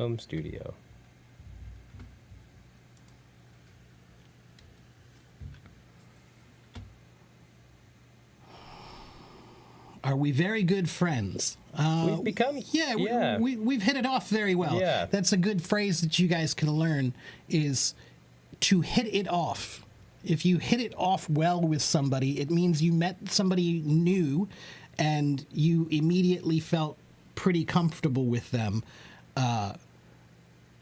Home studio. Are we very good friends? We've become... Yeah, we've hit it off very well. Yeah. That's a good phrase that you guys can learn, is to hit it off. If you hit it off well with somebody, it means you met somebody new and you immediately felt pretty comfortable with them.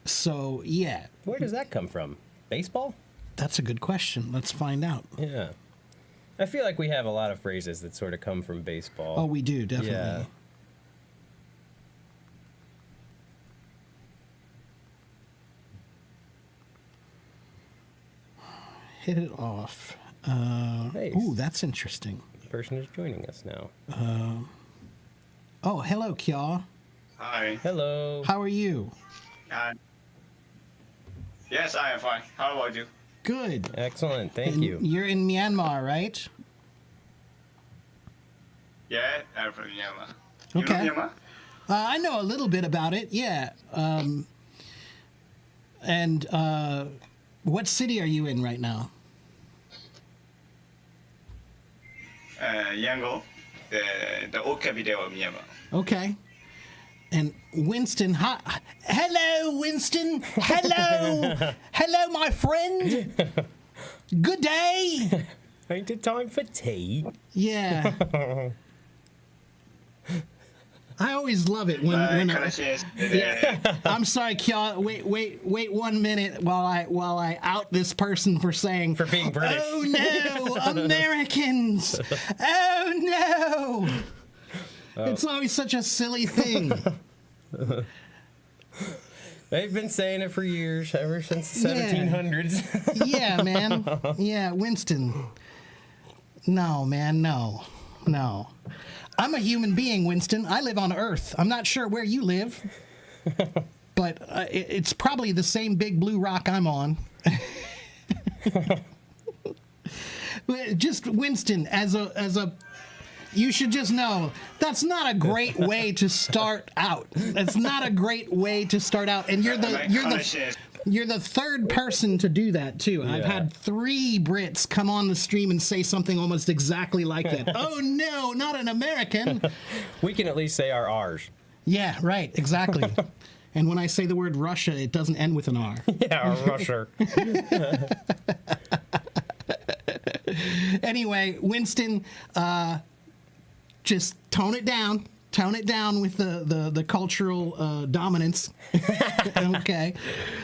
So, yeah. Where does that come from? Baseball? That's a good question. Let's find out. Yeah. I feel like we have a lot of phrases that sort of come from baseball. Oh, we do, definitely. Yeah. Hit it off. Nice. Ooh, that's interesting. The person is joining us now. Oh, hello, Kya. Hi. Hello. How are you? Yes, I am fine. How about you? Good. Excellent. Thank And you. You're in Myanmar, right? Yeah, I'm from Myanmar. You Okay. know Myanmar? I know a little bit about it, yeah. And what city are you in right now? Yangon, the old capital of Myanmar. Okay. And Winston, hi. Hello, Winston. Hello. Hello, my friend. Good day. Ain't it time for tea? Yeah. I always love it when I'm sorry, Kya. Wait 1 minute while I out this person for being British. Oh no, Americans! Oh no! It's always such a silly thing. They've been saying it for years, ever since the 1700s. Yeah, man. Yeah, Winston. No, man, no. I'm a human being, Winston. I live on Earth. I'm not sure where you live, but it's probably the same big blue rock I'm on. Just Winston, as a, you should just know that's not a great way to start out. That's not a great way to start out, and you're the third person to do that too. Yeah. I've had 3 Brits come on the stream and say something almost exactly like that. Oh no, not an American. We can at least say our R's. Yeah, right, exactly. And when I say the word Russia, it doesn't end with an R. Yeah, our Russia. Anyway, Winston, just tone it down. Tone it down with the cultural dominance. Okay.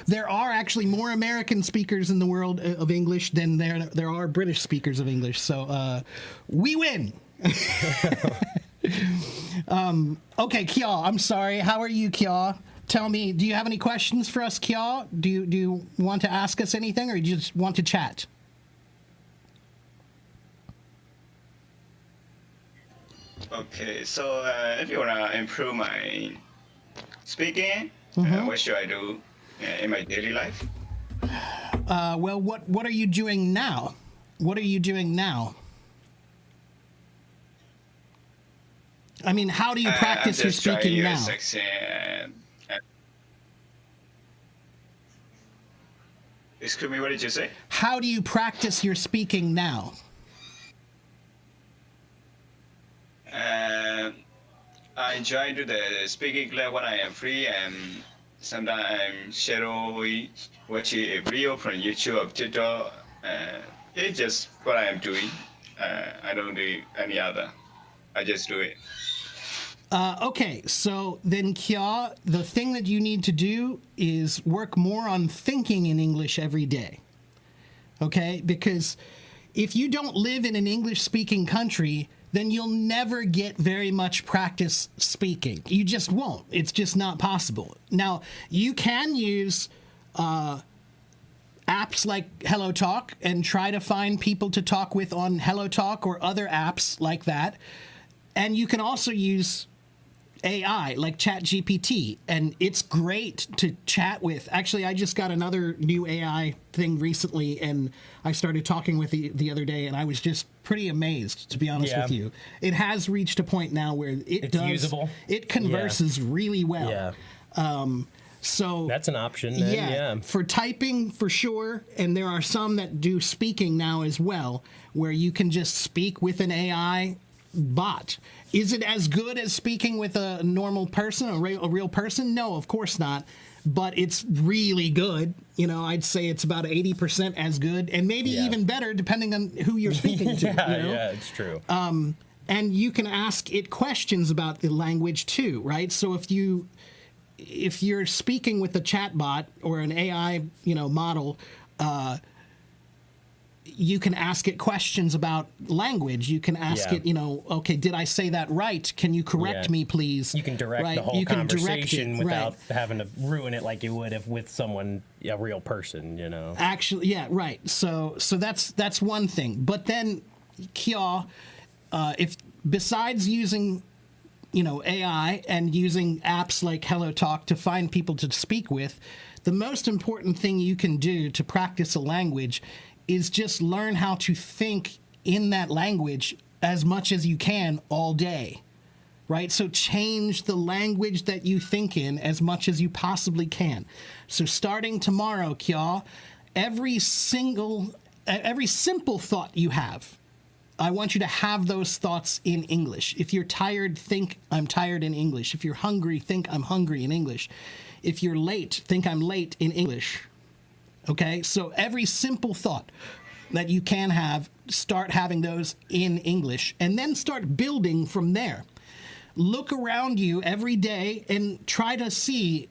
There are actually more American speakers in the world of English than there are British speakers of English. So we win. Okay, Kya, I'm sorry. How are you, Kya? Tell me, do you have any questions for us, Kya? Do you want to ask us anything, or do you just want to chat? Okay, so if you wanna improve my speaking, what should I do in my daily life? Well, what are you doing now? What are you doing now? I mean, how do you practice your speaking now? Excuse me, what did you say? How do you practice your speaking now? I try to do the speaking class when I am free, and sometimes I'm shadowy watching a video from YouTube or TikTok. It's just what I am doing. I don't do any other. I just do it. Okay, so then, Kya, the thing that you need to do is work more on thinking in English every day. Okay? Because if you don't live in an English-speaking country, then you'll never get very much practice speaking. You just won't. It's just not possible. Now, you can use apps like HelloTalk and try to find people to talk with on HelloTalk or other apps like that. And you can also use AI like ChatGPT, and it's great to chat with. Actually, I just got another new AI thing recently, and I started talking with the other day, and I was just pretty amazed, to be honest with you. It has reached a point now where it's usable. It converses really well. Yeah. So That's an option. Then. Yeah. for typing for sure, and there are some that do speaking now as well, where you can just speak with an AI bot. Is it as good as speaking with a normal person, a real person? No, of course not. But it's really good. You know, I'd say it's about 80% as good, and maybe even better depending on who you're speaking to. Yeah, You know? yeah, it's true. And you can ask it questions about the language too, right? So if you're speaking with a chatbot or an AI, model, you can ask it questions about language. You can ask it, okay, did I say that right? Can you correct me, please? You can direct right? the whole you can direct conversation it, without right. having to ruin it like you would if with someone, a real person, Actually, yeah, right. So that's one thing. But then, Kya, if besides using AI and using apps like HelloTalk to find people to speak with, the most important thing you can do to practice a language is just learn how to think in that language as much as you can all day, right? So change the language that you think in as much as you possibly can. So starting tomorrow, Kya, every simple thought you have, I want you to have those thoughts in English. If you're tired, think I'm tired in English. If you're hungry, think I'm hungry in English. If you're late, think I'm late in English. Okay? So every simple thought that you can have, start having those in English, and then start building from there. Look around you every day and try to see,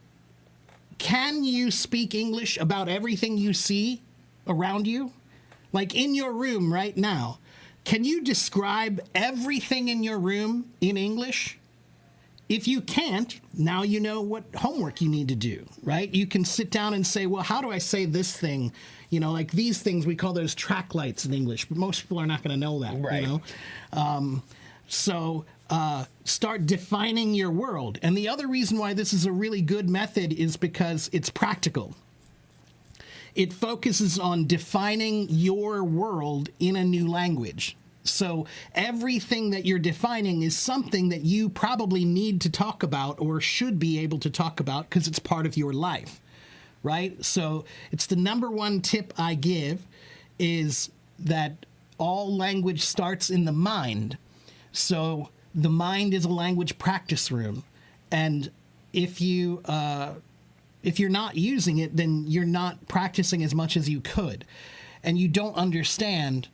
can you speak English about everything you see around you? Like in your room right now, can you describe everything in your room in English? If you can't, now you know what homework you need to do, right? You can sit down and say, well, how do I say this thing? Like these things, we call those track lights in English, but most people are not going to know that, right. So start defining your world. And the other reason why this is a really good method is because it's practical. It focuses on defining your world in a new language. So everything that you're defining is something that you probably need to talk about or should be able to talk about because it's part of your life, right? So it's the number one tip I give is that all language starts in the mind. So the mind is a language practice room. And if you're not using it, then you're not practicing as much as you could. And you don't understand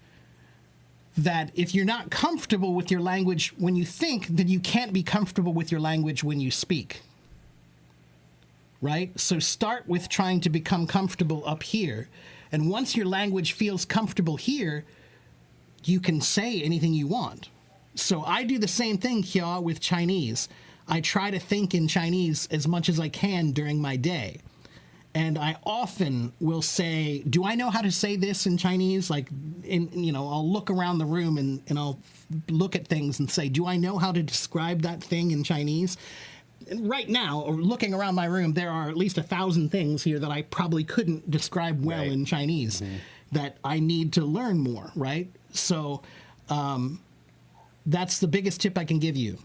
that if you're not comfortable with your language when you think, then you can't be comfortable with your language when you speak. Right? So start with trying to become comfortable up here. And once your language feels comfortable here, you can say anything you want. So I do the same thing, Kya, with Chinese. I try to think in Chinese as much as I can during my day. And I often will say, do I know how to say this in Chinese? Like, I'll look around the room and I'll look at things and say, do I know how to describe that thing in Chinese? And right now, or looking around my room, there are at least 1,000 things here that I probably couldn't describe well in Chinese that I need to learn more, right? So that's the biggest tip I can give you.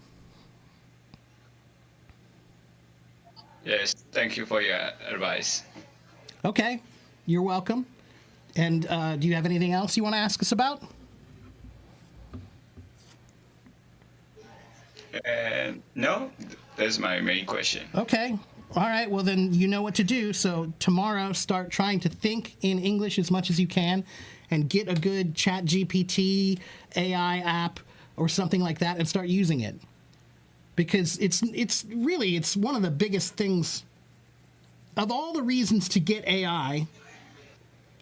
Yes, thank you for your advice. Okay, you're welcome. And do you have anything else you want to ask us about? No, that's my main question. Okay. All right. Well, then you know what to do. So tomorrow, start trying to think in English as much as you can and get a good ChatGPT AI app or something like that and start using it. Because it's one of the biggest things of all the reasons to get AI.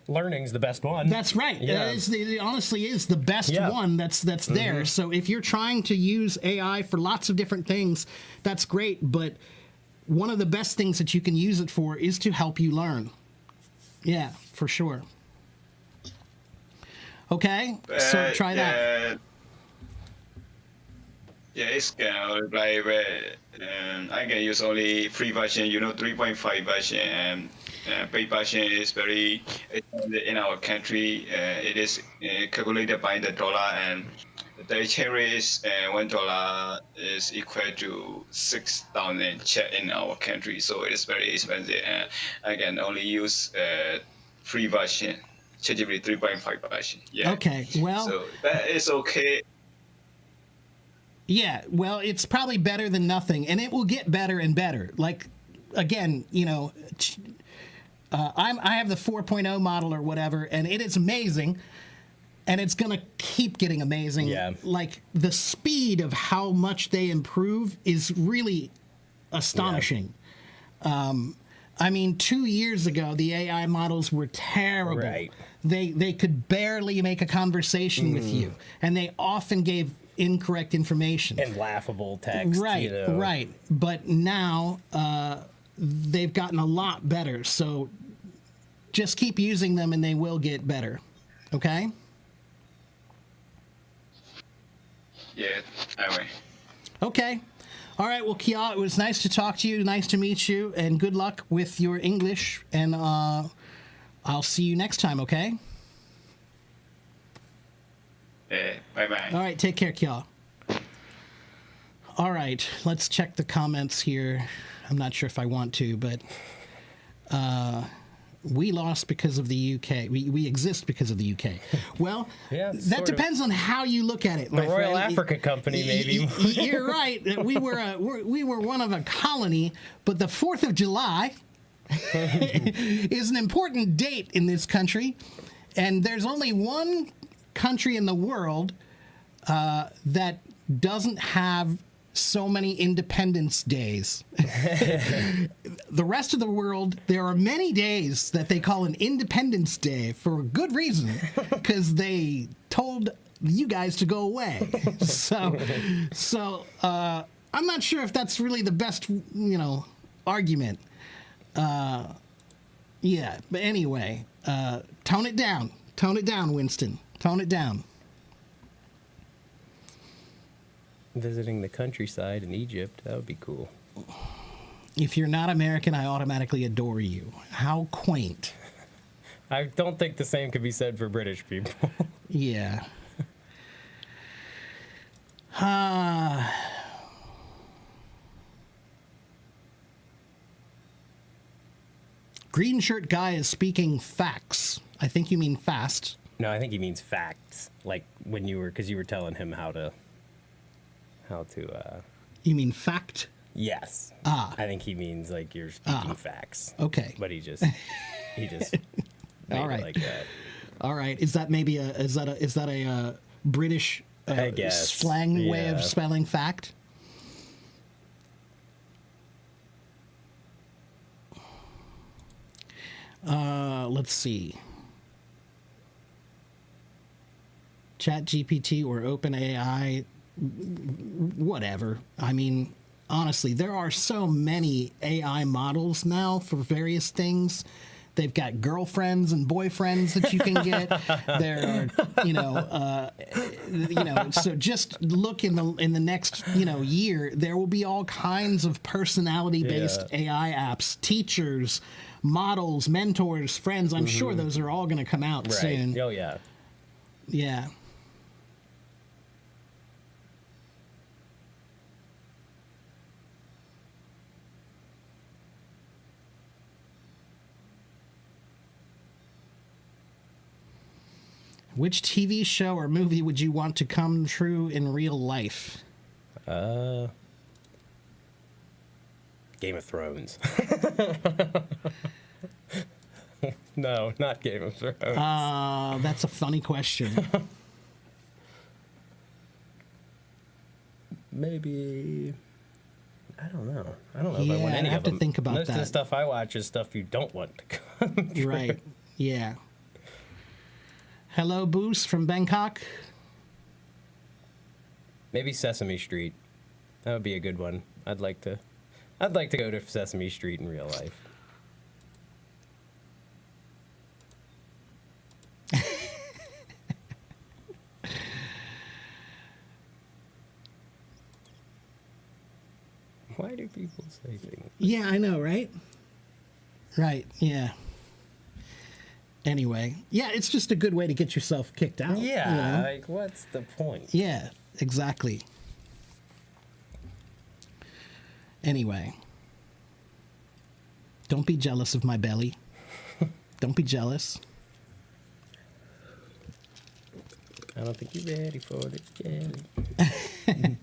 Learning's the best one. That's right. Yeah. It honestly is the best one that's there. So if you're trying to use AI for lots of different things, that's great. But one of the best things that you can use it for is to help you learn. Yeah, for sure. Okay, so try that. Yeah, it's reply I can use only free version, 3.5 version, and paid version is very in our country. It is calculated by the dollar, and the exchange rate is $1 is equal to 6,000 Czech in our country, so it is very expensive. And I can only use free version, ChatGPT 3.5 version. Yeah. Okay, well, So that is okay. yeah, well, it's probably better than nothing, and it will get better and better. Like, again, you know, I have the 4.0 model or whatever, and it is amazing, and it's gonna keep getting amazing. Yeah. Like the speed of how much they improve is really astonishing. I mean, 2 years ago, the AI models were terrible. Right. They could barely make a conversation with you, and they often gave incorrect information. And laughable text. Right, you know. right. But now they've gotten a lot better. So just keep using them, and they will get better. Okay. Yeah, anyway. Okay. All right. Well, Kia, it was nice to talk to you. Nice to meet you, and good luck with your English. And I'll see you next time. Okay. Bye-bye. All right. Take care, Kia. All right. Let's check the comments here. I'm not sure if I want to, but we lost because of the UK. We exist because of the UK. Well, Yeah, that sort of. depends on how you look at it. The My Royal friend. Africa Company, maybe. You're right. We were one of a colony, but the 4th of July is an important date in this country, and there's only one country in the world that doesn't have so many Independence Days. The rest of the world, there are many days that they call an Independence Day for a good reason, because they told you guys to go away. So I'm not sure if that's really the best, argument. Yeah, but anyway, tone it down. Tone it down, Winston. Tone it down. Visiting the countryside in Egypt, that would be cool. If you're not American, I automatically adore you. How quaint. I don't think the same could be said for British people. Yeah. Green shirt guy is speaking facts. I think you mean fast. No, I think he means facts. Like when you were, because you were telling him how to. You mean fact? Yes. Ah. I think he means like you're speaking facts. Okay. But he just made All it right. like that. All right. Is that maybe is that a British I guess. slang way of Yeah. spelling fact? Let's see. ChatGPT or OpenAI, whatever. I mean, honestly, there are so many AI models now for various things. They've got girlfriends and boyfriends that you can get. There are, So just look in the next, year. There will be all kinds of personality-based AI apps, teachers, models, mentors, friends. I'm sure those are all going to come out Right. soon. Oh, yeah. Yeah. Which TV show or movie would you want to come true in real life? Game of Thrones. No, not Game of Thrones. That's a funny question. Maybe. I don't know. I don't know if I Yeah, want any I'd have of to them. think about Most of that. the stuff I watch is stuff you don't want to come true. Right. Yeah. Hello, Boos from Bangkok. Maybe Sesame Street. That would be a good one. I'd like to go to Sesame Street in real life. Why do people say things? Yeah, I know, right? Right, yeah. Anyway, yeah, it's just a good way to get yourself kicked out. Yeah, you know? like what's the point? Yeah, exactly. Anyway, don't be jealous of my belly. Don't be jealous. I don't think you're ready for this jelly.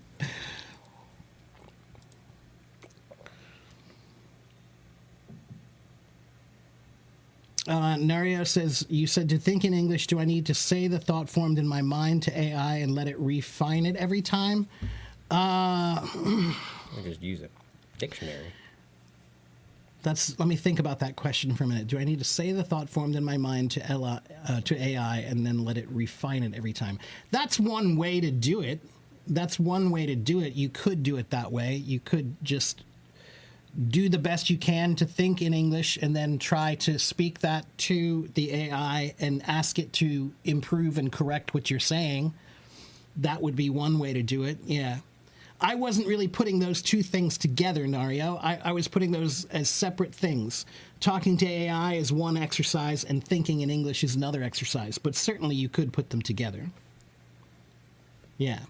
Nario says, you said to think in English, do I need to say the thought formed in my mind to AI and let it refine it every time? Or just use a dictionary. Let me think about that question for a minute. Do I need to say the thought formed in my mind to AI and then let it refine it every time? That's one way to do it. You could do it that way. You could just do the best you can to think in English and then try to speak that to the AI and ask it to improve and correct what you're saying. That would be one way to do it. Yeah. I wasn't really putting those two things together, Nario. I was putting those as separate things. Talking to AI is one exercise and thinking in English is another exercise. But certainly you could put them together. Yeah.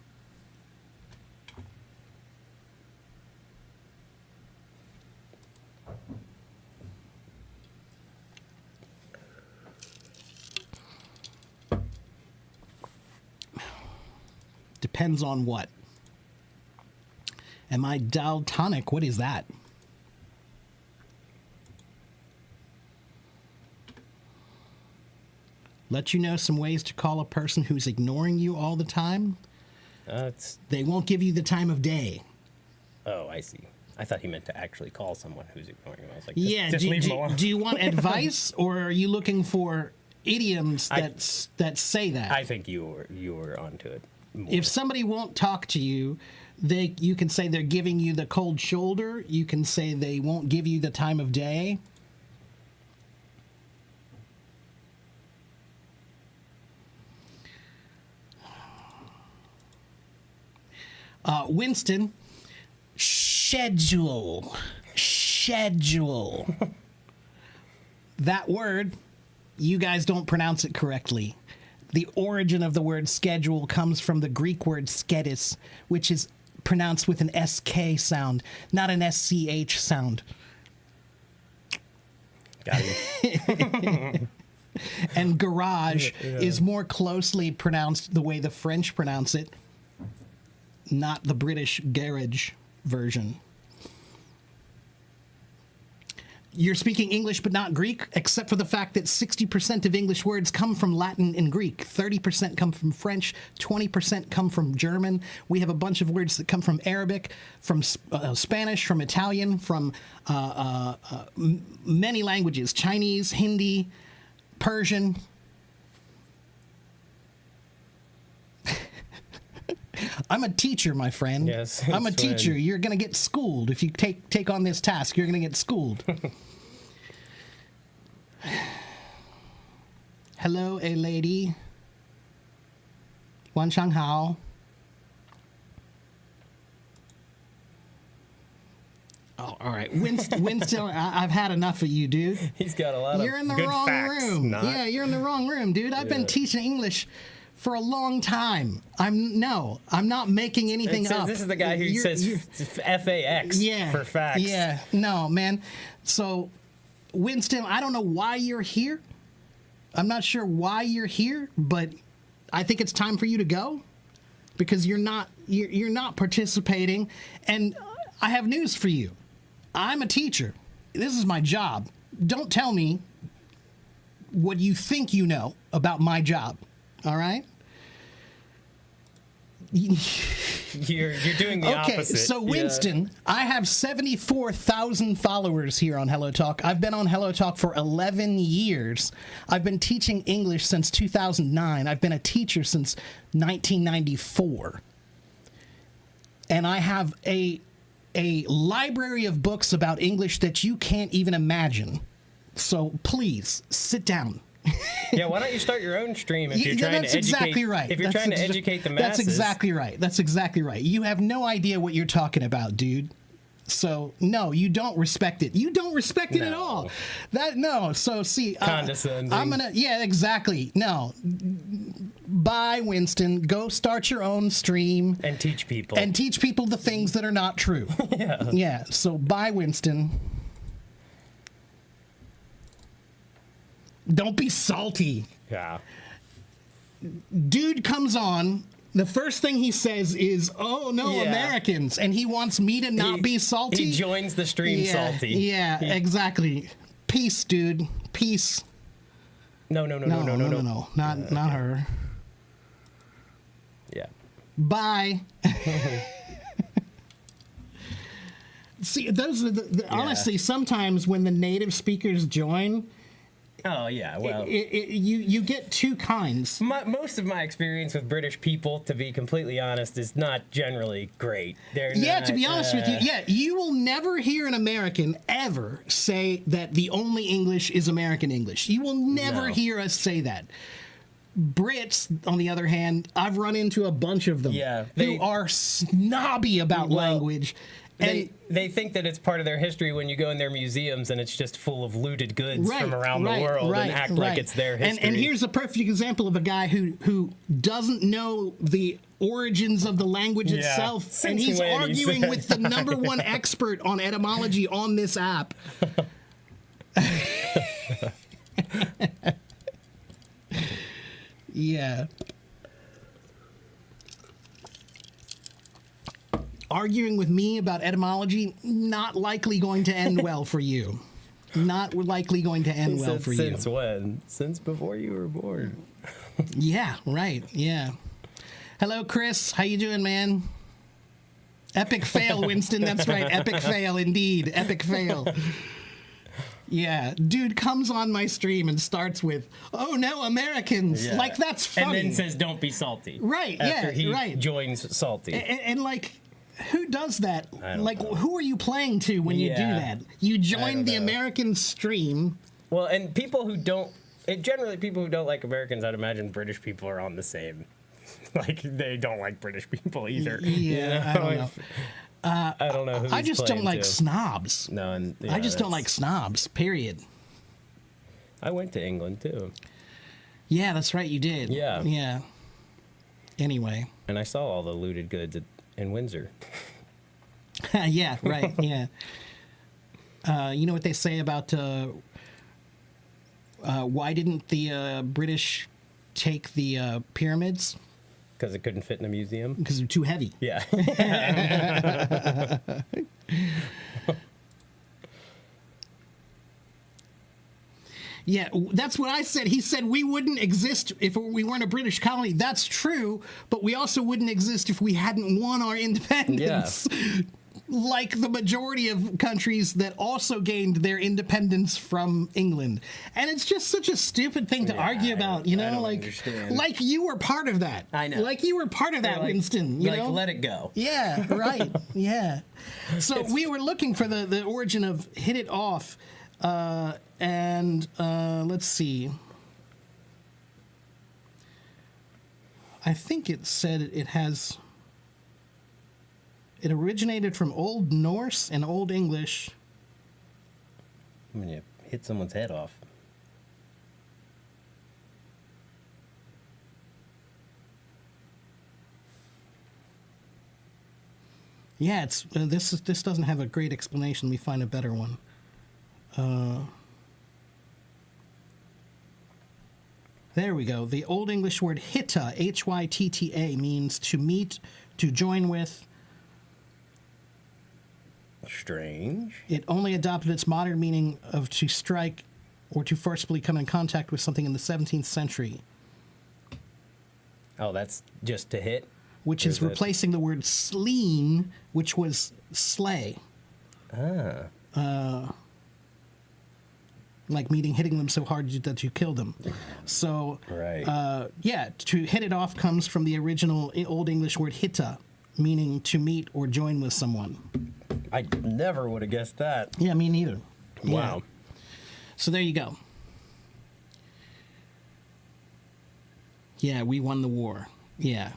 Depends on what. Am I daltonic? What is that? Let you know some ways to call a person who's ignoring you all the time. They won't give you the time of day. Oh, I see. I thought he meant to actually call someone who's ignoring him. I was like, Yeah, just leave him alone. do you want advice, or are you looking for idioms that say that? I think you were onto it more. If somebody won't talk to you, you can say they're giving you the cold shoulder. You can say they won't give you the time of day. Winston, schedule. That word, you guys don't pronounce it correctly. The origin of the word schedule comes from the Greek word skedis, which is pronounced with an SK sound, not an SCH sound. Got you. And garage is more closely pronounced the way the French pronounce it, not the British garage version. You're speaking English but not Greek, except for the fact that 60% of English words come from Latin and Greek. 30% come from French, 20% come from German. We have a bunch of words that come from Arabic, from Spanish, from Italian, from many languages. Chinese, Hindi, Persian. I'm a teacher, my friend. Yes, I'm a that's teacher. right. You're going to get schooled. If you take on this task, you're going to get schooled. Hello, a lady. Wan Shang Hao. Oh, all right. Winston, I've had enough of you, dude. He's got a lot You're of in the good wrong facts. room. Not- Yeah, you're in the wrong room, dude. I've been teaching English for a long time. I'm not making anything up. This is the guy who says FAX for facts. Yeah, no, man. So, Winston, I don't know why you're here. I'm not sure why you're here, but I think it's time for you to go because you're not participating. And I have news for you. I'm a teacher. This is my job. Don't tell me what you think you know about my job. All right? You're doing the opposite. So Winston, I have 74,000 followers here on Hello Talk. I've been on Hello Talk for 11 years. I've been teaching English since 2009. I've been a teacher since 1994. And I have a library of books about English that you can't even imagine. So please, sit down. Yeah, why don't you start your own stream if you're trying That's to educate? exactly right. If you're trying to educate the masses. That's exactly right. You have no idea what you're talking about, dude. So no, you don't respect it. You don't respect it at No. all. So see, Condescending. I'm gonna. Yeah, exactly. No. Bye, Winston. Go start your own stream And teach people. and teach people the things that are not true. yeah. Yeah. So bye, Winston. Don't be salty. Yeah. Dude comes on. The first thing he says is, "Oh no, Yeah. Americans," and he wants me to not be salty. He joins the stream yeah, salty. Yeah, exactly. Peace, dude. Peace. No. Not her. Yeah. Bye. See, those are honestly, sometimes when the native speakers join, Oh yeah. Well, you get two kinds. most of my experience with British people, to be completely honest, is not generally great. They're Yeah, not, to be honest with you, you will never hear an American ever say that the only English is American English. You will never No. hear us say that. Brits, on the other hand, I've run into a bunch of them Yeah, who are snobby about Well, language. And They think that it's part of their history when you go in their museums and it's just full of looted goods from around the world and act like it's their history. And here's a perfect example of a guy who doesn't know the origins of the language Yeah. itself, and Since he's when he arguing said with the number one expert on etymology on this app. Yeah. Arguing with me about etymology, not likely going to end well for you. Not likely going to end well for you. Since when? Since before you were born. Yeah, right. Yeah. Hello, Chris. How you doing, man? Epic fail, Winston. That's right. Epic fail, indeed. Epic fail. Yeah, dude comes on my stream and starts with, "Oh no, Americans!" Yeah. Like that's funny. And then says, "Don't be salty." Right, After yeah, he right. joins salty. And like, who does that? I don't Like, know. who are you playing to when you do Yeah. that? You join don't the know. American stream. Well, and people who don't, generally people who don't like Americans, I'd imagine British people are on the same. Like, they don't like British people either. Yeah, I don't know. I don't know who I he's just don't playing like to. snobs. No, and I just don't that's- like snobs, period. I went to England too, Yeah, that's right, you did. Yeah. Yeah. Anyway. and I saw all the looted goods in Windsor. Yeah, right, yeah. You know what they say about why didn't the British take the pyramids? Because it couldn't fit in a museum. Because they're too heavy. Yeah. Yeah, that's what I said. He said we wouldn't exist if we weren't a British colony. That's true, but we also wouldn't exist if we hadn't won our independence. Like the majority of countries that also gained their independence from England. And it's just such a stupid thing to argue about, you I know? don't Like, understand. like you were part of that. I know. Like you were part of that, Like- Winston. You like, know? let it go. Yeah, right. Yeah. So we were looking for the origin of Hit It Off. And let's see. I think it said it has. It originated from Old Norse and Old English. When you hit someone's head off. Yeah, it's this doesn't have a great explanation. Let me find a better one. There we go. The Old English word hitta, Hytta, means to meet, to join with. Strange. It only adopted its modern meaning of to strike or to forcibly come in contact with something in the 17th century, Oh, that's just to hit? which Or is is it- replacing the word sleen, which was slay. Like meaning hitting them so hard that you kill them. So, Right. yeah, to hit it off comes from the original Old English word hitta, meaning to meet or join with someone. I never would have guessed that. Yeah, me neither. Yeah. Wow. So there you go. Yeah, we won the war. Yeah.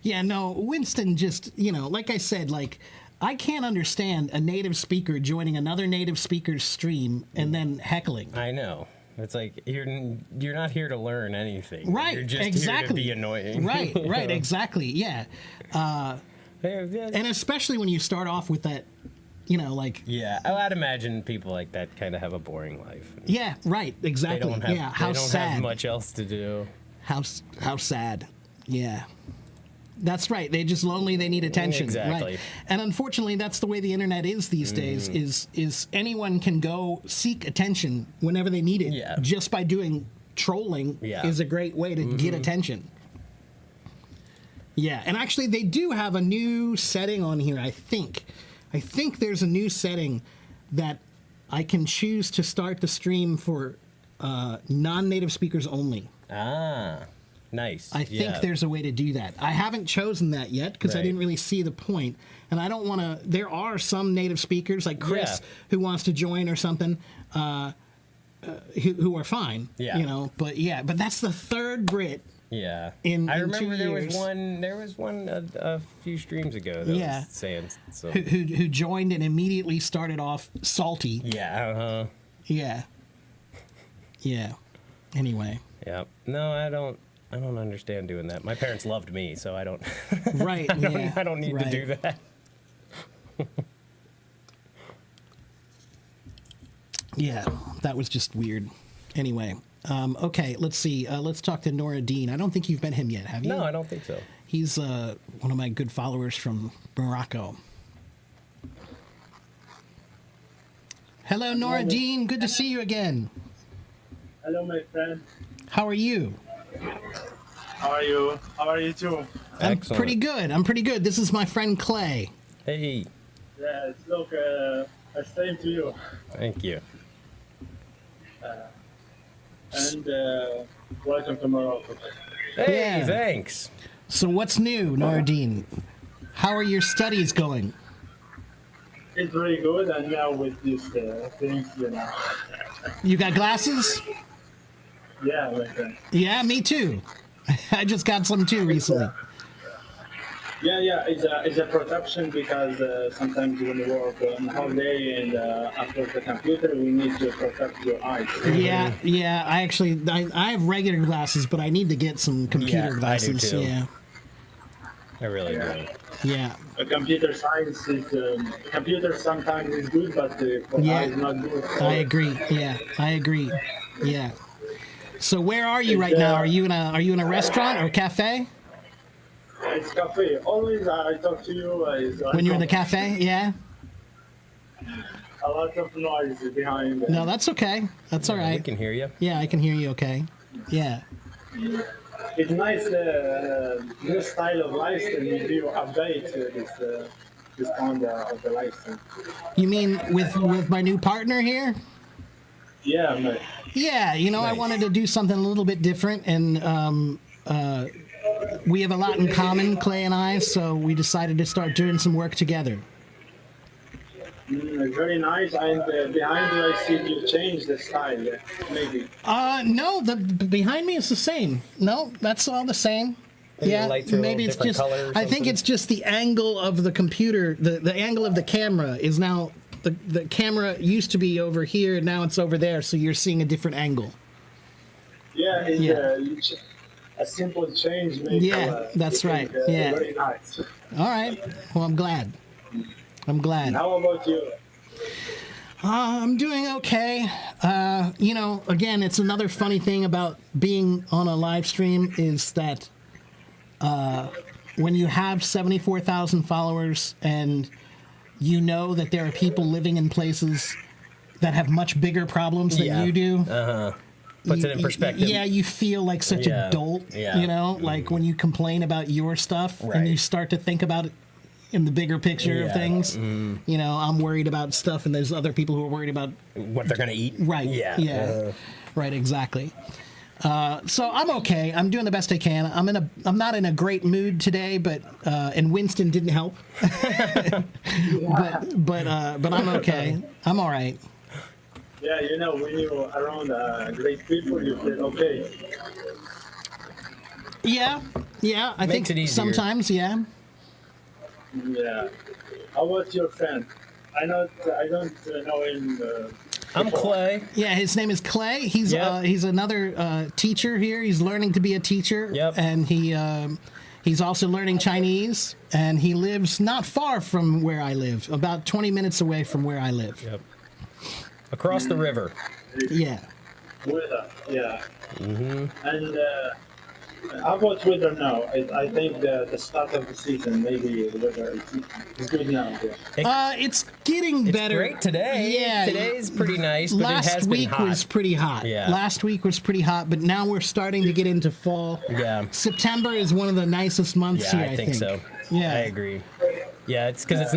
Yeah, no, Winston just, like I said, like, I can't understand a native speaker joining another native speaker's stream and then heckling. I know. It's like you're not here to learn anything. Right, You're just exactly. here to be annoying. Right, exactly, yeah. And especially when you start off with that, like... Yeah, I'd imagine people like that kind of have a boring life. Yeah, right, exactly. They don't have, yeah, how they don't sad. have much else to do. How sad. Yeah. That's right. They're just lonely. They need attention. Exactly. Right. And unfortunately, that's the way the internet is these days. Is anyone can go seek attention whenever they need it. Yeah. Just by doing trolling is a great way to get attention. Yeah. And actually, they do have a new setting on here. I think there's a new setting that I can choose to start the stream for non-native speakers only. Ah. Nice. I think there's a way to do that. I haven't chosen that yet because I didn't really see the point. And I don't want to... There are some native speakers, like Chris, who wants to join or something, who are fine. Yeah. But that's the third Brit. Yeah. In I remember 2 there years. was one a few streams ago that was saying so. Who joined and immediately started off salty. Yeah. Uh-huh. Yeah. Yeah. Anyway. Yeah. No, I don't understand doing that. My parents loved me, so I don't. Right. I don't need to do that. Yeah, that was just weird. Anyway, okay, let's see. Let's talk to Nora Dean. I don't think you've met him yet, have you? No, I don't think so. He's one of my good followers from Morocco. Hello, Nora Dean. Good to see you again. Hello, my friend. How are you? How are you? How are you too? I'm Excellent. pretty good. I'm pretty good. This is my friend Clay. Hey, Yeah, look, same to you. thank you. And welcome to Morocco. Hey, Yeah. thanks. So what's new, Nora Dean? How are your studies going? It's very good, and now with these things, You got glasses? Yeah, my friend. Yeah, me too. I just got some too recently. Yeah, it's a protection because sometimes when you work on holiday and after the computer, we need to protect your eyes. Yeah. I have regular glasses, but I need to get some computer Yeah, I do glasses. too. Yeah. I really do. Yeah. Computer science is computer sometimes is good, but for eyes not good. I agree. Yeah, I agree. Yeah. So where are you right now? Are you in a restaurant or cafe? It's cafe. Always I talk to you. When you're in the cafe? Yeah. A lot of noise behind. No, that's okay. That's all We right. can hear you. Yeah, I can hear you okay. Yeah. It's nice new style of lifestyle. If you update this kind of the lifestyle. You mean with my new partner here? Yeah, mate. Yeah, I Nice. wanted to do something a little bit different, and we have a lot in common, Clay and I, so we decided to start doing some work together. Very nice. And behind you, I see you changed the style. Maybe. No, the behind me is the same. No, that's all the same. Maybe the Yeah, lights are a maybe little it's different just. color or I think something? it's just the angle of the computer. The angle of the camera is now the camera used to be over here, now it's over there, so you're seeing a different angle. Yeah, it's, Yeah. a simple change. Maybe, Yeah, that's right. Yeah. Very nice. All right. Well, I'm glad. I'm glad. How about you? I'm doing okay. Again, it's another funny thing about being on a live stream is that when you have 74,000 followers and you know that there are people living in places that have much bigger problems than Yeah. you do. Puts it in perspective. Yeah, you feel like such Yeah. a dolt, Yeah. like when you complain about your stuff and Right. you start to think about it in the bigger picture of Yeah. things. I'm worried about stuff and there's other people who are worried about What they're gonna eat. Right. Yeah. Yeah. Right. Exactly. So I'm okay. I'm doing the best I can. I'm not in a great mood today, but and Winston didn't help. but I'm okay. I'm all right. Yeah, when you're around great people, you feel okay. Yeah. Yeah, I Makes think it easier. sometimes, yeah. Yeah. How about your friend? I don't know him. I'm Clay. Yeah, his name is Clay. He's Yep. he's another teacher here. He's learning to be a teacher. Yep. And he's also learning Chinese, and he lives not far from where I live, about 20 minutes away from where I live. Yep. Across the river. Yeah. Weather, yeah. And how about weather now? I think the start of the season, maybe the weather is good now. Yeah. It's getting It's better. great today. Yeah. Today's pretty nice, but it Last has week been hot. was pretty hot. Yeah. Last week was pretty hot, but now we're starting to get into fall. Yeah. September is one of the nicest months Yeah, here, I think so. Yeah. I agree. Yeah, it's because it's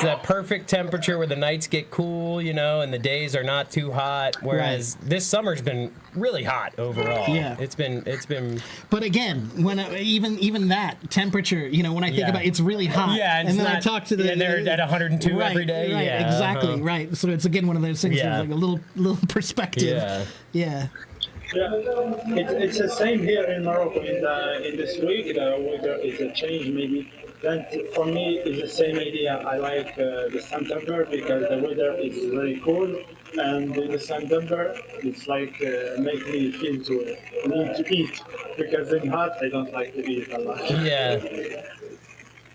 that perfect temperature where the nights get cool, and the days are not too hot. Whereas this summer's been really hot overall. Yeah. It's been. But again, when even that temperature, when I think Yeah. about it's really hot. Yeah, and then I talk to the. Yeah, they're at 102 right, every day. Right, Yeah, exactly, uh-huh. right. So it's again one of those things Yeah. where it's like a little perspective. Yeah. Yeah. Yeah, it's the same here in Morocco. In this week, the weather is a change maybe. Then for me, it's the same idea. I like the September because the weather is very cool, and in the September it's like make me feel to need to eat because in hot I don't like to eat a lot. Yeah.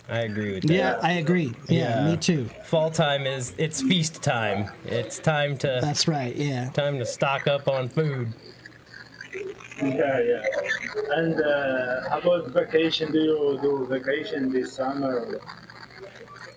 I agree with that. Yeah, I agree. Yeah, Yeah. me too. Fall time it's feast time. It's time to That's right. Yeah. stock up on food. Yeah. And how about vacation? Do you do vacation this summer?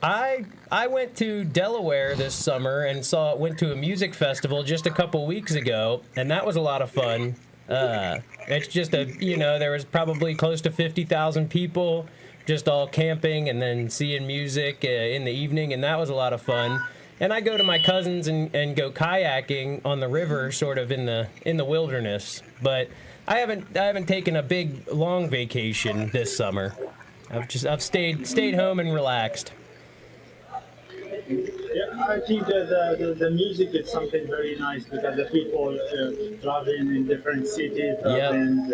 I went to Delaware this summer and went to a music festival just a couple weeks ago, and that was a lot of fun. It's just there was probably close to 50,000 people just all camping and then seeing music in the evening, and that was a lot of fun. And I go to my cousins and go kayaking on the river, sort of in the wilderness. But I haven't taken a big long vacation this summer. I've stayed home and relaxed. Yeah, I think that the music is something very nice because the people traveling in different cities, traveling,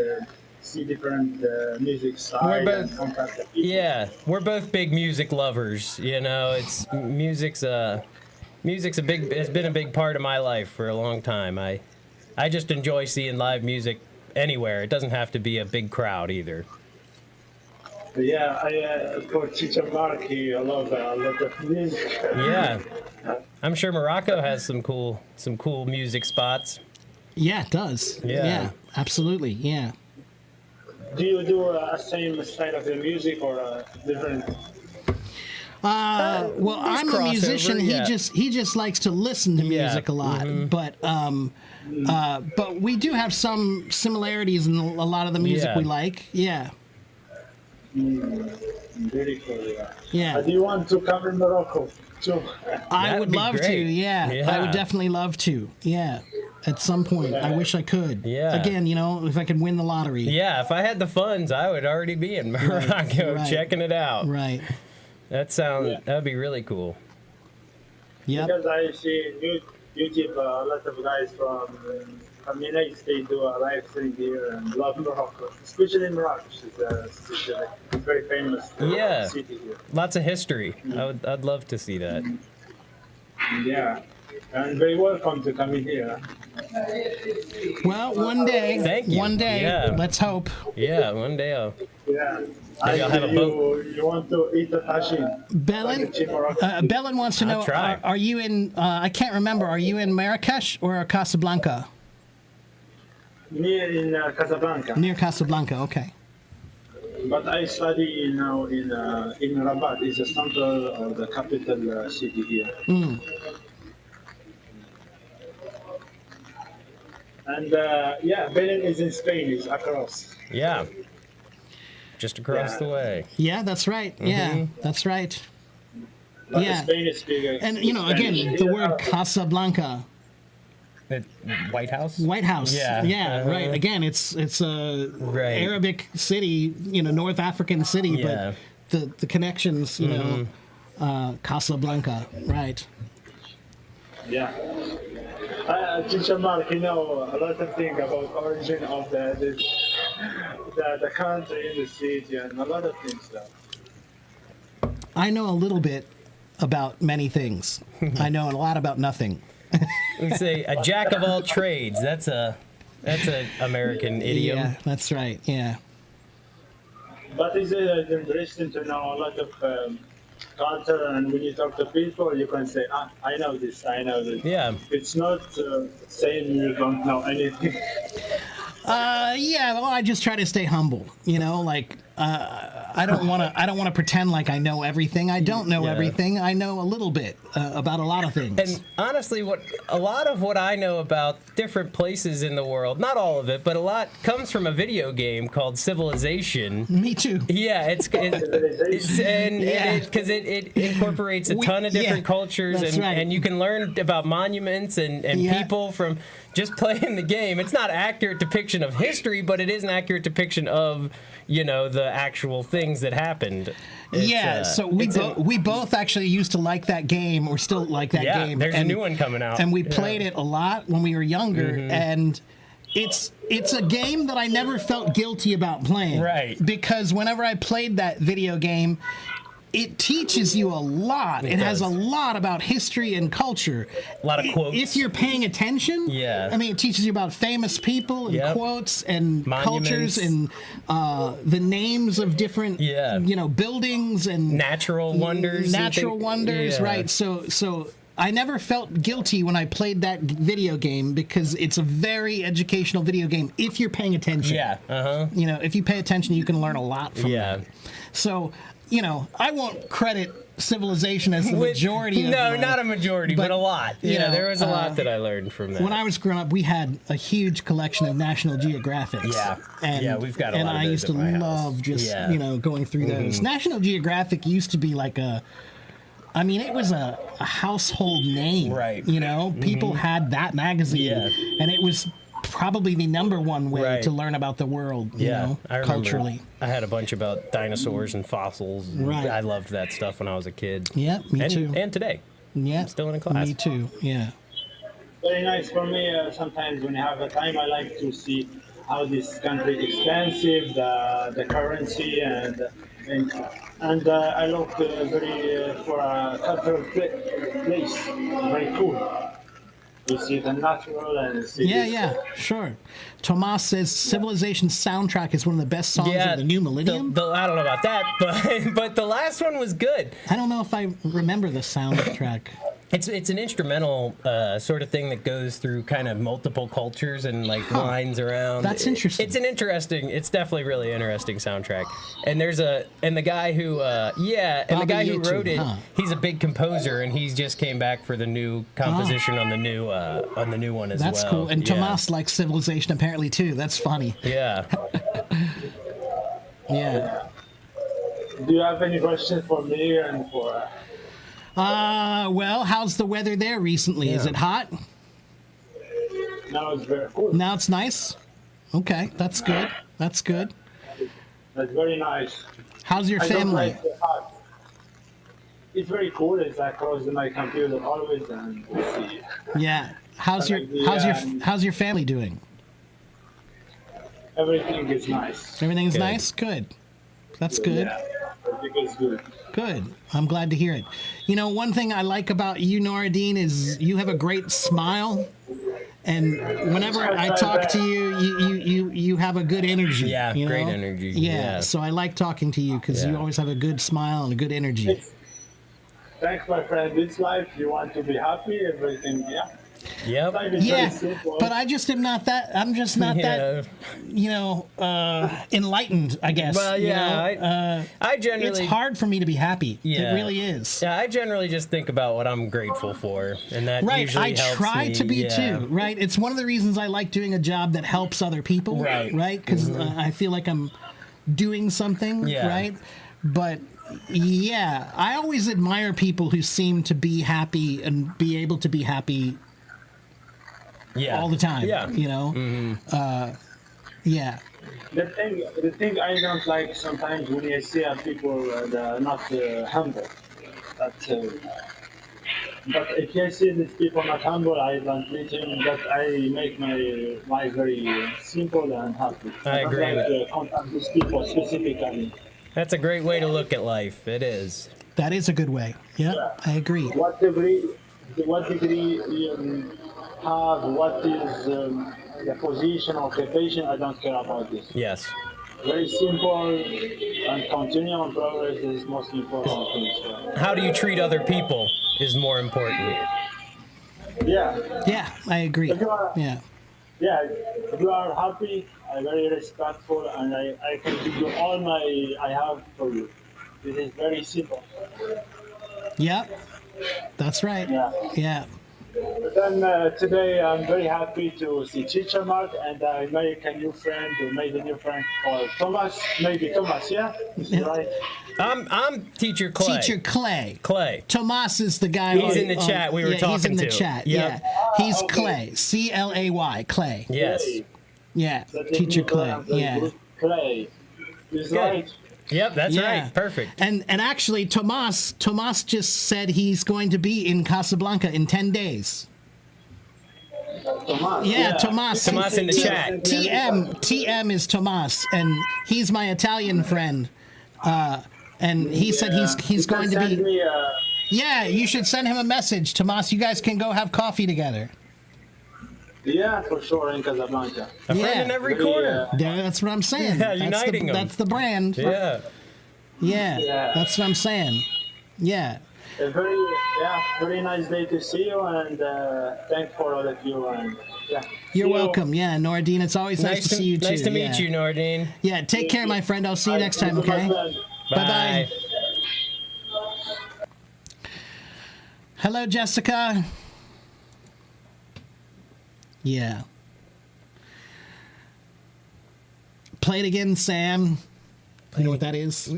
see different music styles and contact the people. Yeah, we're both big music lovers. It's music's has been a big part of my life for a long time. I just enjoy seeing live music anywhere. It doesn't have to be a big crowd either. Yeah, for Teacher Mark, he loves a lot of music. Yeah, I'm sure Morocco has some cool music spots. Yeah, it does. Yeah. Absolutely. Yeah. Do you do a same style of the music or a different? Well, There's I'm a musician. crossover, He just likes to listen to Yeah, music a lot. But we do have some similarities in a lot of the music Yeah. we like. Yeah. Very cool. Yeah. Yeah. Do you want to come in Morocco too? I That would would be love to. great. Yeah. I Yeah. would definitely love to. Yeah. At some point, I wish I could. Yeah. Again, if I could win the lottery. Yeah, if I had the funds, I would already be in Morocco right. checking it out. Right. That'd be really cool. Yep. Because I see YouTube, a lot of guys from the United States do a live stream here and love Morocco, especially Marrakesh. It's a very famous Yeah. city here. Lots of history. I'd love to see that. Yeah, and very welcome to come in here. Well, one day. Thank you. One day. Yeah. Let's hope. Yeah, one day I'll. Yeah. Maybe I'll have a boat. You want to eat the tagine? Belen, Belen wants to know: try. Are you in? I can't remember. Are you in Marrakesh or Casablanca? Near in Casablanca, Near Casablanca. Okay. but I study now in Rabat. It's the central or the capital city here. And yeah, Belen is in Spain. It's across. Yeah. Just across Yeah. the way. Yeah, that's right. Yeah, that's right. But Yeah. Spain is bigger. And again, the Here, word Casablanca, The White House? White House. Yeah. Yeah. Right. Again, it's a Right. Arabic city. North African city, Yeah. but the connections. Casablanca. Right. Yeah. Teacher Mark, a lot of things about origin of the country and the city and a lot of things. Though. I know a little bit about many things. I know a lot about nothing. We say a jack of all trades. That's a American idiom. Yeah, that's right. Yeah. But it's interesting to know a lot of culture, and when you talk to people, you can say, I know this, I know this. Yeah. It's not saying you don't know anything. Yeah. Well, I just try to stay humble. You know, like I don't want to pretend like I know everything. I don't know Yeah. everything. I know a little bit about a lot of things. And honestly, a lot of what I know about different places in the world, not all of it, but a lot comes from a video game called Civilization. Me too. Yeah, it's Yeah. because it incorporates a ton of different cultures, that's right. and you can learn about monuments and Yeah. people from just playing the game. It's not an accurate depiction of history, but it is an accurate depiction of the actual things that happened. It's, Yeah, so we both actually used to like that game, or still like that yeah, game. there's a new one coming out, and we Yeah. played it a lot when we were younger, and it's a game that I never felt guilty about playing. Right. Because whenever I played that video game, it teaches you a lot. It has a does. lot about history and culture. A lot of quotes. If you're paying attention, Yeah. I mean, it teaches you about famous people and Yep. quotes and Monuments. cultures and the names of different, Yeah. buildings and natural wonders. natural wonders, Yeah. right? So I never felt guilty when I played that video game because it's a very educational video game if you're paying attention. Yeah. If you pay attention, you can learn a lot from Yeah. it. So, I won't credit Civilization as the majority of No, my- not a majority, but a lot. you Yeah, know, there was a lot that I learned from that. When I was growing up, we had a huge collection of National Geographics. Yeah. and Yeah, we've got a and lot of I those used to at my house. love just Yeah. going through those. National Geographic used to be like it was a household name. Right. People had that magazine, Yeah. and it was probably the number one way Right. to learn about the world. I remember culturally. I had a bunch about dinosaurs and fossils. Right. I loved that stuff when I was a kid. Yeah, me and, too. And today. Yeah, still in a class. Me too. Yeah. Very nice for me. Sometimes when I have a time, I like to see how this country is expensive, the currency, and I look very for a cultural place. Very cool. You see the natural and see Yeah, sure. Tomas says Civilization soundtrack is one of the best songs of the new millennium. I don't know about that, but the last one was good. I don't know if I remember the soundtrack. It's an instrumental sort of thing that goes through kind of multiple cultures and like lines around. That's interesting. It's definitely really interesting soundtrack. And the guy who the guy who Bobby wrote it, Youtube, huh? he's a big composer, and he's just came back for the new composition on the new one as well. That's cool. And Yeah. Tomas likes Civilization apparently too. That's funny. Yeah. Yeah. Do you have any questions for me and for? Well, how's the weather there recently? Is Yeah. it hot? Now it's very cool. Now it's nice. Okay, that's good. That's good. That's very nice. How's your I don't family? like the hot. It's very cool. It's I close my computer always and we see. Yeah. How's your family doing? Everything is nice. Everything's Good. nice? Good. That's good. Yeah, everything is good. Good. I'm glad to hear it. One thing I like about you, Noradine, is you have a great smile. And whenever I talk to you, you have a good energy. Yeah, you know? great energy. Yeah, Yeah. so I like talking to you because you Yeah. always have a good smile and a good energy. Thanks, my friend. This life, you want to be happy, everything, yeah. Yep. Life is Yeah, very simple. but I just am not that. I'm just not that. Enlightened. I guess. Well, yeah, I it's generally hard for me to be happy. Yeah. It really is. Yeah, I generally just think about what I'm grateful for, and that Right, usually I helps try me. to be Yeah. too. Right, it's one of the reasons I like doing a job that helps other people. Right. Right, because I feel like I'm doing something. Yeah. Right, but yeah, I always admire people who seem to be happy and be able to be happy Yeah. all the time. Yeah. Yeah. The thing I don't like sometimes when I see people that are not humble. That But if I see these people not humble, I don't meet him. But I make my life very simple and happy. I don't agree like with- contact these people specifically. That's a great way to look at life. It is. That is a good way. Yeah, I agree. What degree you have, what is the position, occupation, I don't care about this. Yes. Very simple and continual progress is most important thing. So, How do you treat other people is more important. yeah, Yeah, I agree. Yeah. yeah, if you are happy, I'm very respectful and I can give you all I have for you. This is very simple. Yep. That's right. Yeah. Yeah. But then today I'm very happy to see Teacher Mark and I make a new friend, made a new friend called Thomas. Maybe Thomas, yeah? Right? I'm Teacher Clay. Teacher Clay. Clay. Tomas is the guy. He's in the chat we were He's in talking the to. chat. Yep. Yeah. He's okay. Clay. Clay. Clay. Yes. Yeah. That Teacher means Clay. the Yeah. group Clay. Is Good. right. Yep, that's Yeah. right. Perfect. And actually, Tomas just said he's going to be in Casablanca in 10 days. Tomas. Yeah, Tomas. Tomas in the chat. TM is Tomas, and he's my Italian friend. And he said he's going to Send be. me, Yeah, you should send him a message, Tomas. You guys can go have coffee together. yeah, for sure in Casablanca. A friend Yeah. in every Very, corner. Yeah, that's what I'm saying. Yeah, uniting 'em. That's the brand. Yeah. Yeah, Yeah. that's what I'm saying. Yeah. A very nice day to see you and thanks for all of you and yeah. You're See you. welcome. Yeah, Nordine, it's always nice to see you too. Nice to meet yeah. you, Nordine. Yeah, take care, my friend. I'll see you next time, Thank you, my okay? friend. Bye-bye. Hello, Jessica. Yeah. Play it again, Sam. You know what that is?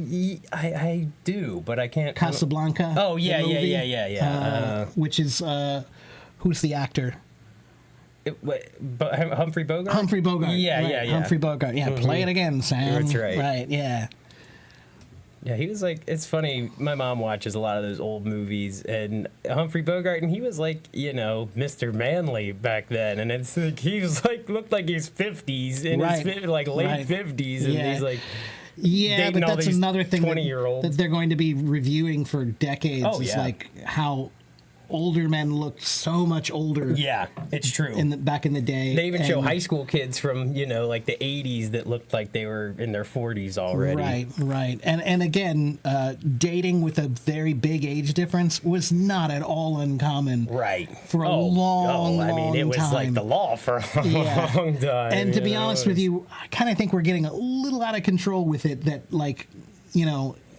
I do, but I can't. Casablanca. Oh, yeah, the yeah, movie, yeah. which is who's the actor? Humphrey Bogart? Humphrey Bogart. Yeah, right, yeah, yeah. Humphrey Bogart. Yeah, play it again, Sam. That's right. Right, yeah. Yeah, he was like, it's funny, my mom watches a lot of those old movies, and Humphrey Bogart, and he was like, Mr. Manly back then, and it's like, he was like, looked like he's 50s, in Right. his, like, late Right. 50s, and Yeah. he's like, Yeah, dating but all that's these another thing 20-year-olds. that they're going to be reviewing for decades. Oh, is yeah. like how older men looked so much older yeah, it's true. back in the day. They even show And- high school kids from, like the 80s that looked like they were in their 40s already. Right. And again, dating with a very big age difference was not at all uncommon. Right. For a long, I mean, it long was time. like the law for a Yeah. long time. And to be honest with It's- you, I kind of think we're getting a little out of control with it. That, like,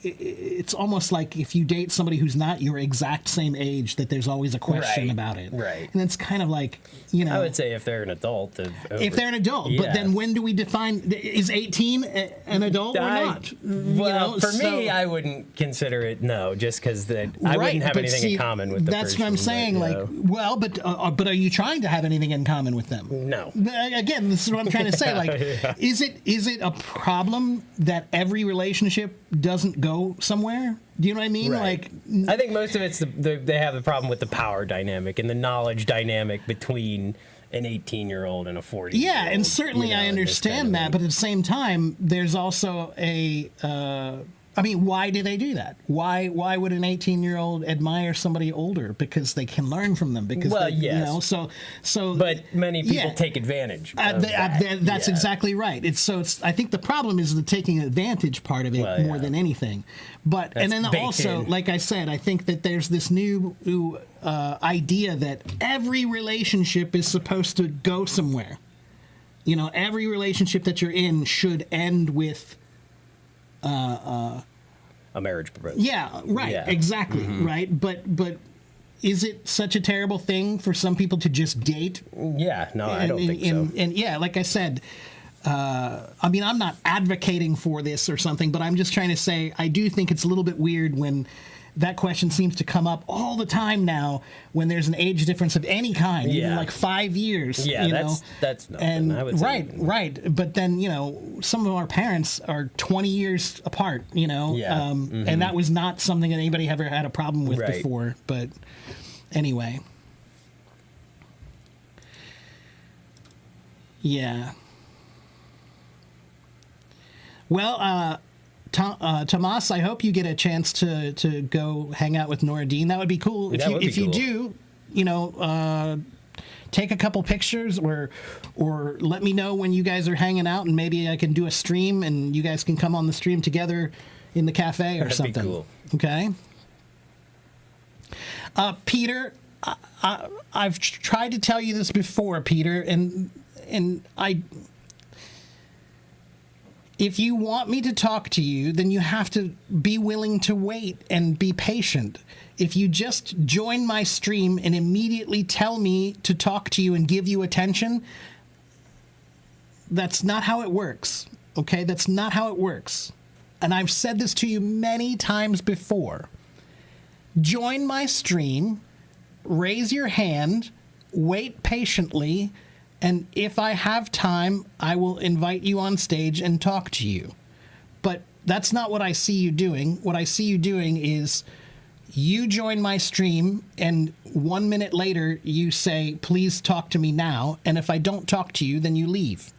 it's almost like if you date somebody who's not your exact same age, that there's always a question Right, about it. right. And it's kind of like, I would say if they're an adult. if they're an adult, but then when do we define, is 18 an adult or not? Well, for me, I wouldn't consider it just because I wouldn't have but anything see, in common with the that's what I'm person, saying. but, Like, well, but are you trying to have anything in common with them? No. Again, this is what I'm trying to say. Like, is it a problem that every relationship doesn't go somewhere? Do you know what I mean? Right. Like, I think most of it's they have the problem with the power dynamic and the knowledge dynamic between an 18-year-old and a 40. yeah, and certainly I and this understand kind of that, thing. but at the same time, there's also a. I mean, why do they do that? Why would an 18-year-old admire somebody older? Because they can learn from them. Because Well, they, yes. So. But many people yeah. take advantage. Of that. That's Yeah. exactly right. It's. I think the problem is the taking advantage part of it Well, more yeah. than anything. But That's and then baked also, in. like I said, I think that there's this new idea that every relationship is supposed to go somewhere. Every relationship that you're in should end with. A marriage proposal. Yeah. Right. Yeah. Exactly. Right. But. Is it such a terrible thing for some people to just date? Yeah, no, I don't think so. And yeah, like I said, I mean, I'm not advocating for this or something, but I'm just trying to say I do think it's a little bit weird when that question seems to come up all the time now when there's an age difference of any kind, even Yeah. like 5 years. Yeah, that's nothing. And I would say right. But then some of our parents are 20 years apart. Yeah. And that was not something that anybody ever had a problem with Right. before. But Anyway. Yeah. Well, Tomas, I hope you get a chance to go hang out with Nora Dean. That would be cool. If you do, take a couple pictures or let me know when you guys are hanging out, and maybe I can do a stream and you guys can come on the stream together in the cafe or That'd something. be cool. Okay. Peter, I've tried to tell you this before, Peter, and if you want me to talk to you, then you have to be willing to wait and be patient. If you just join my stream and immediately tell me to talk to you and give you attention, that's not how it works, okay? That's not how it works. And I've said this to you many times before. Join my stream, raise your hand, wait patiently, and if I have time, I will invite you on stage and talk to you. But that's not what I see you doing. What I see you doing is you join my stream, and 1 minute later you say, please talk to me now, and if I don't talk to you, then you leave.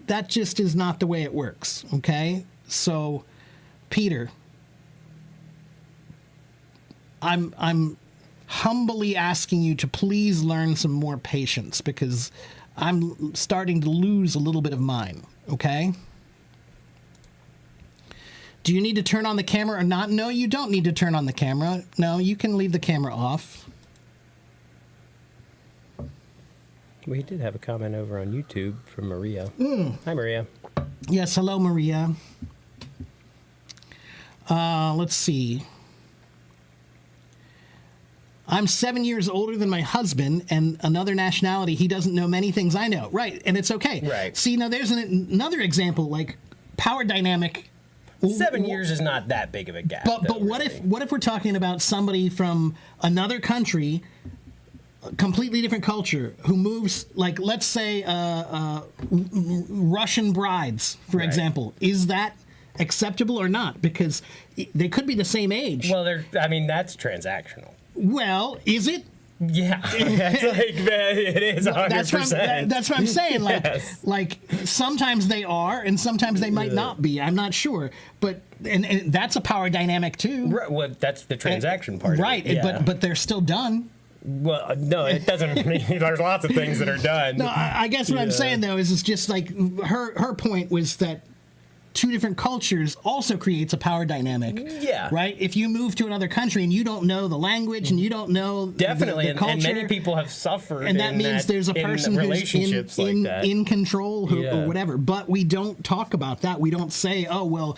That just is not the way it works, okay? So, Peter, I'm humbly asking you to please learn some more patience, because I'm starting to lose a little bit of mine, okay? Do you need to turn on the camera or not? No, you don't need to turn on the camera. No, you can leave the camera off. We did have a comment over on YouTube from Maria. Hi, Maria. Yes, hello, Maria. Let's see. I'm 7 years older than my husband, and another nationality. He doesn't know many things I know. Right, and it's okay. Right. See, now there's another example, like power dynamic. 7 years is not that big of a gap. But though, what really. if we're talking about somebody from another country, a completely different culture, who moves, like, let's say Russian brides, for Right. example. Is that acceptable or not? Because they could be the same age. Well, that's transactional. Well, is it? Yeah, that's like, man, it is 100%. That's what I'm saying. Like, Yes. like sometimes they are, and sometimes they might not be. I'm not sure, but and that's a power dynamic too. Right, well, that's the transaction part. Right, of it. Yeah. but they're still done. Well, no, it doesn't mean there's lots of things that are done. No, I guess what I'm saying though is it's just like her point was that two different cultures also creates a power dynamic. Yeah. Right? If you move to another country and you don't know the language and you don't know Definitely, the culture, and many people have suffered. and that means there's a person who's relationships like that. in control Yeah. or whatever. But we don't talk about that. We don't say, oh, well,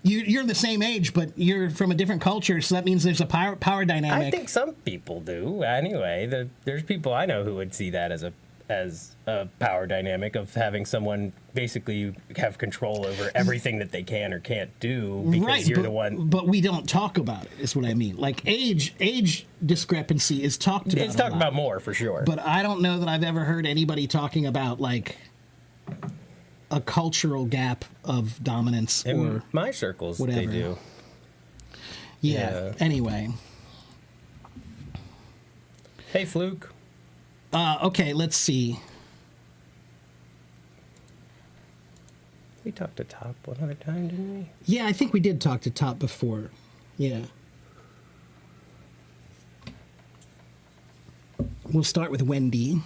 you're the same age, but you're from a different culture, so that means there's a power dynamic. I think some people do. Anyway, there's people I know who would see that as a power dynamic of having someone basically have control over everything that they can or can't do because you're the one. But we don't talk about it, is what I mean. Like age discrepancy is talked about. It's talked about more for sure. But I don't know that I've ever heard anybody talking about like a cultural gap of dominance in or my circles, whatever. they do. Yeah. Anyway. Hey, Fluke. Okay, let's see. We talked to Top one other time, didn't we? Yeah, I think we did talk to Top before. Yeah. We'll start with Wendy.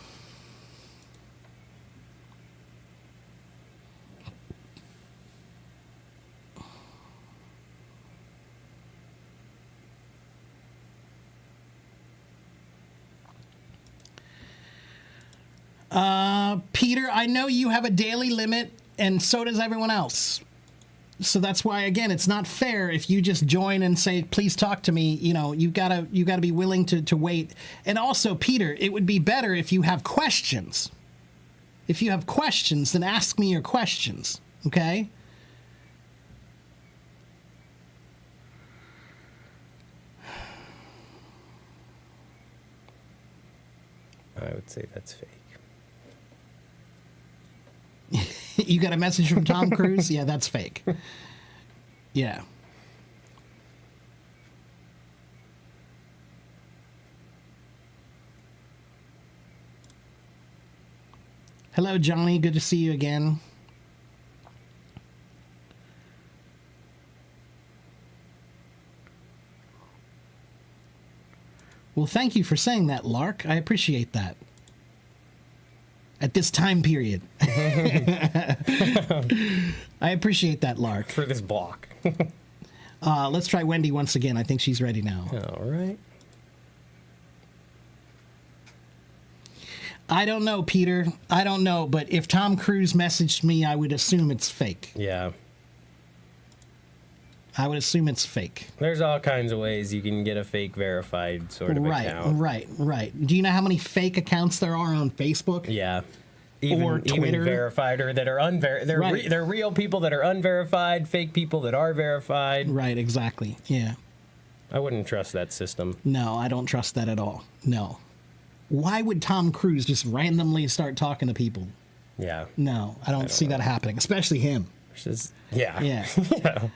Peter, I know you have a daily limit, and so does everyone else. So that's why, again, it's not fair if you just join and say, please talk to me. You gotta be willing to wait. And also, Peter, it would be better if you have questions. If you have questions, then ask me your questions, okay? I would say that's fake. You got a message from Tom Cruise? Yeah, that's fake. Yeah. Hello, Johnny. Good to see you again. Well, thank you for saying that, Lark. I appreciate that. At this time period. I appreciate that, Lark. For this block. Let's try Wendy once again. I think she's ready now. All right. I don't know, Peter. I don't know, but if Tom Cruise messaged me, I would assume it's fake. Yeah. I would assume it's fake. There's all kinds of ways you can get a fake verified sort of account. Right. Do you know how many fake accounts there are on Facebook? Yeah. Or Twitter. Even verified or that are unverified. They're real people that are unverified, fake people that are verified. Right, exactly. Yeah. I wouldn't trust that system. No, I don't trust that at all. No. Why would Tom Cruise just randomly start talking to people? Yeah. No, I don't see that happening, especially him. Yeah. Yeah. Yeah.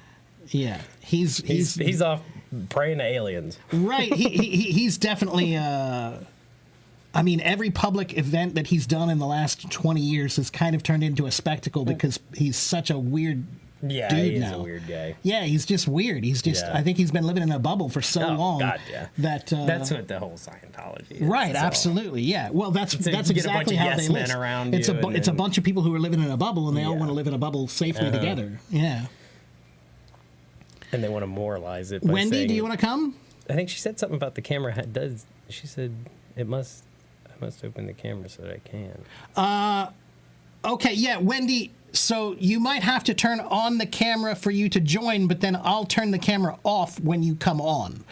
Yeah. He's off praying to aliens. right. He's definitely I mean, every public event that he's done in the last 20 years has kind of turned into a spectacle because he's such a weird Yeah, dude he is now. a weird guy. Yeah, he's just weird. He's just, Yeah. I think he's been living in a bubble for so long. God, yeah. That, That's what the whole Scientology is. right, So, absolutely, yeah. Well, that's you get a bunch exactly of how yes they men live. around it's you, a and it's a then- bunch of people who are living in a bubble, and they all Yeah. want to live in a bubble safely together. Yeah. And they want to moralize it. By Wendy, saying, do you want to come? I think she said something about the camera does. She said I must open the camera so that I can. Okay, yeah, Wendy. So you might have to turn on the camera for you to join, but then I'll turn the camera off when you come on.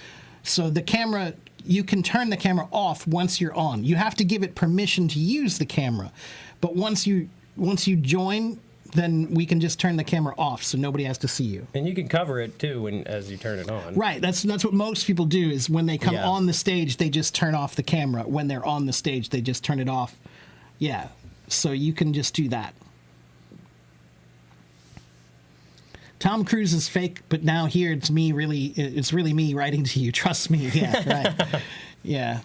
So the camera, you can turn the camera off once you're on. You have to give it permission to use the camera, but once you join, then we can just turn the camera off so nobody has to see you. And you can cover it too as you turn it on. Right, that's what most people do is when they come Yeah. on the stage, they just turn off the camera. When they're on the stage, they just turn it off. Yeah, so you can just do that. Tom Cruise is fake, but now here it's really me writing to you. Trust me. Yeah, right. Yeah.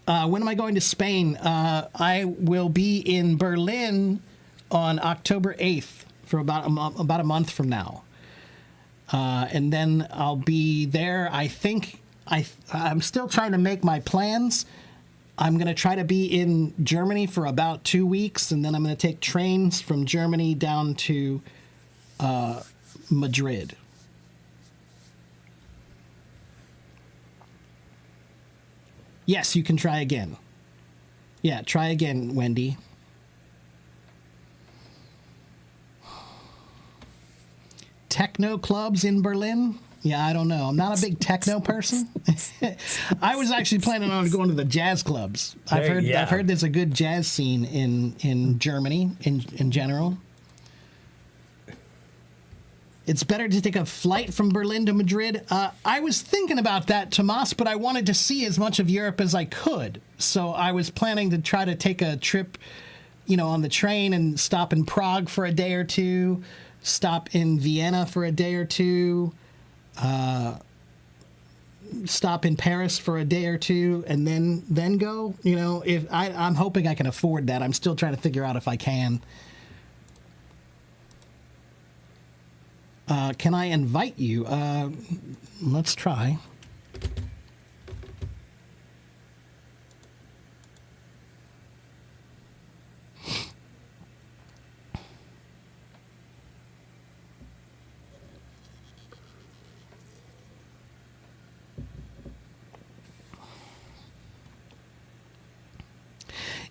When am I going to Spain? I will be in Berlin on October 8th for about a month from now. And then I'll be there. I think I'm still trying to make my plans. I'm going to try to be in Germany for about 2 weeks, and then I'm going to take trains from Germany down to Madrid. Yes, you can try again. Yeah, try again, Wendy. Techno clubs in Berlin? Yeah, I don't know. I'm not a big techno person. I was actually planning on going to the jazz clubs. I've heard there's a good jazz scene in Germany in general. It's better to take a flight from Berlin to Madrid. I was thinking about that, Tomas, but I wanted to see as much of Europe as I could. So I was planning to try to take a trip, on the train and stop in Prague for a day or two, stop in Vienna for a day or two, stop in Paris for a day or two, and then go. If I'm hoping I can afford that. I'm still trying to figure out if I can. Can I invite you? Let's try.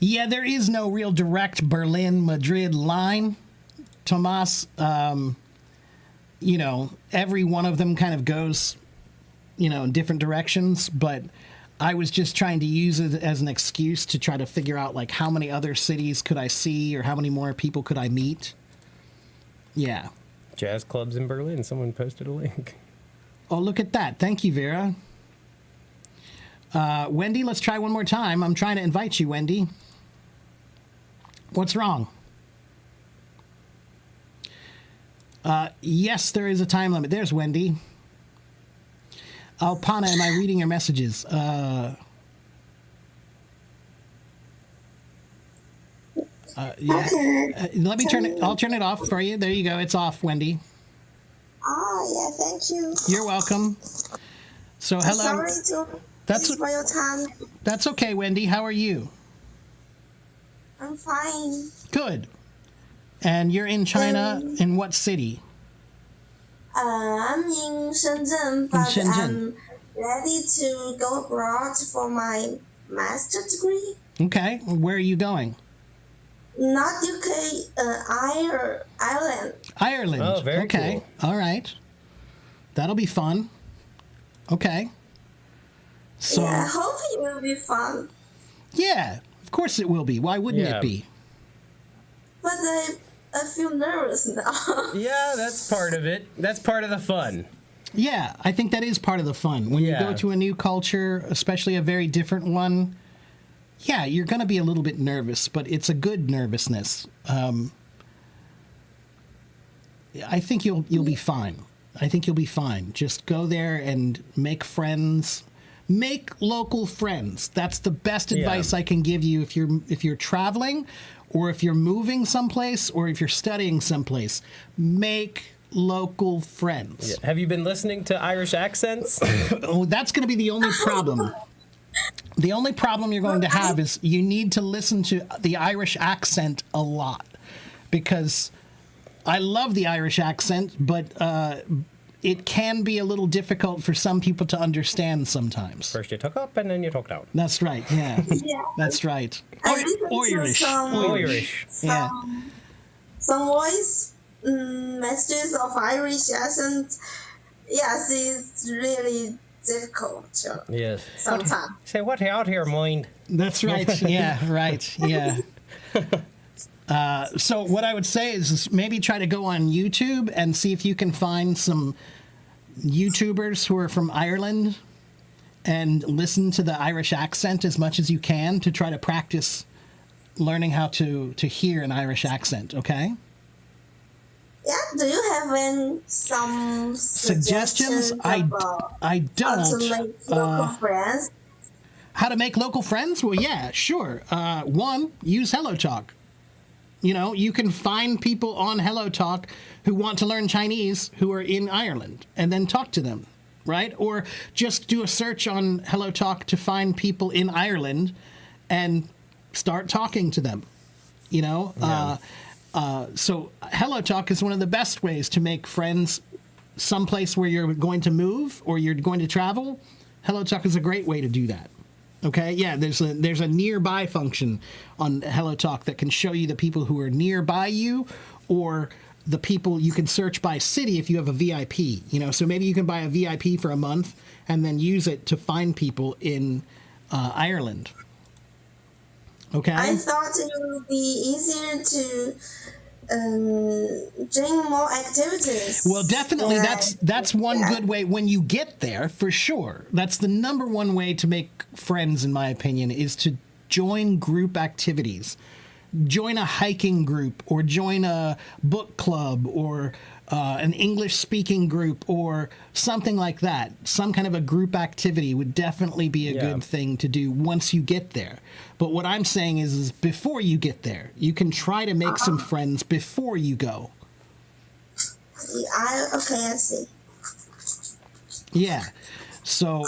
Yeah, there is no real direct Berlin-Madrid line, Tomas. Every one of them kind of goes, in different directions, but I was just trying to use it as an excuse to try to figure out, like, how many other cities could I see or how many more people could I meet. Yeah. Jazz clubs in Berlin. Someone posted a link. Oh, look at that. Thank you, Vera. Wendy, let's try one more time. I'm trying to invite you, Wendy. What's wrong? Yes, there is a time limit. There's Wendy. Oh, Pana, am I reading your messages? Yeah. Okay. Let me turn it. I'll turn it off for you. There you go. It's off, Wendy. Oh, yeah, thank you. You're welcome. So hello. Sorry to That's waste for your time. That's okay, Wendy. How are you? I'm fine. Good. And you're in China. In what city? I'm in Shenzhen, but Shenzhen. I'm ready to go abroad for my master degree. Okay. Where are you going? Not UK, Ireland. Ireland. Oh, very okay. cool. All right. That'll be fun. Okay. So Yeah, I hope it will be fun. yeah, of course it will be. Why wouldn't Yeah. it be? But I feel nervous now. Yeah, that's part of it. That's part of the fun. Yeah, I think that is part of the fun. When you go Yeah. to a new culture, especially a very different one, yeah, you're going to be a little bit nervous, but it's a good nervousness. I think you'll be fine. I think you'll be fine. Just go there and make friends. Make local friends. That's the best Yeah. advice I can give you if you're traveling or if you're moving someplace or if you're studying someplace. Make local friends. Have you been listening to Irish accents? Oh, that's going to be the only problem. The only problem you're going to have is you need to listen to the Irish accent a lot, because I love the Irish accent, but it can be a little difficult for some people to understand sometimes. First you talk up and then you talk down. That's right. Yeah, Yeah. that's right. I listened to Irish. some- Irish. Yeah. Some voice messages of Irish accent. Yes, it's really difficult Yes. sometimes. Say, what out here, mind? That's right. Yeah, right. Yeah. So what I would say is maybe try to go on YouTube and see if you can find some YouTubers who are from Ireland and listen to the Irish accent as much as you can to try to practice learning how to hear an Irish accent, okay? Yeah, do you have some Suggestions? I about how to don't. make local friends? How to make local friends? Well, yeah, sure. One, use HelloTalk. You know, you can find people on HelloTalk who want to learn Chinese who are in Ireland and then talk to them, right? Or just do a search on HelloTalk to find people in Ireland and start talking to them, you know? Yeah. So HelloTalk is one of the best ways to make friends someplace where you're going to move or you're going to travel. HelloTalk is a great way to do that. Okay, yeah, there's a nearby function on HelloTalk that can show you the people who are nearby you, or the people you can search by city if you have a VIP. You know, so maybe you can buy a VIP for a month and then use it to find people in Ireland. Okay. I thought it would be easier to join more activities. Well, definitely, Yeah. that's one Yeah. good way when you get there, for sure. That's the number one way to make friends, in my opinion, is to join group activities. Join a hiking group, or join a book club, or an English-speaking group, or something like that. Some kind of a group activity would definitely be a Yeah. good thing to do once you get there. But what I'm saying is before you get there, you can try to make some friends before you go. I see. Yeah. So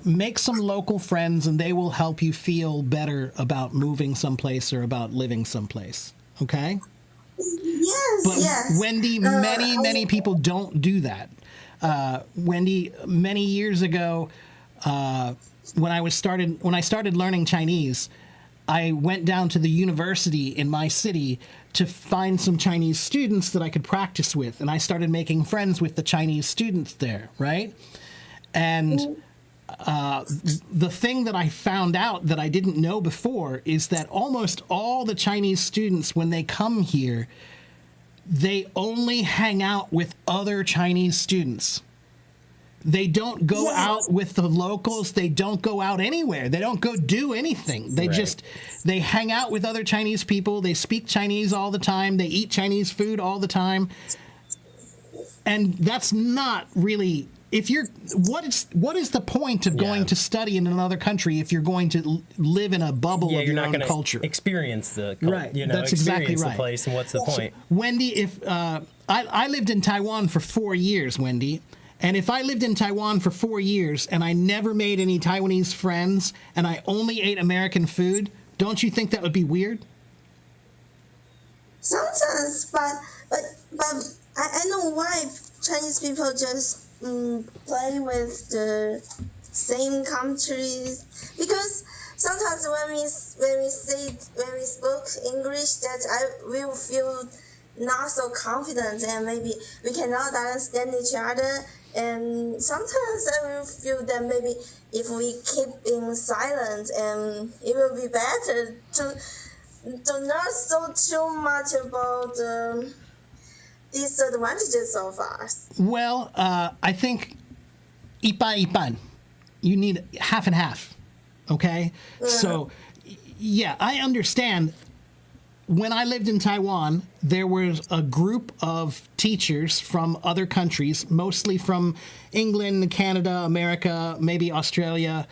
make some local friends, and they will help you feel better about moving someplace or about living someplace. Okay? Yes, But yes. Wendy, many people don't do that. Wendy, many years ago, when I started learning Chinese, I went down to the university in my city to find some Chinese students that I could practice with, and I started making friends with the Chinese students there, right? And the thing that I found out that I didn't know before is that almost all the Chinese students, when they come here, they only hang out with other Chinese students. They don't go Yes. out with the locals. They don't go out anywhere. They don't go do anything. They Right. they hang out with other Chinese people. They speak Chinese all the time. They eat Chinese food all the time. And that's not really if you're what is the point of going Yeah. to study in another country if you're going to live in a bubble Yeah, of you're your not own going to culture? experience the Right, that's exactly experience right. the place, and what's the point? Wendy, if I lived in Taiwan for 4 years, Wendy, and if I lived in Taiwan for 4 years and I never made any Taiwanese friends and I only ate American food, don't you think that would be weird? Sometimes, but I know why Chinese people just play with the same countries, because sometimes when we spoke English, that I will feel not so confident, and maybe we cannot understand each other. And sometimes I will feel that maybe if we keep being silent, and it will be better to not so too much about disadvantages of us. Well, I think ipan ipan. You need half and half. Okay? So, yeah, I understand. When I lived in Taiwan, there was a group of teachers from other countries, mostly from England, Canada, America, maybe Australia,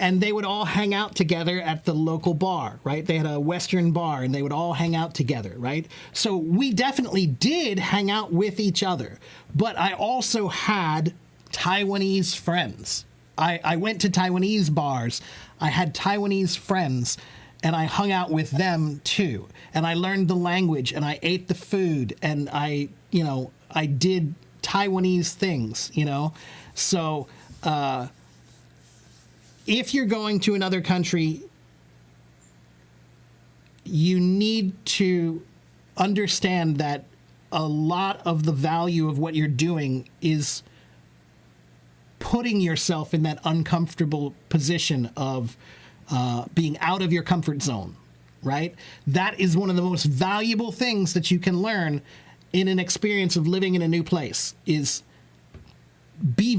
and they would all hang out together at the local bar, right? They had a Western bar, and they would all hang out together, right? So we definitely did hang out with each other, but I also had Taiwanese friends. I went to Taiwanese bars. I had Taiwanese friends, and I hung out with them too. And I learned the language, and I ate the food, and I did Taiwanese things, So, if you're going to another country, you need to understand that a lot of the value of what you're doing is putting yourself in that uncomfortable position of being out of your comfort zone, right? That is one of the most valuable things that you can learn in an experience of living in a new place is be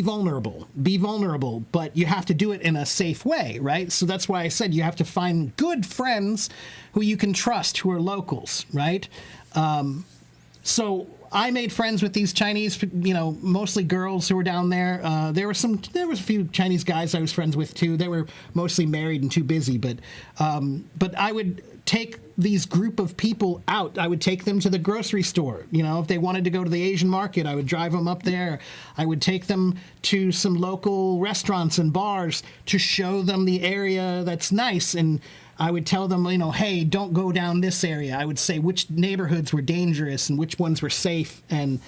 vulnerable, but you have to do it in a safe way, right? So that's why I said you have to find good friends who you can trust, who are locals, right? So I made friends with these Chinese, mostly girls who were down there. There was a few Chinese guys I was friends with too. They were mostly married and too busy, but I would take these group of people out. I would take them to the grocery store. If they wanted to go to the Asian market, I would drive them up there. I would take them to some local restaurants and bars to show them the area that's nice. And I would tell them, hey, don't go down this area. I would say which neighborhoods were dangerous and which ones were safe, and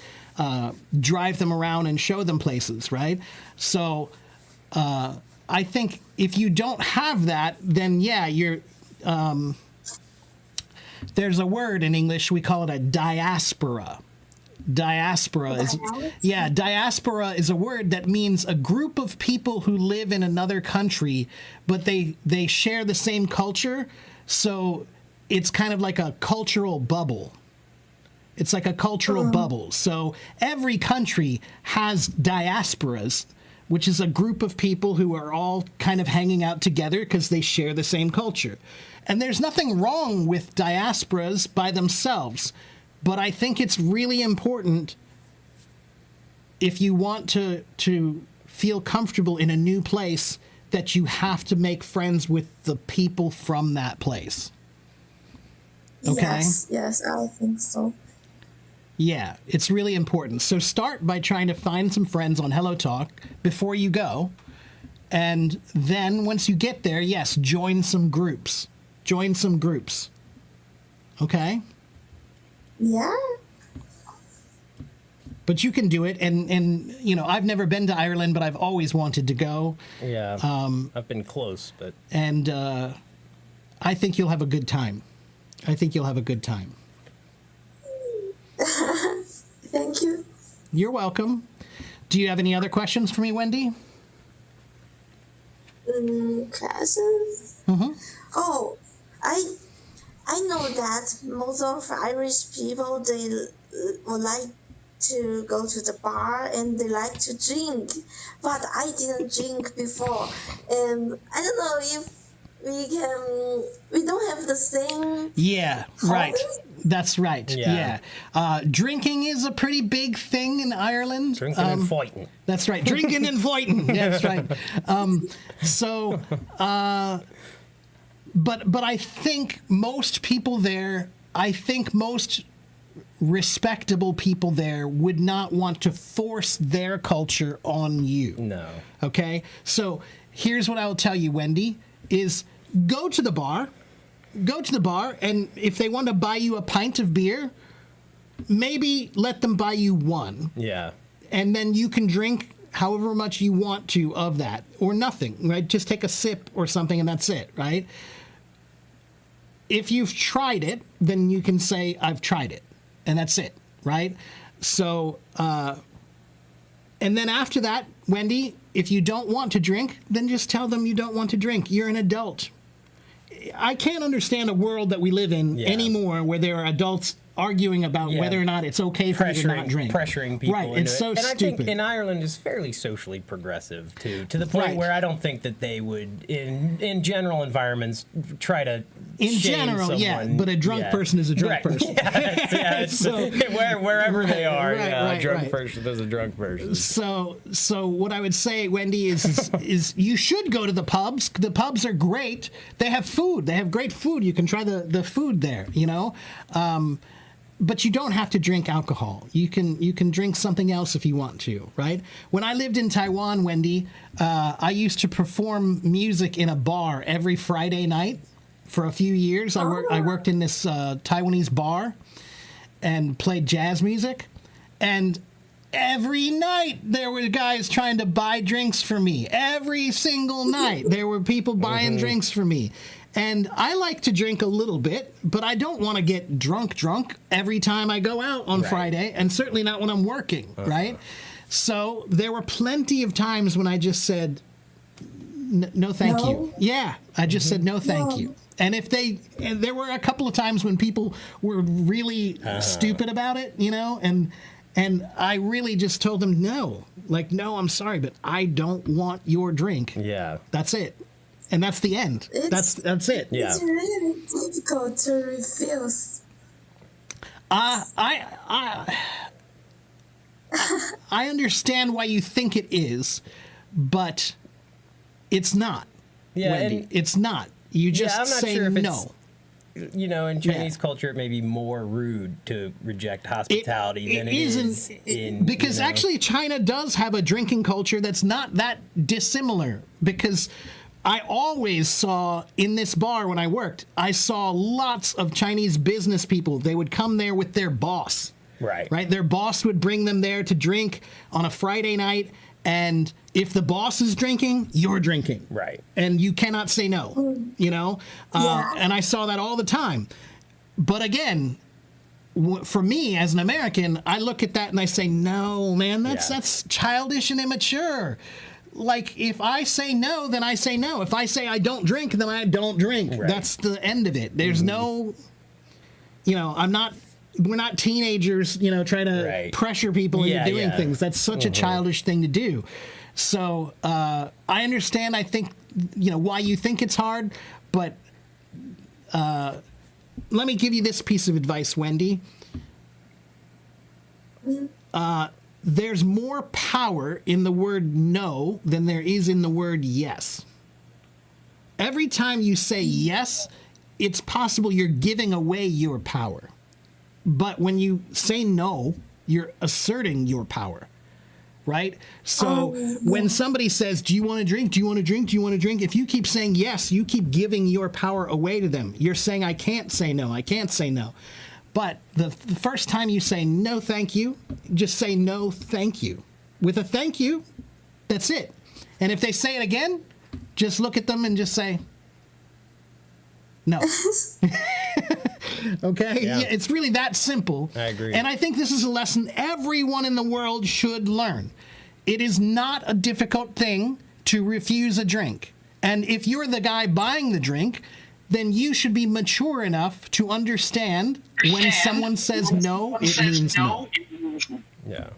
drive them around and show them places, right? So I think if you don't have that, then yeah, you're... there's a word in English, we call it a diaspora. Diaspora is a word that means a group of people who live in another country, but they share the same culture, so it's kind of like a cultural bubble. It's like a cultural bubble. So every country has diasporas, which is a group of people who are all kind of hanging out together because they share the same culture. And there's nothing wrong with diasporas by themselves, but I think it's really important if you want to feel comfortable in a new place that you have to make friends with the people from that place. Okay? Yes, I think so. Yeah, it's really important. So start by trying to find some friends on HelloTalk before you go. And then once you get there, yes, join some groups. Okay? Yeah. But you can do it. And I've never been to Ireland, but I've always wanted to go. Yeah, I've been close, but... And I think you'll have a good time. Thank you. You're welcome. Do you have any other questions for me, Wendy? Questions? Oh, I know that most of Irish people, they would like to go to the bar and they like to drink, but I didn't drink before. I don't know if we don't have the same. Yeah, right. hobbies. That's right. Yeah. Yeah. Drinking is a pretty big thing in Ireland. Drinking and fighting. That's right. Drinking and fighting. That's right. But I think most people there, I think most respectable people there would not want to force their culture on you. No. Okay? So here's what I will tell you, Wendy, is go to the bar, and if they want to buy you a pint of beer, maybe let them buy you one. Yeah. And then you can drink however much you want to of that, or nothing, right? Just take a sip or something and that's it, right? If you've tried it, then you can say, I've tried it, and that's it, right? So, and then after that, Wendy, if you don't want to drink, then just tell them you don't want to drink. You're an adult. I can't understand a world that we live in anymore where there are adults arguing about whether or not it's okay for you to not drink. Pressuring people right, into it's so it. And stupid. I think in Ireland is fairly socially progressive too, to the point Right. where I don't think that they would, in general environments, try to In shame general, yeah, someone. but a drunk person is a drunk Right. person. Yeah, it's So- wherever they are, right, yeah, right, a drunk right. person is a drunk person. So what I would say, Wendy, is you should go to the pubs. The pubs are great. They have food. They have great food. You can try the food there, you know. But you don't have to drink alcohol. You can drink something else if you want to, right? When I lived in Taiwan, Wendy, I used to perform music in a bar every Friday night for a few years. I worked in this Taiwanese bar and played jazz music, and every night there were guys trying to buy drinks for me. Every single night there were people buying drinks for me. And I like to drink a little bit, but I don't want to get drunk every time I go out on Right. Friday, and certainly not when I'm working, right? So there were plenty of times when I just said, no, thank No? you. Yeah, I just said no, thank No. you. And and there were a couple of times when people were really stupid about it, you know, and I really just told them no, I'm sorry, but I don't want your drink. Yeah. That's it. And that's the end. It's- That's it. Yeah. It's really difficult to refuse. I understand why you think it is, but it's not. Yeah, Wendy. and- it's not. You just I'm not say sure if it's- no. You know, in Chinese culture, it may be more rude to reject hospitality than it isn't is in because you know, actually China does have a drinking culture that's not that dissimilar, because I always saw in this bar when I worked, I saw lots of Chinese business people. They would come there with their boss. Right. Their boss would bring them there to drink on a Friday night, and if the boss is drinking, you're drinking. Right. And you cannot say no, you know? Yeah. And I saw that all the time. But again, for me as an American, I look at that and I say, no, man, that's childish and immature. Like, if I say no, then I say no. If I say I don't drink, then I don't drink. Right. That's the end of it. There's no, you know, we're not teenagers, you know, trying to Right. pressure people into doing yeah. things. That's such a childish thing to do. So I understand, I think, you know, why you think it's hard, but let me give you this piece of advice, Wendy. There's more power in the word no than there is in the word yes. Every time you say yes, it's possible you're giving away your power. But when you say no, you're asserting your power, right? So when somebody says, do you want to drink? Do you want to drink? Do you want to drink? If you keep saying yes, you keep giving your power away to them. You're saying, I can't say no. I can't say no. But the first time you say no, thank you, just say no, thank you. With a thank you, that's it. And if they say it again, just look at them and just say, no. Okay? Yeah. It's really that simple. I agree. And I think this is a lesson everyone in the world should learn. It is not a difficult thing to refuse a drink. And if you're the guy buying the drink, then you should be mature enough to understand when someone says no, it means no. Yeah.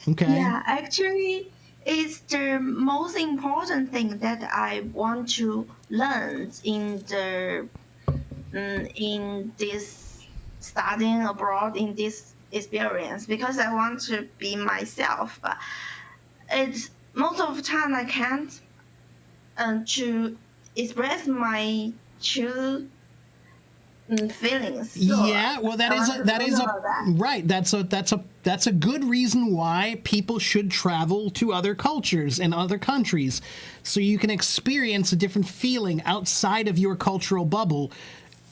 Okay? Yeah, actually, it's the most important thing that I want to learn in this studying abroad in this experience, because I want to be myself. But it's most of the time I can't to express my true feelings. So Yeah, well, that I is want a, to that learn is about that. right. That's a good reason why people should travel to other cultures and other countries, so you can experience a different feeling outside of your cultural bubble.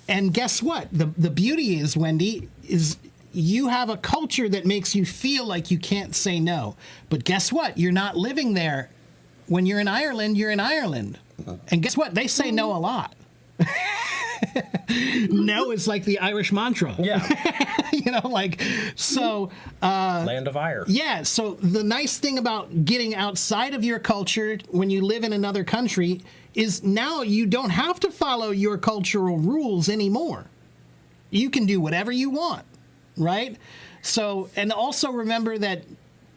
And guess what? The beauty is, Wendy, is you have a culture that makes you feel like you can't say no. But guess what? You're not living there. When you're in Ireland, you're in Ireland. And guess what? They say no a lot. No is like the Irish mantra. Yeah. So Land of Ire. yeah, so the nice thing about getting outside of your culture when you live in another country is now you don't have to follow your cultural rules anymore. You can do whatever you want, right? So, and also remember that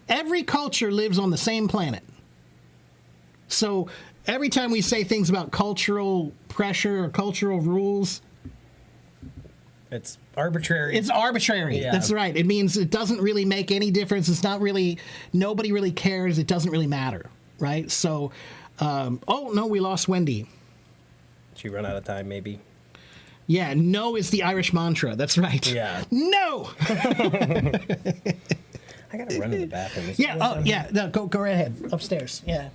every culture lives on the same planet. So every time we say things about cultural pressure or cultural rules, It's arbitrary. it's arbitrary. Yeah. That's right. It means it doesn't really make any difference. It's not really, nobody really cares. It doesn't really matter, right? So, oh no, we lost Wendy. She run out of time, maybe. Yeah, no is the Irish mantra. That's right. Yeah. No. I gotta run to the bathroom. Is Yeah. there one Oh, down yeah. No, go right ahead. Upstairs. Yeah. here?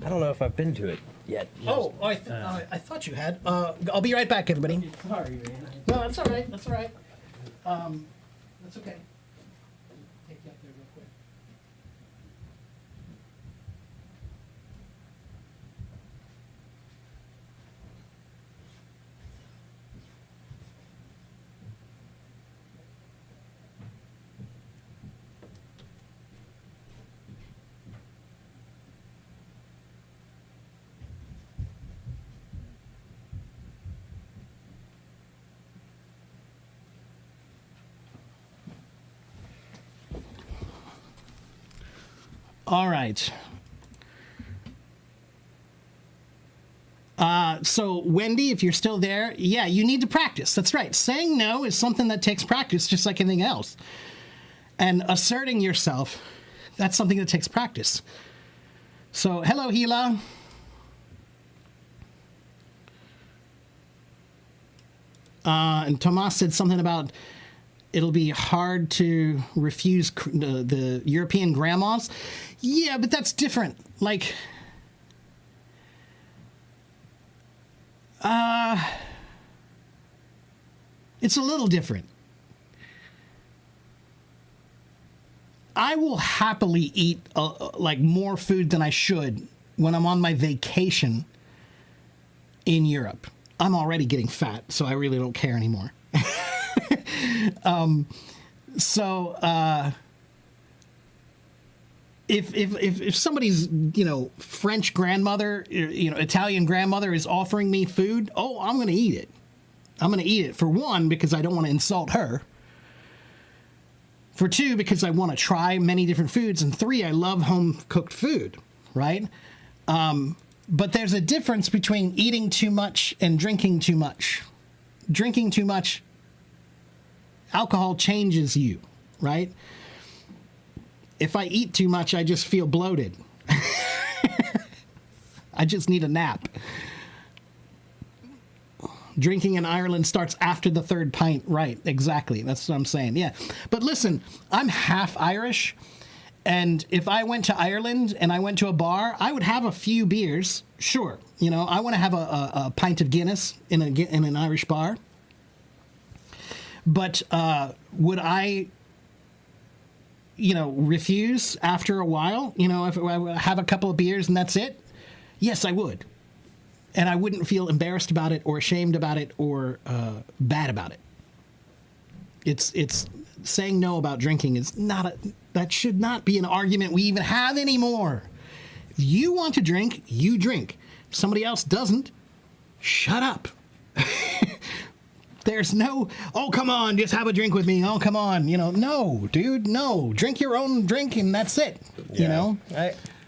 I don't know if I've been to it yet. Oh, I thought you had. I'll be right back, everybody. Sorry, man. No, that's all right. That's all right. That's okay. Take you up there real quick. All right. So, Wendy, if you're still there, yeah, you need to practice. That's right. Saying no is something that takes practice, just like anything else. And asserting yourself, that's something that takes practice. So, hello, Hila. And Tomas said something about it'll be hard to refuse the European grandmas. Yeah, but that's different. Like, it's a little different. I will happily eat like more food than I should when I'm on my vacation in Europe. I'm already getting fat, so I really don't care anymore. If somebody's, French grandmother, Italian grandmother is offering me food, oh, I'm going to eat it. I'm going to eat it, for one, because I don't want to insult her. For two, because I want to try many different foods. And three, I love home-cooked food, right? But there's a difference between eating too much and drinking too much. Drinking too much, alcohol changes you, right? If I eat too much, I just feel bloated. I just need a nap. Drinking in Ireland starts after the third pint. Right, exactly. That's what I'm saying. Yeah. But listen, I'm half Irish. And if I went to Ireland and I went to a bar, I would have a few beers. Sure. I want to have a pint of Guinness in an Irish bar. But would I, refuse after a while? If I have a couple of beers and that's it? Yes, I would. And I wouldn't feel embarrassed about it or ashamed about it or bad about it. It's saying no about drinking is that should not be an argument we even have anymore. If you want to drink, you drink. If somebody else doesn't, shut up. There's no, oh, come on, just have a drink with me. Oh, come on. No, dude, no. Drink your own drink and that's it.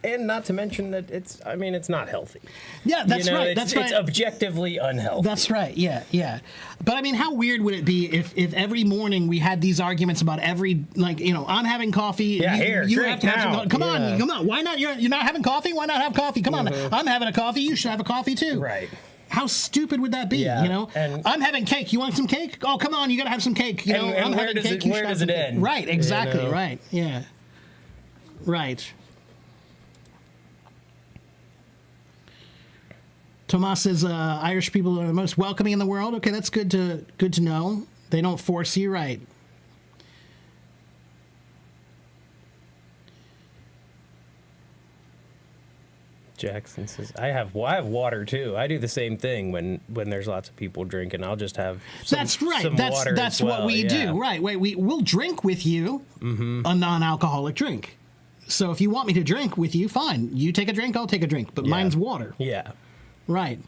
and not to mention that it's not healthy. Yeah, that's right. It's, That's it's right. objectively unhealthy. That's right. Yeah, yeah. But I mean, how weird would it be if every morning we had these arguments about I'm having coffee. Yeah, you drink have to have some now. coffee. Come Yeah. on, come on. Why not? You're not having coffee? Why not have coffee? Come on. I'm having a coffee. You should have a coffee too. Right. How stupid would that be? Yeah, and- I'm having cake. You want some cake? Oh, come on. You got to have some cake. And I'm where having does cake. it- You where should does have it some cake. end? Right. Exactly. You know? Right. Yeah. Right. Tomas says Irish people are the most welcoming in the world. Okay, that's good to know. They don't force you, right? Jackson says, I have water too. I do the same thing when there's lots of people drinking. I'll just have That's right. some water That's as well. what we yeah. do. Right. We'll drink with you a non-alcoholic drink. So if you want me to drink with you, fine. You take a drink, I'll take a drink. But Yeah. mine's water. Yeah. Right.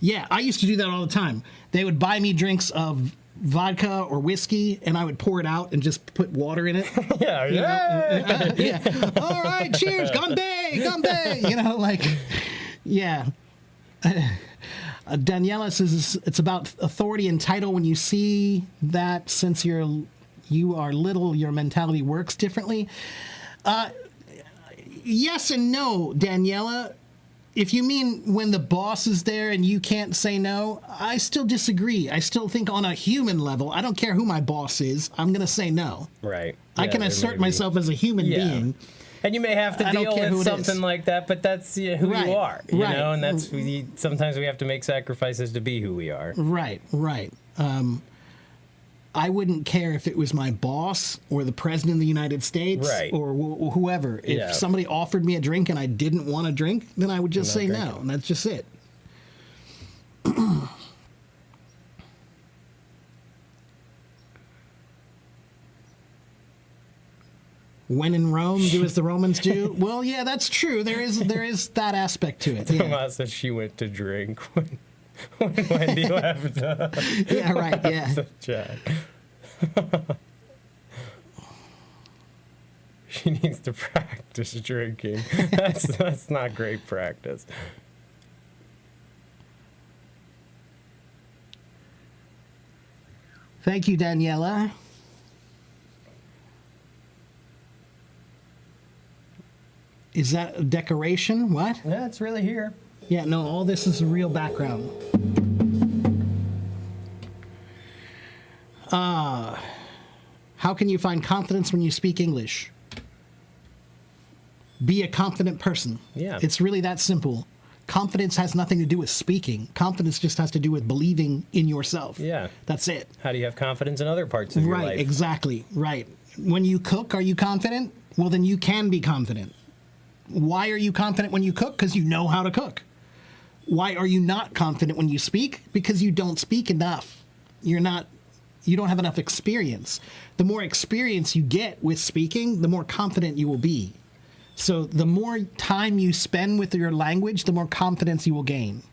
Yeah, I used to do that all the time. They would buy me drinks of vodka or whiskey, and I would pour it out and just put water in it. Yeah. Yeah. All right, cheers, Gambay. Yeah. Daniela says it's about authority and title. When you see that, since you are little, your mentality works differently. Yes and no, Daniela. If you mean when the boss is there and you can't say no, I still disagree. I still think on a human level, I don't care who my boss is, I'm going to say no. Right. I Yeah, can there assert may be- myself as a human Yeah. being. And you may have to I don't deal care who with it is. something like that, but that's who Right, you are, you right. know, and that's sometimes we have to make sacrifices to be who we are. Right. I wouldn't care if it was my boss or the president of the United States Right. or whoever. If Yeah. somebody offered me a drink and I didn't want to drink, then I would just say Not no, drinking. and that's just it. When in Rome, do as the Romans do. Well, yeah, that's true. There is that aspect to it. Yeah, Tomas said she went to drink when Wendy left yeah right. Yeah. the chat. She needs to practice drinking. That's not great practice. Thank you, Daniela. Is that a decoration? What? Yeah, it's really here. Yeah, no, all this is a real background. How can you find confidence when you speak English? Be a confident person. Yeah. It's really that simple. Confidence has nothing to do with speaking. Confidence just has to do with believing in yourself. Yeah. That's it. How do you have confidence in other parts of your Right, life? exactly. Right. When you cook, are you confident? Well, then you can be confident. Why are you confident when you cook? Because you know how to cook. Why are you not confident when you speak? Because you don't speak enough. You don't have enough experience. The more experience you get with speaking, the more confident you will be. So the more time you spend with your language, the more confidence you will gain.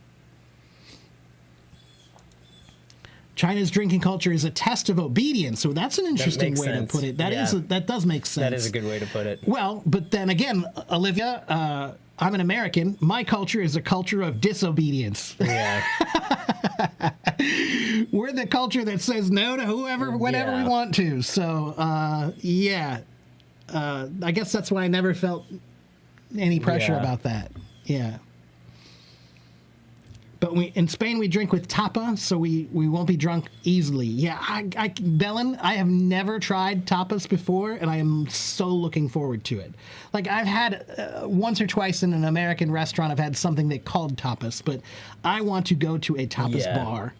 China's drinking culture is a test of obedience. So that's an interesting makes way to sense. put it. That Yeah. that does make sense. That is a good way to put it. Well, but then again, Olivia, I'm an American. My culture is a culture of disobedience. Yeah. We're the culture that says no to whoever, whenever Yeah. we want to. So, yeah. I guess that's why I never felt any pressure Yeah. about that. Yeah. But in Spain, we drink with tapa, so we won't be drunk easily. Yeah, Belen, I have never tried tapas before, and I am so looking forward to it. Like, I've had once or twice in an American restaurant, I've had something they called tapas, but I want to go to a tapas Yeah. bar,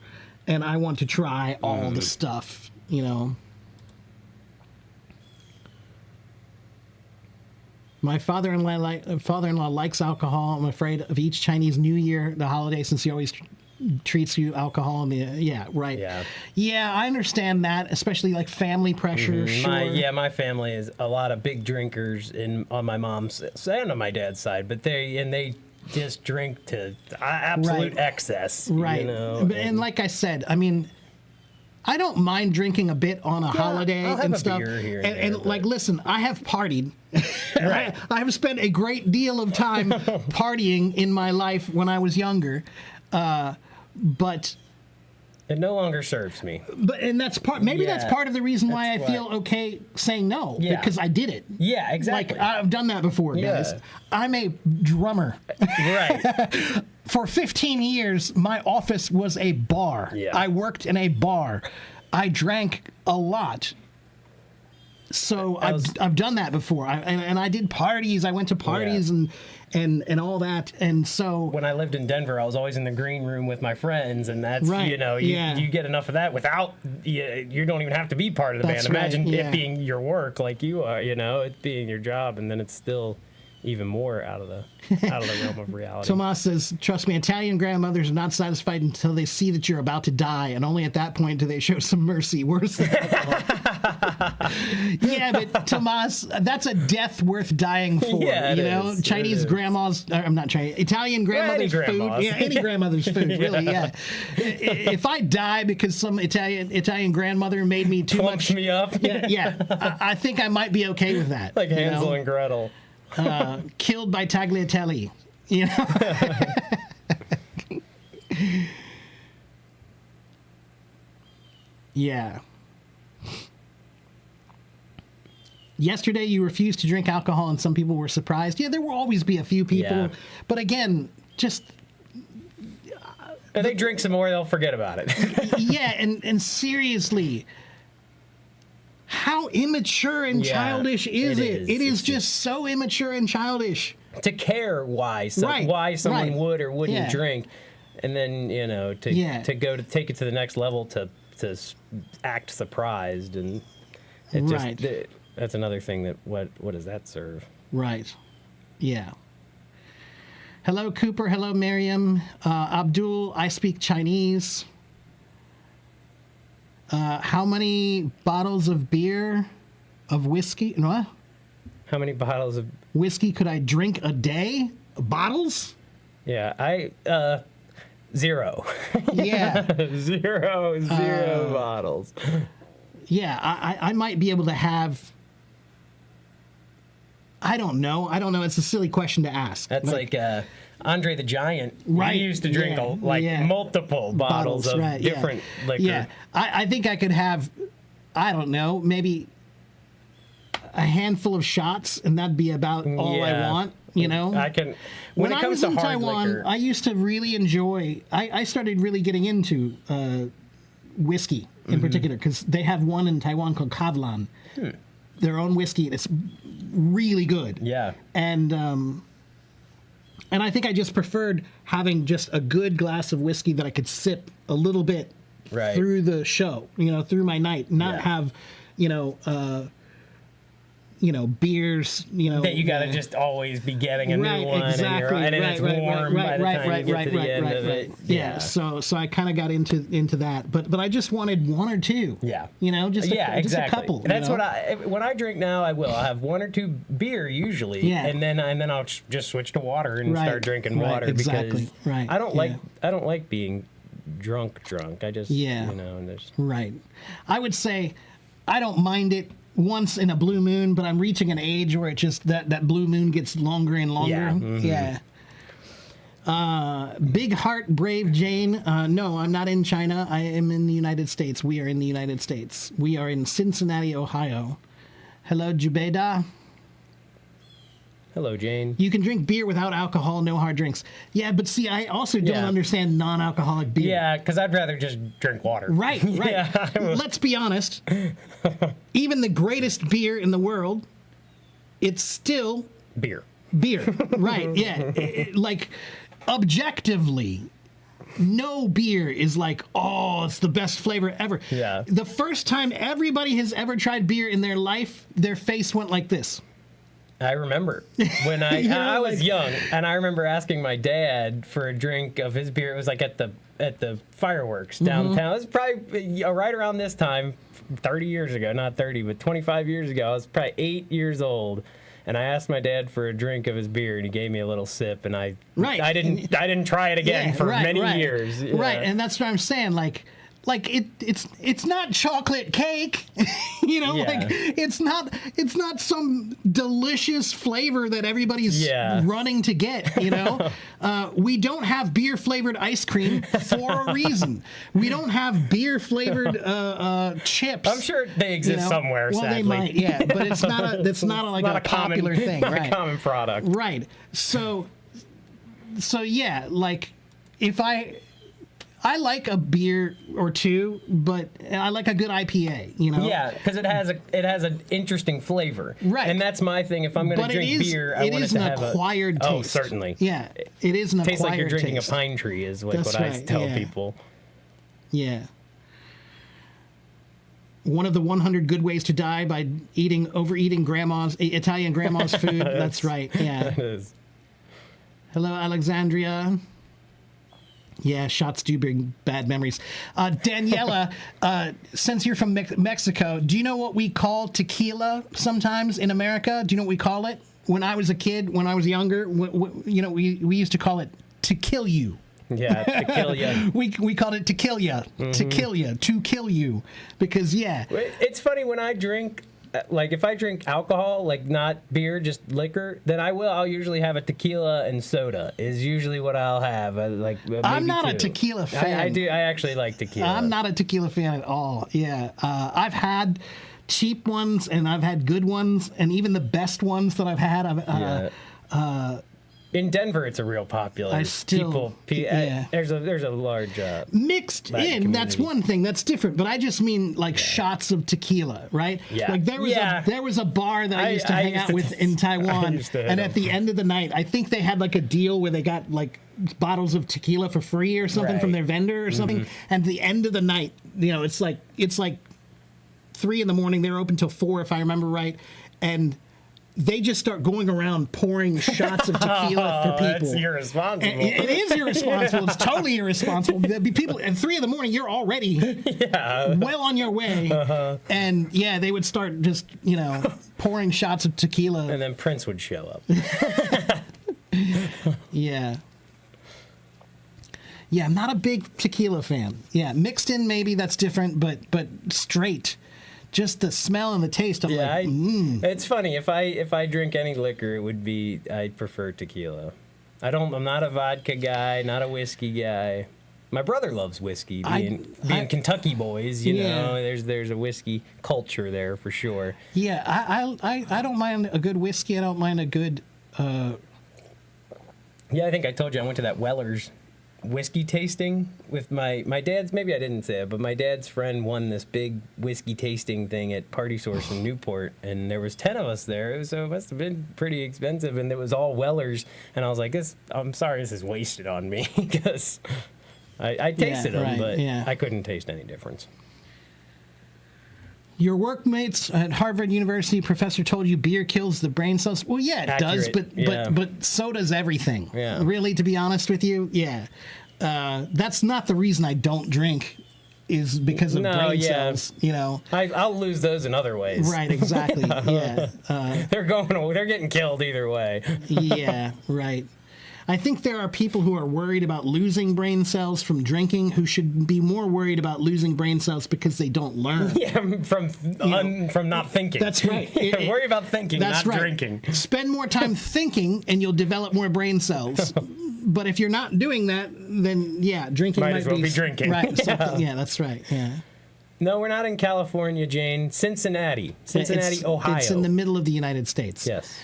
and I want to try all the stuff, you know. My father-in-law likes alcohol. I'm afraid of each Chinese New Year, the holiday, since he always treats you alcohol. Yeah, right. Yeah, I understand that, especially like family pressure. Sure. My family is a lot of big drinkers on my mom's and on my dad's side, but they just drink to absolute Right. excess. Right. You know? And like I said, I mean, I don't mind drinking a bit on a holiday I'll have and a stuff. beer here and And there, like, but- listen, I have partied. Right. I have spent a great deal of time partying in my life when I was younger, but It no longer serves me. and that's part. Maybe that's Yeah, part of the reason why I that's feel why- okay saying no, Yeah. because I did it. Yeah, exactly. Like I've done that before, guys. Yeah. I'm a drummer. Right. For 15 years, my office was a bar. Yeah. I worked in a bar. I drank a lot. So I've done that before. And I did parties. I went to parties and all that. And so When I lived in Denver, I was always in the green room with my friends, and that's Right, you get enough of that without you don't even have to be part of the That's band. right, Imagine yeah. it being your work like you are, it being your job, and then it's still even more out of the realm of reality. Tomas says, trust me, Italian grandmothers are not satisfied until they see that you're about to die, and only at that point do they show some mercy. Worse than alcohol. Yeah, but Tomas, that's a death worth dying for. Yeah, it you know, is. Chinese It is. grandmas, I'm not Chinese, Italian grandmother's food. grandmas. Yeah, any grandmother's food, really, yeah. If I die because some Italian grandmother made me too Plumps much. me up. Yeah, I think I might be okay with that. Like you Hansel know? and Gretel. Killed by Tagliatelle. You know? Yeah. Yesterday, you refused to drink alcohol, and some people were surprised. Yeah, there will always be a few people. Yeah. But again, just, If they drink some more, they'll forget about it. yeah, and seriously, how immature and Yeah, childish is it it? is. It is It's just so immature and childish. To care why Right, someone right. would or wouldn't Yeah. drink, and then to Yeah. go to take it to the next level to act surprised, and it just Right. that's another thing that what does that serve? Right. Yeah. Hello, Cooper. Hello, Miriam. Abdul, I speak Chinese. How many bottles of beer, of whiskey? No, How many bottles of whiskey could I drink a day? Bottles? I 0. Yeah. zero bottles. Yeah. I might be able to have. I don't know. It's a silly question to ask. That's like Andre the Giant. Right, He used to drink yeah. multiple bottles of right, yeah. different liquor. Yeah, I think I could have, I don't know, maybe a handful of shots, and that'd be about all I Yeah. want. You know, I can. when When, it I comes was to in hard Taiwan, liquor, I used to really enjoy. I started really getting into whiskey in particular because they have one in Taiwan called Kavlan, their own whiskey, and it's really good. yeah. And I think I just preferred having just a good glass of whiskey that I could sip a little bit Right. through the show, through my night, not Yeah. have, beers, That you got to just always be getting a right, new one, exactly, and it's warm by the time you get to the end of it. Yeah. So I kind of got into that, but I just wanted one or two. Yeah. Just Yeah, just a exactly. couple. That's what when I drink now, I will. I'll have one or two beer usually, Yeah. and then I'll just switch to water and Right, start drinking right, water exactly, because right, I don't yeah. like being drunk. I just Yeah. and there's Right. I would say I don't mind it once in a blue moon, but I'm reaching an age where it just that blue moon gets longer and longer. Yeah, mhm. Yeah. Big Heart Brave Jane. No, I'm not in China. I am in the United States. We are in the United States. We are in Cincinnati, Ohio. Hello, Jubeda. hello, Jane. You can drink beer without alcohol, no hard drinks. Yeah, but see, I also don't Yeah. understand non-alcoholic beer. Yeah, because I'd rather just drink water. Right, right. Yeah, I will. Let's be honest. Even the greatest beer in the world, it's still Beer. beer. Right, yeah. Like, objectively, no beer is like, oh, it's the best flavor ever. Yeah. The first time everybody has ever tried beer in their life, their face went like this. I remember when I was young, and I remember asking my dad for a drink of his beer. It was like at the fireworks downtown. It was probably right around this time, 30 years ago. Not 30, but 25 years ago. I was probably 8 years old, and I asked my dad for a drink of his beer, and he gave me a little sip, and I didn't try it again for many years. Right, Yeah. and that's what I'm saying. Like like it's not chocolate cake, you know, Yeah. like it's not some delicious flavor that everybody's Yeah. running to get, you know. We don't have beer flavored ice cream for a reason. We don't have beer flavored chips. I'm sure they exist somewhere. Well, sadly. they might, yeah, but it's not like not a popular thing, not right? a common product. Right. So yeah, like if I like a beer or two, but I like a good IPA, you know. Yeah, because it has an interesting flavor. Right. And that's my thing. If I'm going to But drink beer, I want it to have an acquired taste. Oh, certainly. Yeah, it is an Tastes acquired like you're drinking taste. a pine tree is like That's what I right, tell yeah. people. Yeah. One of the 100 good ways to die by overeating Italian grandma's food. That's right. Yeah. It is. Hello, Alexandria. Yeah, shots do bring bad memories. Daniela, since you're from Mexico, do you know what we call tequila sometimes in America? Do you know what we call it? When I was a kid, when I was younger, you know, we used to call it to kill you. Yeah, to kill you. We called it to kill you, to kill you, because yeah. It's funny when I drink, like if I drink alcohol, like not beer, just liquor, then I'll usually have a tequila and soda is usually what I'll have. I'm not a two. tequila fan. I actually like tequila. I'm not a tequila fan at all. Yeah, I've had cheap ones and I've had good ones, and even the best ones that I've had, in Denver, it's a real popular. Yeah. There's a large mixed Latin in. That's community. one thing. That's different. But I just mean like shots of tequila, right? Yeah. Like there was a bar that I used to hang used out to- with in Taiwan, used to hit and them. at the end of the night, I think they had like a deal where they got like bottles of tequila for free or something from Right. their vendor or something. And at the end of the night, you know, it's like 3 a.m. They're open till 4, if I remember right, and they just start going around pouring shots of tequila for people. That's irresponsible. It is irresponsible. It's totally irresponsible. There'd be people at 3 a.m. You're already well on your way, and yeah, they would start just pouring shots of tequila. And then Prince would show up. Yeah. Yeah, I'm not a big tequila fan. Yeah, mixed in maybe that's different, but straight, just the smell and the taste. I'm Yeah, like, it's funny if I drink any liquor, I'd prefer tequila. I'm not a vodka guy, not a whiskey guy. My brother loves whiskey. Being Kentucky boys, you know, there's a whiskey culture there for sure. Yeah, I don't mind a good whiskey. I don't mind a good. Yeah, I think I told you I went to that Weller's whiskey tasting with my dad's. Maybe I didn't say it, but my dad's friend won this big whiskey tasting thing at Party Source in Newport, and there was 10 of us there. So it must have been pretty expensive, and it was all Weller's. And I was like, I'm sorry, this is wasted on me because I tasted them, but I couldn't taste any difference. Your workmates at Harvard University professor told you beer kills the brain cells. Well, yeah, it Accurate, does, but so does everything. Yeah. Really, to be honest with you, yeah. That's not the reason I don't drink, is because of brain cells. You know, I'll lose those in other ways. right? Exactly. Yeah. They're getting killed either way. Yeah. Right. I think there are people who are worried about losing brain cells from drinking who should be more worried about losing brain cells because they don't learn. Yeah, from not thinking. That's right. Worry about thinking, That's not right. drinking. Spend more time thinking and you'll develop more brain cells. But if you're not doing that, then yeah, drinking Might might as well be drinking. Right. Yeah. Yeah, that's right. Yeah. No, we're not in California, Jane. Cincinnati, Ohio. It's in the middle of the United States. Yes.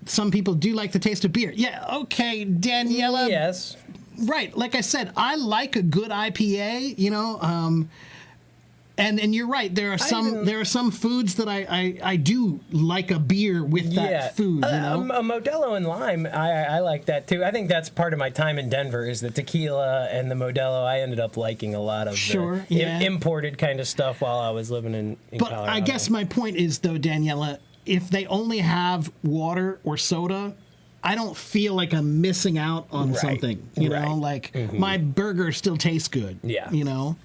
Some people do like the taste of beer. Yeah, okay, Daniela. Yes. Right. Like I said, I like a good IPA, and you're right. There are some foods that I do like a beer with that food. A Modelo and lime, I like that too. I think that's part of my time in Denver is the tequila and the Modelo. I ended up liking a lot of the imported kind of stuff while I was living in Colorado. I guess my point is, though, Daniela, if they only have water or soda, I don't feel like I'm missing out on something. You know, like my burger still tastes good. Yeah. You know?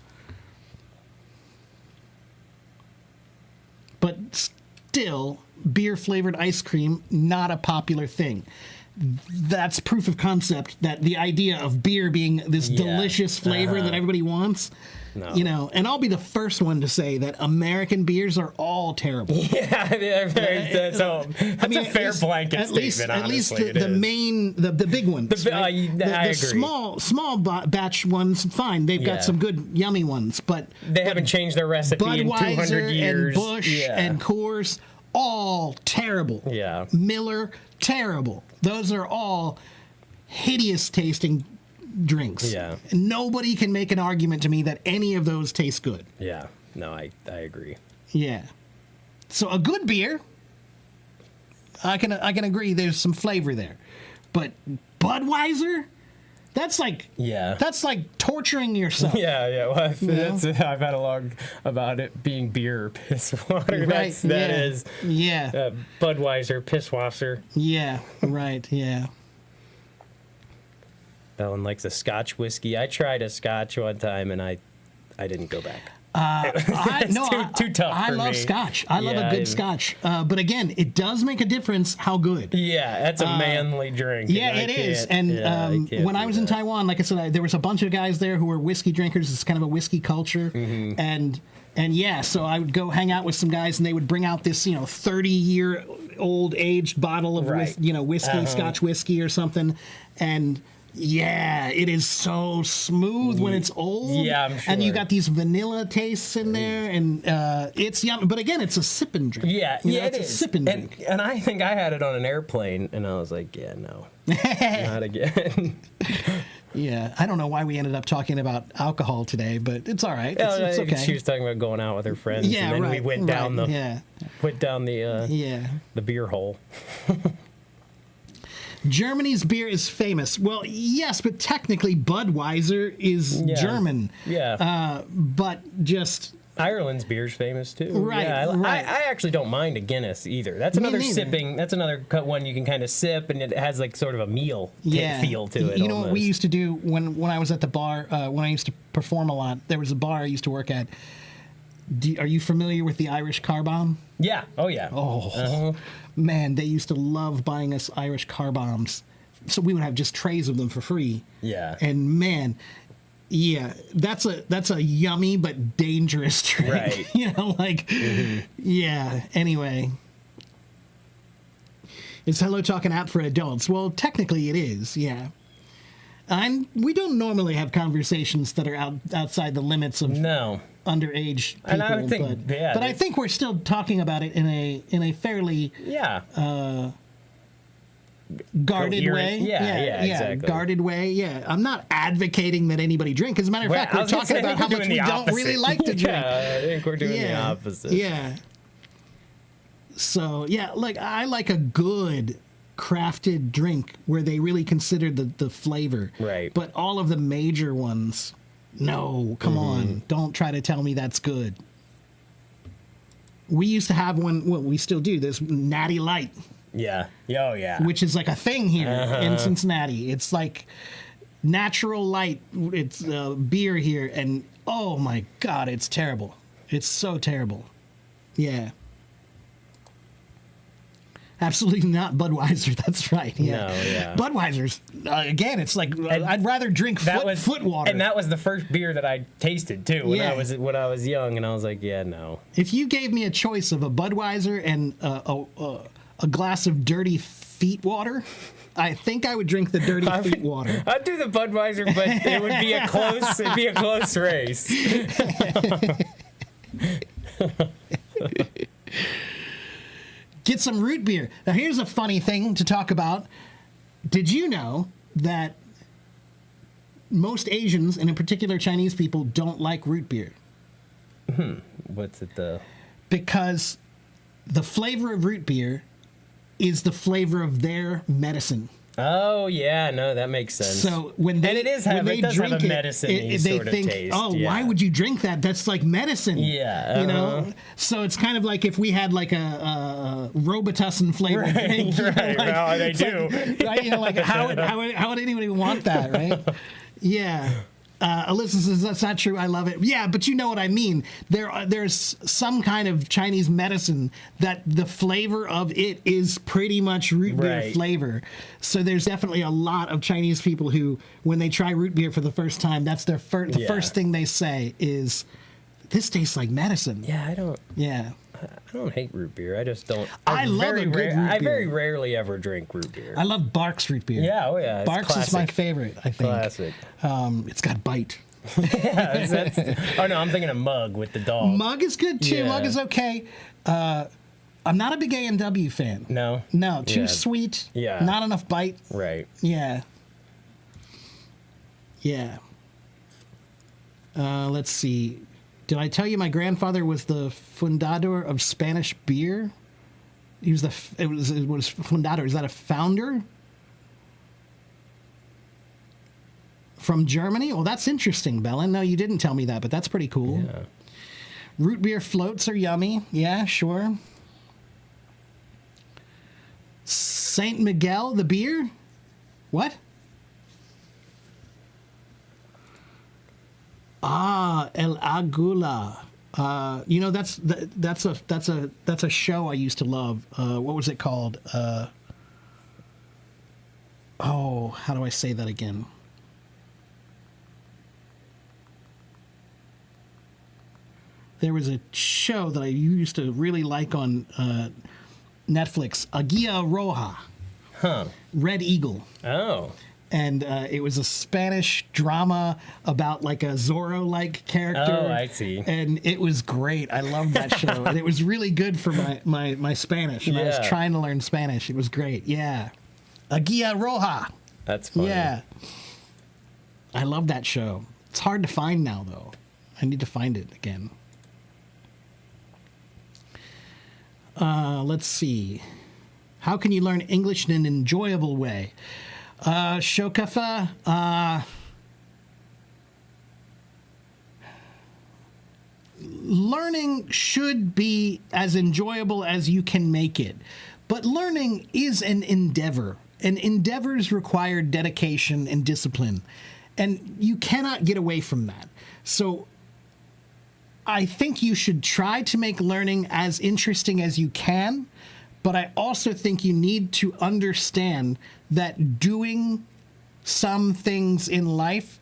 But still, beer flavored ice cream, not a popular thing. That's proof of concept that the idea of beer being this Yeah. delicious flavor that everybody wants, No. you know, and I'll be the first one to say that American beers are all terrible. Yeah, that's a fair blanket at least, statement. At least honestly, the main, the big ones. I the agree. small batch ones, fine. They've Yeah. got some good, yummy ones, but They haven't changed their recipe in 200 Budweiser years. and Busch Yeah. and Coors, all terrible. Yeah. Miller, terrible. Those are all hideous tasting drinks. Yeah. Nobody can make an argument to me that any of those taste good. Yeah, no, I agree. Yeah. So a good beer, I can agree there's some flavor there. But Budweiser, that's like torturing yourself. Yeah. Well, I've had a log about it being beer or piss water. Right. That is Yeah. Budweiser, pisswasser. Yeah. Right. Yeah. Ellen likes a Scotch whiskey. I tried a Scotch one time and I didn't go back. Too tough I for love me. Scotch. I love Yeah, a good Scotch. But again, it does make a difference how good. Yeah, that's a manly drink. Yeah, it is. And when I was in Taiwan, like I said, there was a bunch of guys there who were whiskey drinkers. It's kind of a whiskey culture. Mm-hmm. And yeah, so I would go hang out with some guys, and they would bring out this 30-year-old aged bottle of Right. whiskey, Scotch whiskey or something, and. Yeah, it is so smooth when it's old. Yeah, I'm And you sure. got these vanilla tastes in there, and it's yum. But again, it's a sipping drink. Yeah, it's it a is. sipping drink. And I think I had it on an airplane, and I was like, yeah, no, not again. Yeah, I don't know why we ended up talking about alcohol today, but it's all right. It's okay. She was talking about going out with her friends, Yeah, and then right. we went down right, yeah, the beer hole. Germany's beer is famous. Well, yes, but technically Budweiser is Yeah. German. Yeah, But just Ireland's beer's famous too. Right, Yeah, right. I actually don't mind a Guinness either. That's Me another neither. sipping. That's another one you can kind of sip, and it has like sort of a meal feel to it. You know what we almost. used to do when I was at the bar, when I used to perform a lot, there was a bar I used to work at. Are you familiar with the Irish car bomb? Yeah. Oh yeah. Oh, man, they used to love buying us Irish car bombs. So we would have just trays of them for free. Yeah. And man, yeah, that's a yummy but dangerous drink. Right. Yeah, anyway. Is Hello Talk an app for adults? Well, technically it is, yeah. And we don't normally have conversations that are outside the limits of No. underage people, And I would think, but I think we're still talking about it in a fairly Yeah. guarded Coherent. way. Yeah, exactly. Guarded way. Yeah, I'm not advocating that anybody drink. As a matter of fact, I we're was gonna talking say, about I how think we're much doing we the don't really opposite. like to drink. Yeah, I think we're doing the opposite. Yeah. So yeah, I like a good crafted drink where they really consider the flavor. Right. But all of the major ones, no, come on, don't try to tell me that's good. We used to have one. Well, we still do. This Natty Light, Yeah. Oh yeah. which is like a thing here in Cincinnati. It's like natural light. It's beer here, and oh my god, it's terrible. It's so terrible. Yeah. Absolutely not Budweiser. That's right. Yeah. No, yeah. Budweiser's again. It's like I'd rather drink foot water. And that was the first beer that I tasted too when Yeah. I was young, and I was like, yeah, no. If you gave me a choice of a Budweiser and a glass of dirty feet water, I think I would drink the dirty feet water. I'd do the Budweiser, but it would be a close race. Get some root beer. Now, here's a funny thing to talk about. Did you know that most Asians, and in particular Chinese people, don't like root beer? What's it the? Because the flavor of root beer is the flavor of their medicine. Oh yeah, no, that makes sense. So when they And it does have a medicine-y they sort of think, taste, oh, yeah. why would you drink that? That's like medicine. Yeah, you know. So it's kind of like if we had like a Robitussin flavored Right, drink. you know, right. Well, they it's do. like, right? You know, like how would anybody want that, right? Yeah. Alyssa says that's not true. I love it. Yeah, but you know what I mean. There's some kind of Chinese medicine that the flavor of it is pretty much root beer Right. flavor. So there's definitely a lot of Chinese people who, when they try root beer for the first time, that's their the Yeah. first thing they say is, "This tastes like medicine." Yeah, I don't hate root beer. I just don't. I love a good root I very beer. rarely ever drink root beer. I love Barks root beer. Yeah, oh yeah, it's Barks is my classic. favorite. I think. Classic. It's got bite. Yeah, oh no, I'm thinking of Mug with the dog. Mug is good too. Yeah. Mug is okay. I'm not a big A&W fan. No. No, too Yeah. sweet. Yeah. Not enough bite. Right. Yeah. Yeah. Let's see. Did I tell you my grandfather was the fundador of Spanish beer? He was it was fundador. Is that a founder? From Germany? Well, that's interesting, Belen. No, you didn't tell me that, but that's pretty cool. Yeah. Root beer floats are yummy. Yeah, sure. Saint Miguel, the beer? What? Ah, El Agula. You know that's a show I used to love. What was it called? How do I say that again? There was a show that I used to really like on Netflix, Aguia Roja, Huh. Red Eagle. Oh. And it was a Spanish drama about like a Zorro-like character. Oh, I see. And it was great. I loved that show. And it was really good for my Spanish. And I was Yeah. trying to learn Spanish. It was great. Yeah. Aguia Roja. That's funny. Yeah. I love that show. It's hard to find now, though. I need to find it again. Let's see. How can you learn English in an enjoyable way? Shokafa, learning should be as enjoyable as you can make it. But learning is an endeavor, and endeavors require dedication and discipline. And you cannot get away from that. So I think you should try to make learning as interesting as you can, but I also think you need to understand that doing some things in life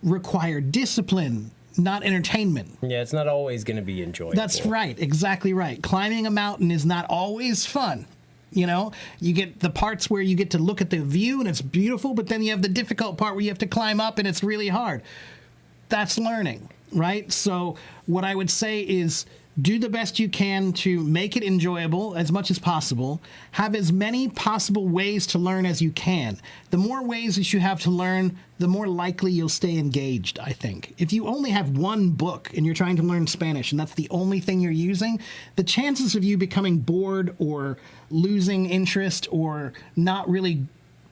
require discipline, not entertainment. Yeah, it's not always going to be enjoyable. That's right, exactly right. Climbing a mountain is not always fun. You know, you get the parts where you get to look at the view and it's beautiful, but then you have the difficult part where you have to climb up and it's really hard. That's learning, right? So what I would say is do the best you can to make it enjoyable as much as possible. Have as many possible ways to learn as you can. The more ways that you have to learn, the more likely you'll stay engaged, I think. If you only have one book and you're trying to learn Spanish and that's the only thing you're using, the chances of you becoming bored or losing interest or not really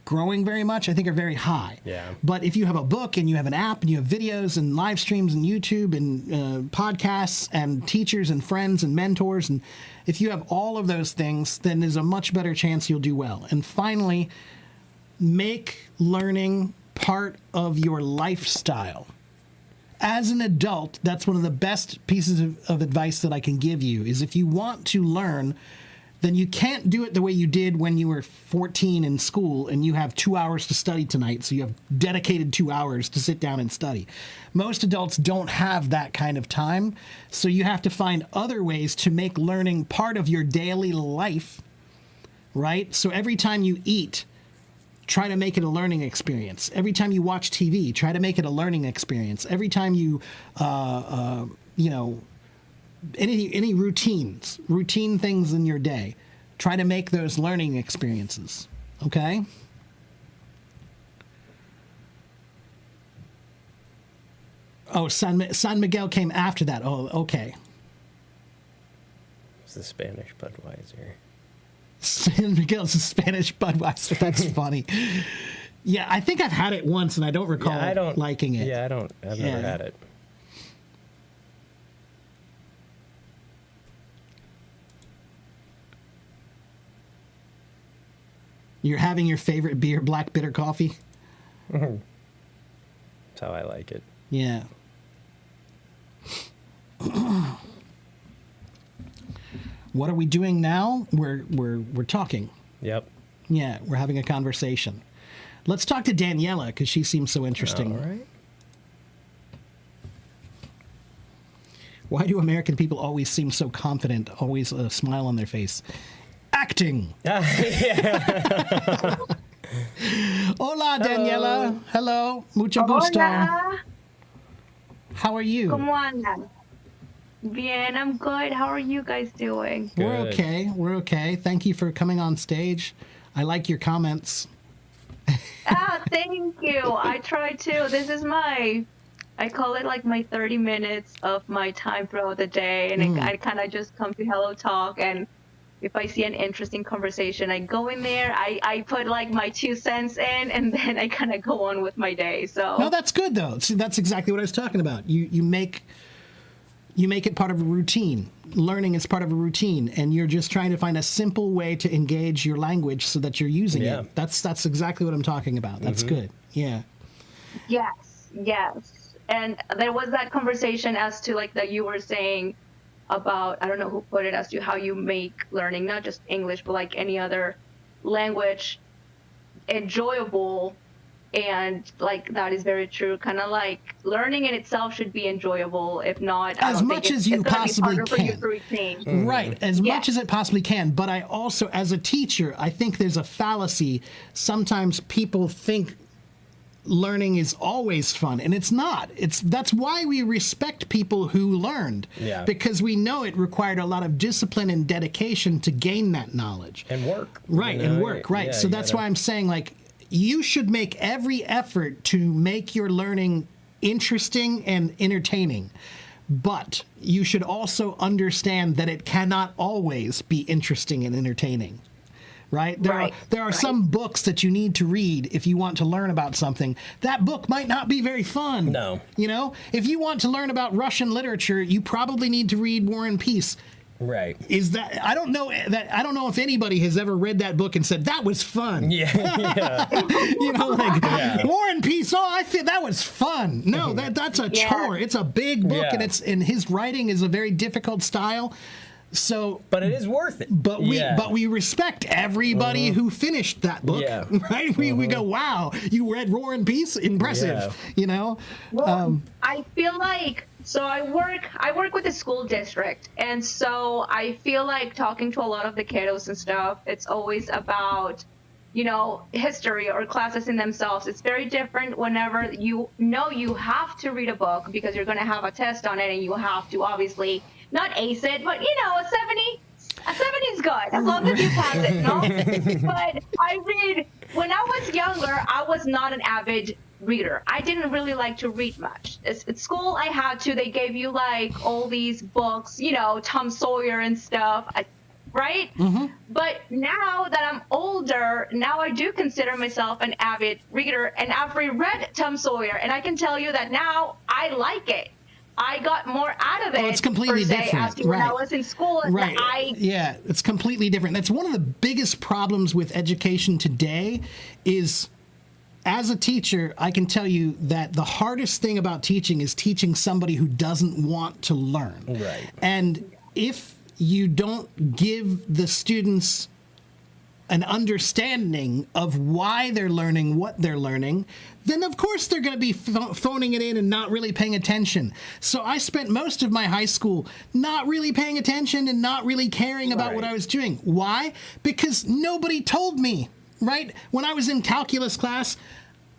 growing very much, I think, are very high. Yeah. But if you have a book and you have an app and you have videos and live streams and YouTube and podcasts and teachers and friends and mentors, and if you have all of those things, then there's a much better chance you'll do well. And finally, make learning part of your lifestyle. As an adult, that's one of the best pieces of advice that I can give you, is if you want to learn, then you can't do it the way you did when you were 14 in school and you have 2 hours to study tonight, so you have dedicated 2 hours to sit down and study. Most adults don't have that kind of time, so you have to find other ways to make learning part of your daily life, right? So every time you eat, try to make it a learning experience. Every time you watch TV, try to make it a learning experience. Every time you, any routine things in your day, try to make those learning experiences. Okay? Oh, San Miguel came after that. Oh, okay. It's the Spanish Budweiser. San Miguel's a Spanish Budweiser. That's funny. Yeah, I think I've had it once and I don't recall liking it. Yeah, I've never had it. You're having your favorite beer, black bitter coffee? how I like it. Yeah. What are we doing now? We're talking. Yep. Yeah, we're having a conversation. Let's talk to Daniela because she seems so interesting. All right. Why do American people always seem so confident, always a smile on their face? Acting. Hola, Daniela. Hello. Mucho gusto. Hola, How are you? ¿cómo andan? Bien, I'm good. How are you guys doing? We're Good. okay. We're okay. Thank you for coming on stage. I like your comments. Thank you. I try to. This is I call it like my 30 minutes of my time throughout the day. And I kind of just come to Hello Talk. And if I see an interesting conversation, I go in there, I put like my 2 cents in, and then I kind of go on with my day. So No, that's good though. See, that's exactly what I was talking about. You make it part of a routine. Learning is part of a routine, and you're just trying to find a simple way to engage your language so that you're using Yeah. it. That's exactly what I'm talking about. That's good. Yeah. Yes. And there was that conversation as to like that you were saying about, I don't know who put it, as to how you make learning, not just English, but like any other language, enjoyable. And like that is very true. Kind of like learning in itself should be enjoyable. If not, I As don't much think as it's you gonna be possibly harder for you can. to retain. Right, as Yeah. much as it possibly can. But I also, as a teacher, I think there's a fallacy. Sometimes people think learning is always fun, and it's not. That's why we respect people who learned. Yeah. Because we know it required a lot of discipline and dedication to gain that knowledge. And work. Right, You and know, work, right. yeah, So you that's gotta- why I'm saying, like, you should make every effort to make your learning interesting and entertaining. But you should also understand that it cannot always be interesting and entertaining. Right? There are some books that you need to read if you want to learn about something. That book might not be very fun. No. You know, if you want to learn about Russian literature, you probably need to read War and Peace. Right. Is that I don't know if anybody has ever read that book and said that was fun. Yeah. Yeah. You know, like Yeah. War and Peace. Oh, I think that was fun. No, that's a Yeah. chore. It's a big book, Yeah. and his writing is a very difficult style. So, But it is worth it. but we Yeah. we respect everybody who finished that book, Yeah. right? We go, wow, you read War and Peace, impressive. Yeah. You know, Well, I feel like I work with the school district, and so I feel like talking to a lot of the kiddos and stuff, it's always about, you know, history or classes in themselves. It's very different whenever you know you have to read a book because you're going to have a test on it, and you have to obviously not ace it, but you know, a 70 is good as long as you pass it, no? But when I was younger, I was not an avid reader. I didn't really like to read much. At school, I had to. They gave you like all these books, you know, Tom Sawyer and stuff, right? But now that I'm older, now I do consider myself an avid reader, and I've reread Tom Sawyer, and I can tell you that now I like it. I got more out of it. Oh, it's completely per se, different, as to when I right. was in school. right? I Yeah, it's completely different. That's one of the biggest problems with education today. Is as a teacher, I can tell you that the hardest thing about teaching is teaching somebody who doesn't want to learn. Right. And if you don't give the students an understanding of why they're learning what they're learning, then of course they're going to be phoning it in and not really paying attention. So I spent most of my high school not really paying attention and not really caring about what Right. I was doing. Why? Because nobody told me, right? When I was in calculus class,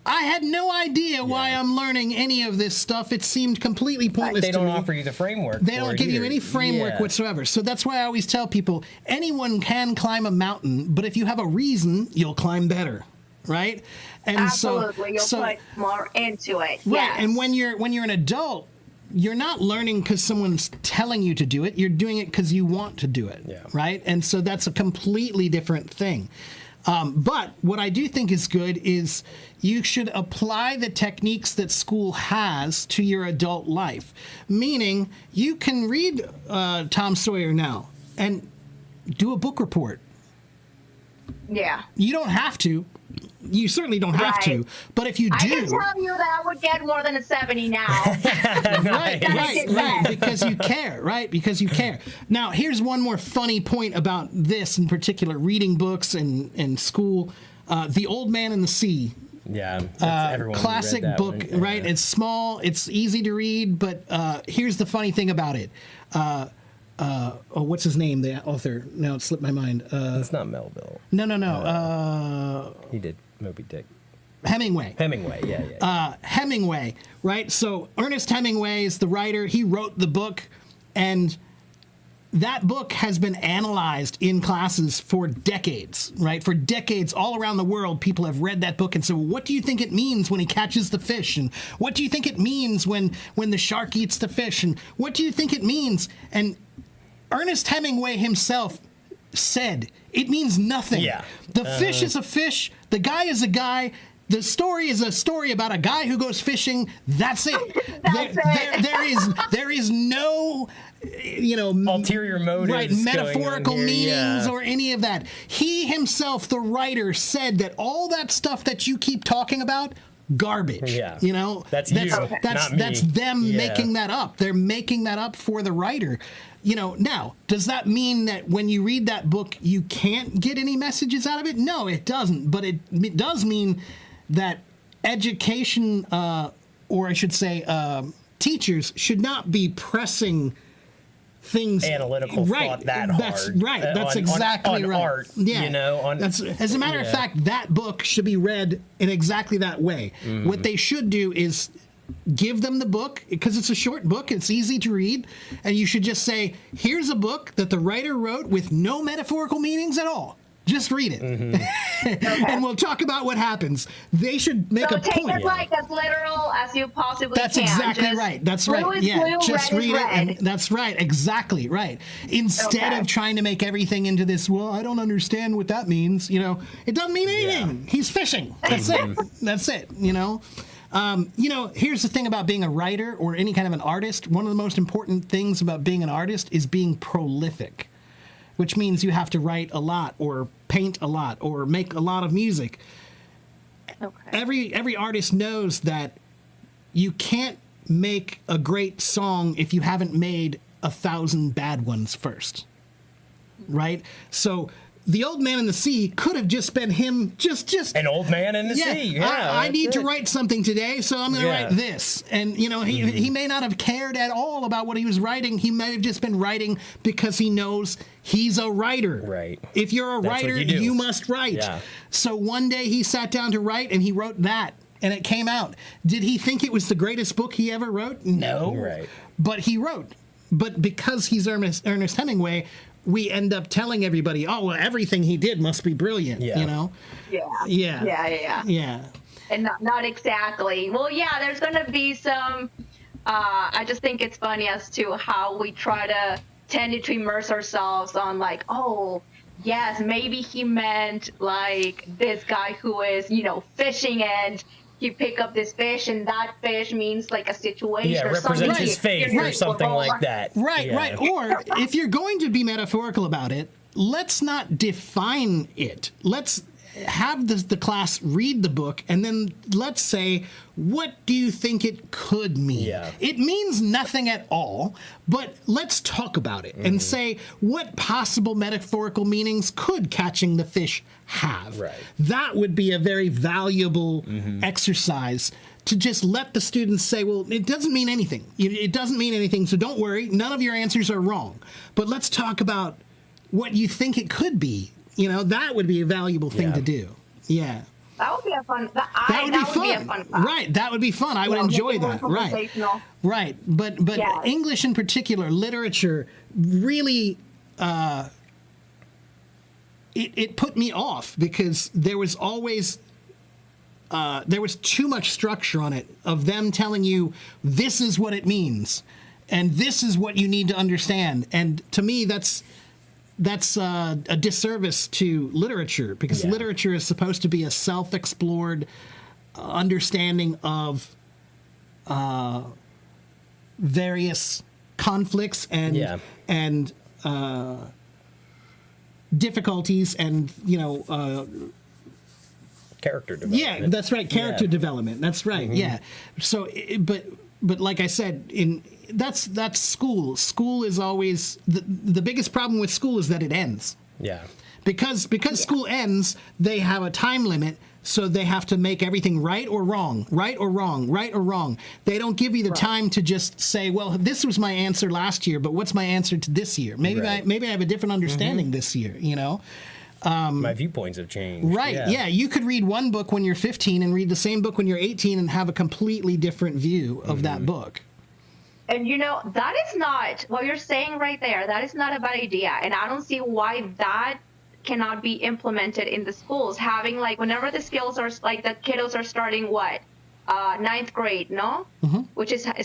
I had no idea why I'm learning any of this stuff. It seemed completely pointless They to don't me. offer you the framework. They for don't it give you either. any framework Yeah. whatsoever. So that's why I always tell people anyone can climb a mountain, but if you have a reason, you'll climb better, right? And absolutely, you'll so put more into it. right. Yes. And when you're an adult, you're not learning because someone's telling you to do it. You're doing it because you want to do it, Yeah. right? And so that's a completely different thing. But what I do think is good is you should apply the techniques that school has to your adult life. Meaning, you can read Tom Sawyer now and do a book report. Yeah. You don't have to, You certainly don't have to. Right. But if you do, I can tell you that I would get more than a 70 now. right, That I right, did right, that. because you care, right? Because you care. Now, here's one more funny point about this in particular: reading books in school. The Old Man and the Sea. Yeah, that's everyone Classic read that book, one. right? Yeah. It's small, it's easy to read, but here's the funny thing about it. What's his name? The author? Now it slipped my mind. It's not Melville. No. He did Moby Dick. Hemingway. Hemingway, yeah. Hemingway, right? So Ernest Hemingway is the writer. He wrote the book, and that book has been analyzed in classes for decades, right? For decades, all around the world, people have read that book and said, well, what do you think it means when he catches the fish? And what do you think it means when the shark eats the fish? And what do you think it means? And Ernest Hemingway himself said, it means nothing. Yeah. The fish is a fish. The guy is a guy. The story is a story about a guy who goes fishing. That's it. There is no, Ulterior motives. right, going metaphorical on here, meanings yeah. or any of that. He himself, the writer, said that all that stuff that you keep talking about, garbage. Yeah. That's That's you, not me. that's them Yeah. making that up. They're making that up for the writer. Now, does that mean that when you read that book, you can't get any messages out of it? No, it doesn't. But it does mean that education, or I should say, teachers should not be pressing things Analytical right. thought that That's hard. right. That's on exactly right. Art, yeah. As a matter of fact, that book should be read in exactly that way. Mm-hmm. What they should do is give them the book, because it's a short book, it's easy to read, and you should just say, here's a book that the writer wrote with no metaphorical meanings at all. Just read it. Mm-hmm. And we'll talk about what happens. They should make So a take point. it like as literal as you possibly That's can. exactly Just right. That's blue right. is Yeah, blue, just red is read it. red. And that's right. Exactly right. Instead Okay. of trying to make everything into this, well, I don't understand what that means. It doesn't mean anything. He's fishing. That's it. That's it. Here's the thing about being a writer or any kind of an artist. One of the most important things about being an artist is being prolific, which means you have to write a lot or paint a lot or make a lot of music. Okay. Every artist knows that you can't make a great song if you haven't made 1,000 bad ones first, right? So The Old Man in the Sea could have just been him just An old man in the yeah, sea. Yeah, I need that's to it. write something today, so I'm going to Yeah. write this. And, he may not have cared at all about what he was writing. He might have just been writing because he knows he's a writer. Right. If you're a That's what writer, you do. you must write. Yeah. So one day he sat down to write, and he wrote that, and it came out. Did he think it was the greatest book he ever wrote? No. Right. But he wrote. But because he's Ernest Hemingway, we end up telling everybody, oh, well, everything he did must be brilliant, Yeah. Yeah. And not exactly. Well, yeah, there's going to be some. I just think it's funny as to how we try to tend to immerse ourselves on, like, oh, yes, maybe he meant like this guy who is, fishing and you pick up this fish and that fish means like a situation Yeah, or something. represents his faith or something like that. Right, Yeah. right. Or if you're going to be metaphorical about it, let's not define it. Let's have the class read the book, and then let's say, what do you think it could mean? Yeah. It means nothing at all, but let's talk about it and say, what possible metaphorical meanings could catching the fish have? Right. That would be a very valuable exercise to just let the students say, well, it doesn't mean anything. It doesn't mean anything, so don't worry. None of your answers are wrong. But let's talk about what you think it could be. That would be a valuable thing Yeah. to do. Yeah. That would be a fun. That would be fun. class. Right. That would be fun. I would Yeah, enjoy make it more that. Right. conversational. Right. But Yeah. English in particular, literature, really, it put me off because there was always there was too much structure on it of them telling you this is what it means and this is what you need to understand. And to me, that's a disservice to literature because Yeah. literature is supposed to be a self-explored understanding of various conflicts and Yeah. and difficulties and character development. Yeah, that's right. Character Yeah. development. That's right. Yeah. So, but like I said, that's school. School is always the biggest problem with school is that it ends. Yeah. Because school ends, they have a time limit, so they have to make everything right or wrong, right or wrong, right or wrong. They don't give you the time to just say, well, this was my answer last year, but what's my answer to this year? Maybe Right. maybe I have a different understanding this year, you know? My viewpoints have changed. Right, yeah. You could read one book when you're 15 and read the same book when you're 18 and have a completely different view of that book. And you know, that is not what you're saying right there. That is not a bad idea. And I don't see why that cannot be implemented in the schools. Having like whenever the skills are like the kiddos are starting what? Ninth grade, no? Which is high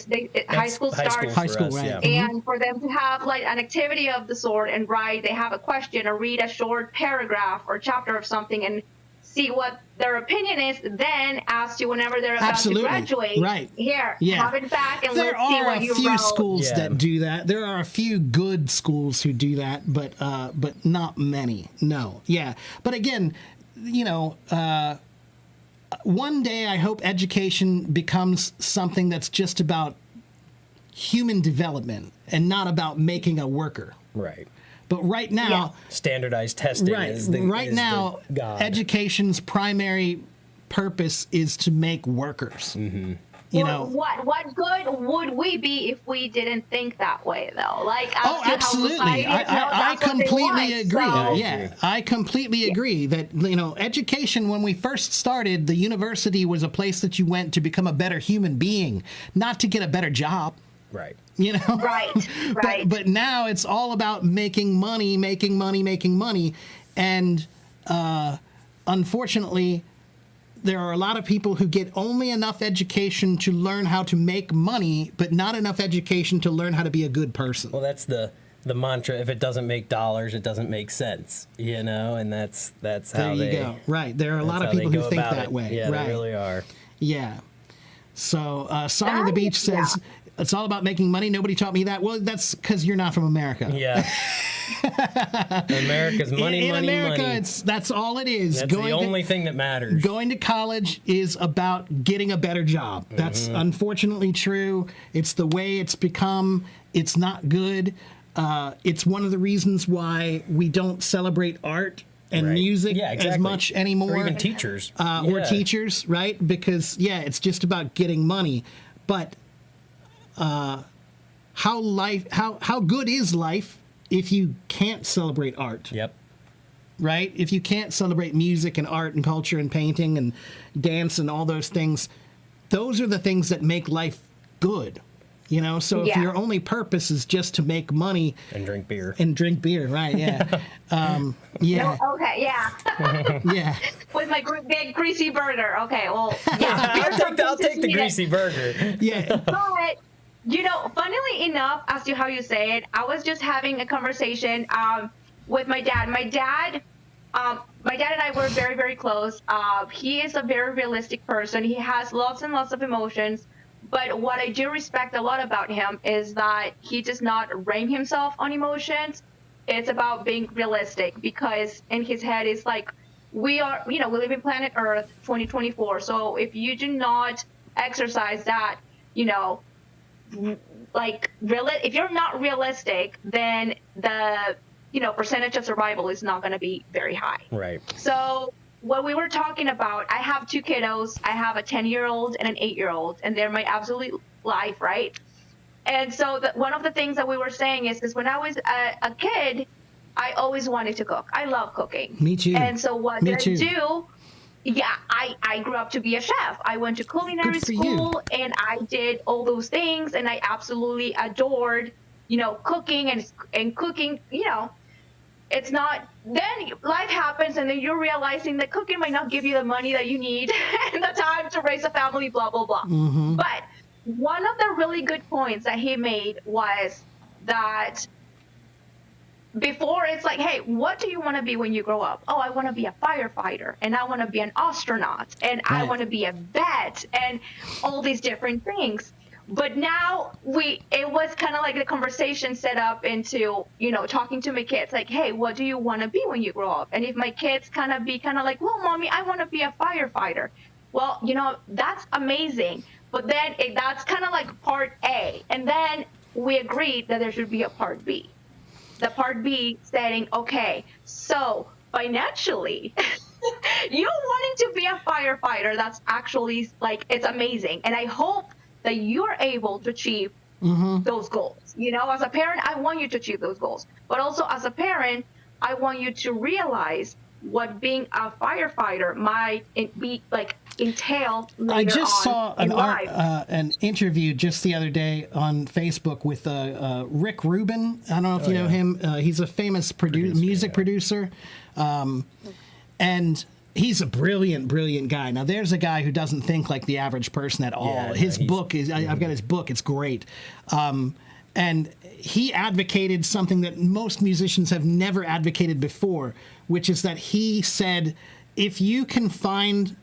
school starts. High for school, us, right. yeah. And for them to have like an activity of the sort and write, they have a question or read a short paragraph or chapter of something and see what their opinion is, then ask you whenever they're about Absolutely. to graduate. Right. Here, Yeah. have it back and There let's see are what a you few wrote. schools Yeah. that do that. There are a few good schools who do that, but not many. No. Yeah. But again, you know, one day I hope education becomes something that's just about human development and not about making a worker. Right. But right now, Standardized testing right, is the right is now, the God. education's primary purpose is to make workers. Mm-hmm. You Well, know, what good would we be if we didn't think that way, though? Like, as oh, to how absolutely. society is, no, I that's what they completely want. agree. So- Yeah, I completely agree that, you know, education, when we first started, the university was a place that you went to become a better human being, not to get a better job. Right. You know, Right, right. But now it's all about making money, and unfortunately, there are a lot of people who get only enough education to learn how to make money, but not enough education to learn how to be a good person. Well, that's the mantra. If it doesn't make dollars, it doesn't make sense. You know, and that's There how you they. go. Right, there are a lot that's of how they people who go think about that it. way. Yeah, right. they really are. Yeah. So, Song of the Beach says it's all about making money. Nobody taught me that. Well, that's because you're not from America. Yeah. America's money, in money, America, money. that's all it is. That's the only thing that matters. Going to college is about getting a better job. That's unfortunately true. It's the way it's become. It's not good. It's one of the reasons why we don't celebrate art and Right. music Yeah, as exactly. much anymore. Or even teachers. Or Yeah. teachers, right? Because, yeah, it's just about getting money. But how good is life if you can't celebrate art? Yep. Right? If you can't celebrate music and art and culture and painting and dance and all those things, those are the things that make life good. You know, so if Yeah. your only purpose is just to make money And drink beer. and drink beer, right? Yeah. Yeah. No, okay, yeah. Yeah. With my big greasy burger. Okay, well, yeah. I'll take the greasy burger. Yeah. But, you know, funnily enough, as to how you say it, I was just having a conversation with my dad. My dad and I were very, very close. He is a very realistic person. He has lots and lots of emotions. But what I do respect a lot about him is that he does not rein himself on emotions. It's about being realistic, because in his head it's like, we live in planet Earth 2024. So if you do not exercise that, you know, like if you're not realistic, then the, you know, percentage of survival is not going to be very high. Right. So what we were talking about, I have two kiddos. I have a 10-year-old and an 8-year-old, and they're my absolute life, right? And so one of the things that we were saying is, because when I was a kid, I always wanted to cook. I love cooking. Me too. And so what Me did too. I do? Yeah, I grew up to be a chef. I went to culinary Good for you. school, and I did all those things, and I absolutely adored, you know, cooking and cooking, you know. It's not, then life happens and then you're realizing that cooking might not give you the money that you need and the time to raise a family, blah, blah, blah. But one of the really good points that he made was that before it's like, hey, what do you want to be when you grow up? Oh, I want to be a firefighter, and I want to be an astronaut, and I Right. want to be a vet, and all these different things. but now it was kind of like the conversation set up into, talking to my kids, like, hey, what do you want to be when you grow up? And if my kids kind of like, well, mommy, I want to be a firefighter. Well, that's amazing. But then that's kind of like part A. And then we agreed that there should be a part B. The part B saying, okay, so financially, you wanting to be a firefighter, that's actually like, it's amazing. And I hope that you're able to achieve those goals. As a parent, I want you to achieve those goals. But also as a parent, I want you to realize what being a firefighter might entail later I just saw an interview just the other day on Facebook with Rick Rubin. I don't know if you know him. He's a famous music producer. And he's a brilliant guy. Now, there's a guy who doesn't think like the average person at all. Yeah, his book is, I've got his book, it's great. And he advocated something that most musicians have never advocated before, which is that he said, if you can find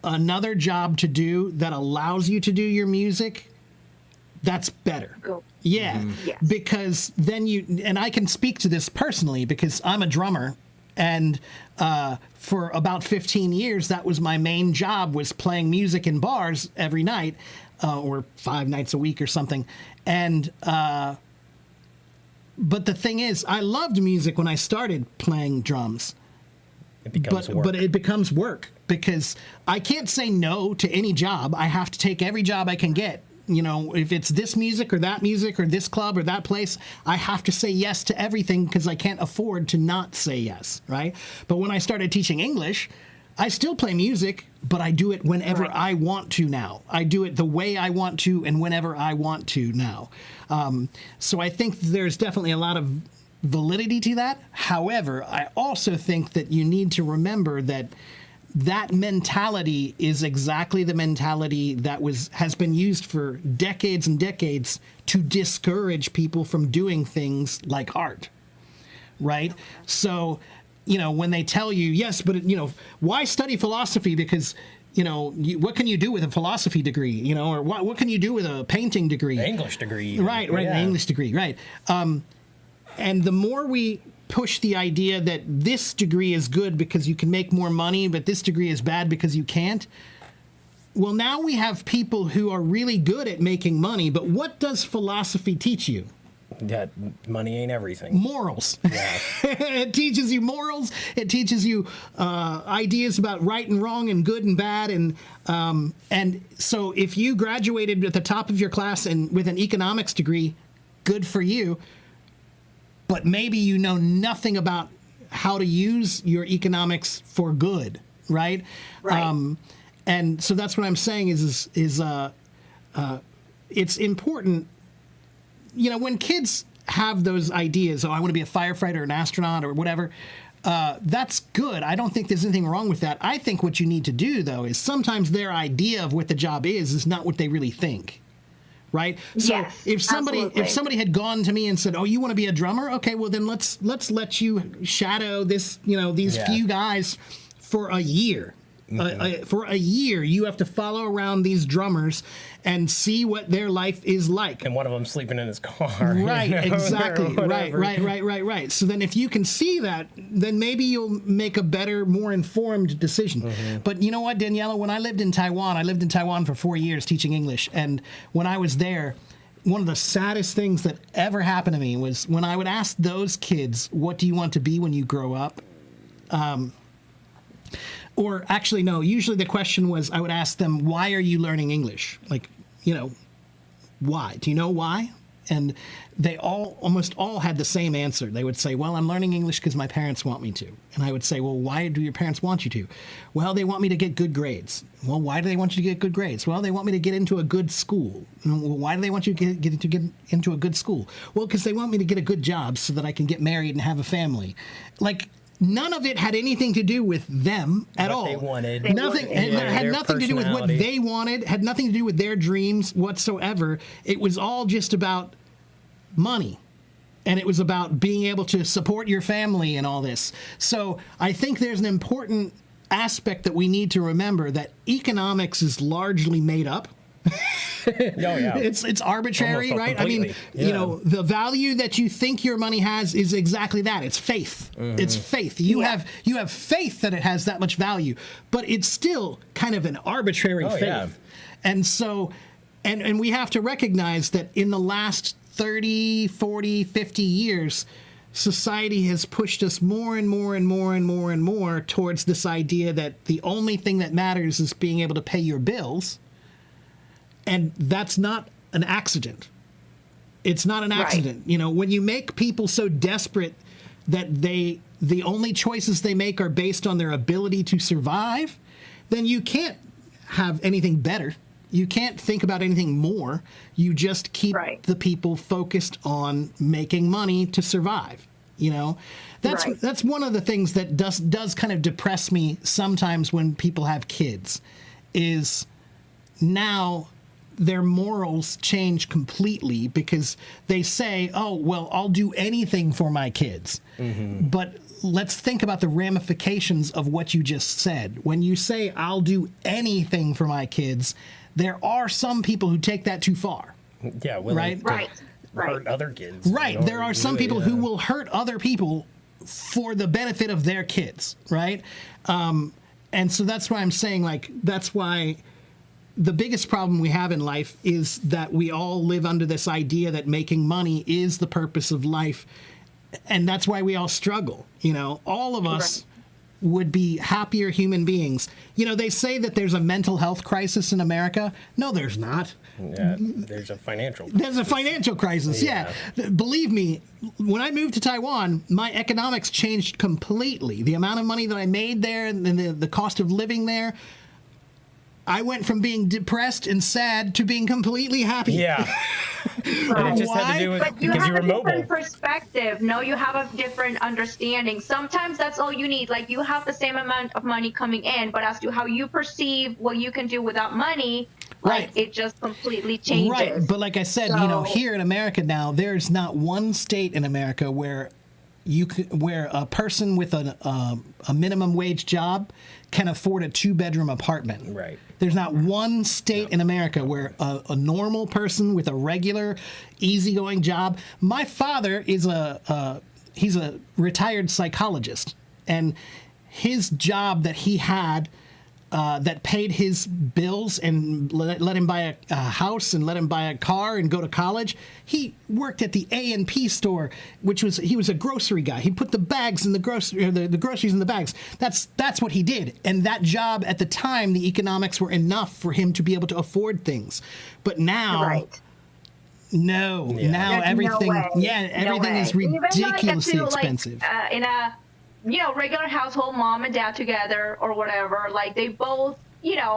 another job to do that allows you to do your music, that's better. Go. Yeah, Yes. because then and I can speak to this personally because I'm a drummer, and for about 15 years, that was my main job, was playing music in bars every night, or 5 nights a week or something. And but the thing is, I loved music when I started playing drums. It becomes work. But it becomes work because I can't say no to any job. I have to take every job I can get. If it's this music or this club or that place, I have to say yes to everything because I can't afford to not say yes, right? But when I started teaching English, I still play music, but I do it whenever I want to now. I do it the way I want to and whenever I want to now. So I think there's definitely a lot of validity to that. However, I also think that you need to remember that mentality is exactly the mentality that has been used for decades and decades to discourage people from doing things like art, right? So, when they tell you, yes, but, why study philosophy? Because, what can you do with a philosophy degree, or what can you do with a painting degree? English degree. Right, Yeah. an English degree, right. And the more we push the idea that this degree is good because you can make more money, but this degree is bad because you can't. Well, now we have people who are really good at making money, but what does philosophy teach you? That money ain't everything. Morals. Yeah. It teaches you morals. It teaches you ideas about right and wrong and good and bad. And so if you graduated at the top of your class and with an economics degree, good for you. But maybe you know nothing about how to use your economics for good, right? Right. And so that's what I'm saying is it's important. When kids have those ideas, I want to be a firefighter or an astronaut or whatever, that's good. I don't think there's anything wrong with that. I think what you need to do, though, is sometimes their idea of what the job is not what they really think. Right. So Yes, if somebody had gone to me and said, "Oh, you want to be a drummer? Okay, well then let's let you shadow these few guys for a year. For a year, you have to follow around these drummers and see what their life is like." And one of them sleeping in his car. Right, exactly. Or Right. whatever. So then if you can see that, then maybe you'll make a better, more informed decision. But you know what, Daniela, when I lived in Taiwan for 4 years teaching English. And when I was there, one of the saddest things that ever happened to me was when I would ask those kids, what do you want to be when you grow up? Or actually, no, usually the question was, I would ask them, why are you learning English? Like, why? Do you know why? And they almost all had the same answer. They would say, well, I'm learning English because my parents want me to. And I would say, well, why do your parents want you to? Well, they want me to get good grades. Well, why do they want you to get good grades? Well, they want me to get into a good school. Well, why do they want you to get into a good school? Well, because they want me to get a good job so that I can get married and have a family. Like, none of it had anything to do with them at all. What they wanted. Nothing had nothing to do with what they wanted, had nothing to do with their dreams whatsoever. It was all just about money. And it was about being able to support your family and all this. So I think there's an important aspect that we need to remember, that economics is largely made up. yeah. It's arbitrary, Almost right? I mean, completely. you know, the value that you think your money has is exactly that. It's faith. It's faith. You have faith that it has that much value, but it's still kind of an arbitrary faith. Yeah. And so, and we have to recognize that in the last 30, 40, 50 years, society has pushed us more and more and more and more and more towards this idea that the only thing that matters is being able to pay your bills. And that's not an accident. It's not an accident. You know, when you make people so desperate that the only choices they make are based on their ability to survive, then you can't have anything better. You can't think about anything more. You just keep the people focused on making money to survive. You know, that's one of the things that does kind of depress me sometimes when people have kids, is now their morals change completely because they say, oh, well, I'll do anything for my kids. But let's think about the ramifications of what you just said. When you say, I'll do anything for my kids, there are some people who take that too far. Yeah, willing Right? to hurt other kids. Right. You know, There are some people who will hurt other people for the benefit of their kids, right? And so that's why I'm saying, like, that's why the biggest problem we have in life is that we all live under this idea that making money is the purpose of life. And that's why we all struggle. You know, all of us would be happier human beings. You know, they say that there's a mental health crisis in America. No, there's not. Yeah, there's a financial There's a financial crisis, yeah. Believe me, when I moved to Taiwan, my economics changed completely. The amount of money that I made there and the cost of living there, I went from being depressed and sad to being completely happy. Yeah. And it just had to do with But you because you have were a different mobile. perspective. No, you have a different understanding. Sometimes that's all you need. Like, you have the same amount of money coming in, but as to how you perceive what you can do without money, like, it just completely changes. Right, but like I said, you know, here in America now, there's not one state in America where where a person with a minimum wage job can afford a 2-bedroom apartment. Right. There's not one state in America where a normal person with a regular, easygoing job. My father is he's a retired psychologist, and his job that he had that paid his bills and let him buy a house and let him buy a car and go to college. He worked at the A&P store, he was a grocery guy. He put the bags in the groceries in the bags. That's what he did. And that job at the time, the economics were enough for him to be able to afford things. But now, now There's everything, no way. everything is ridiculously expensive. Like, in a regular household, mom and dad together or whatever, like, they both,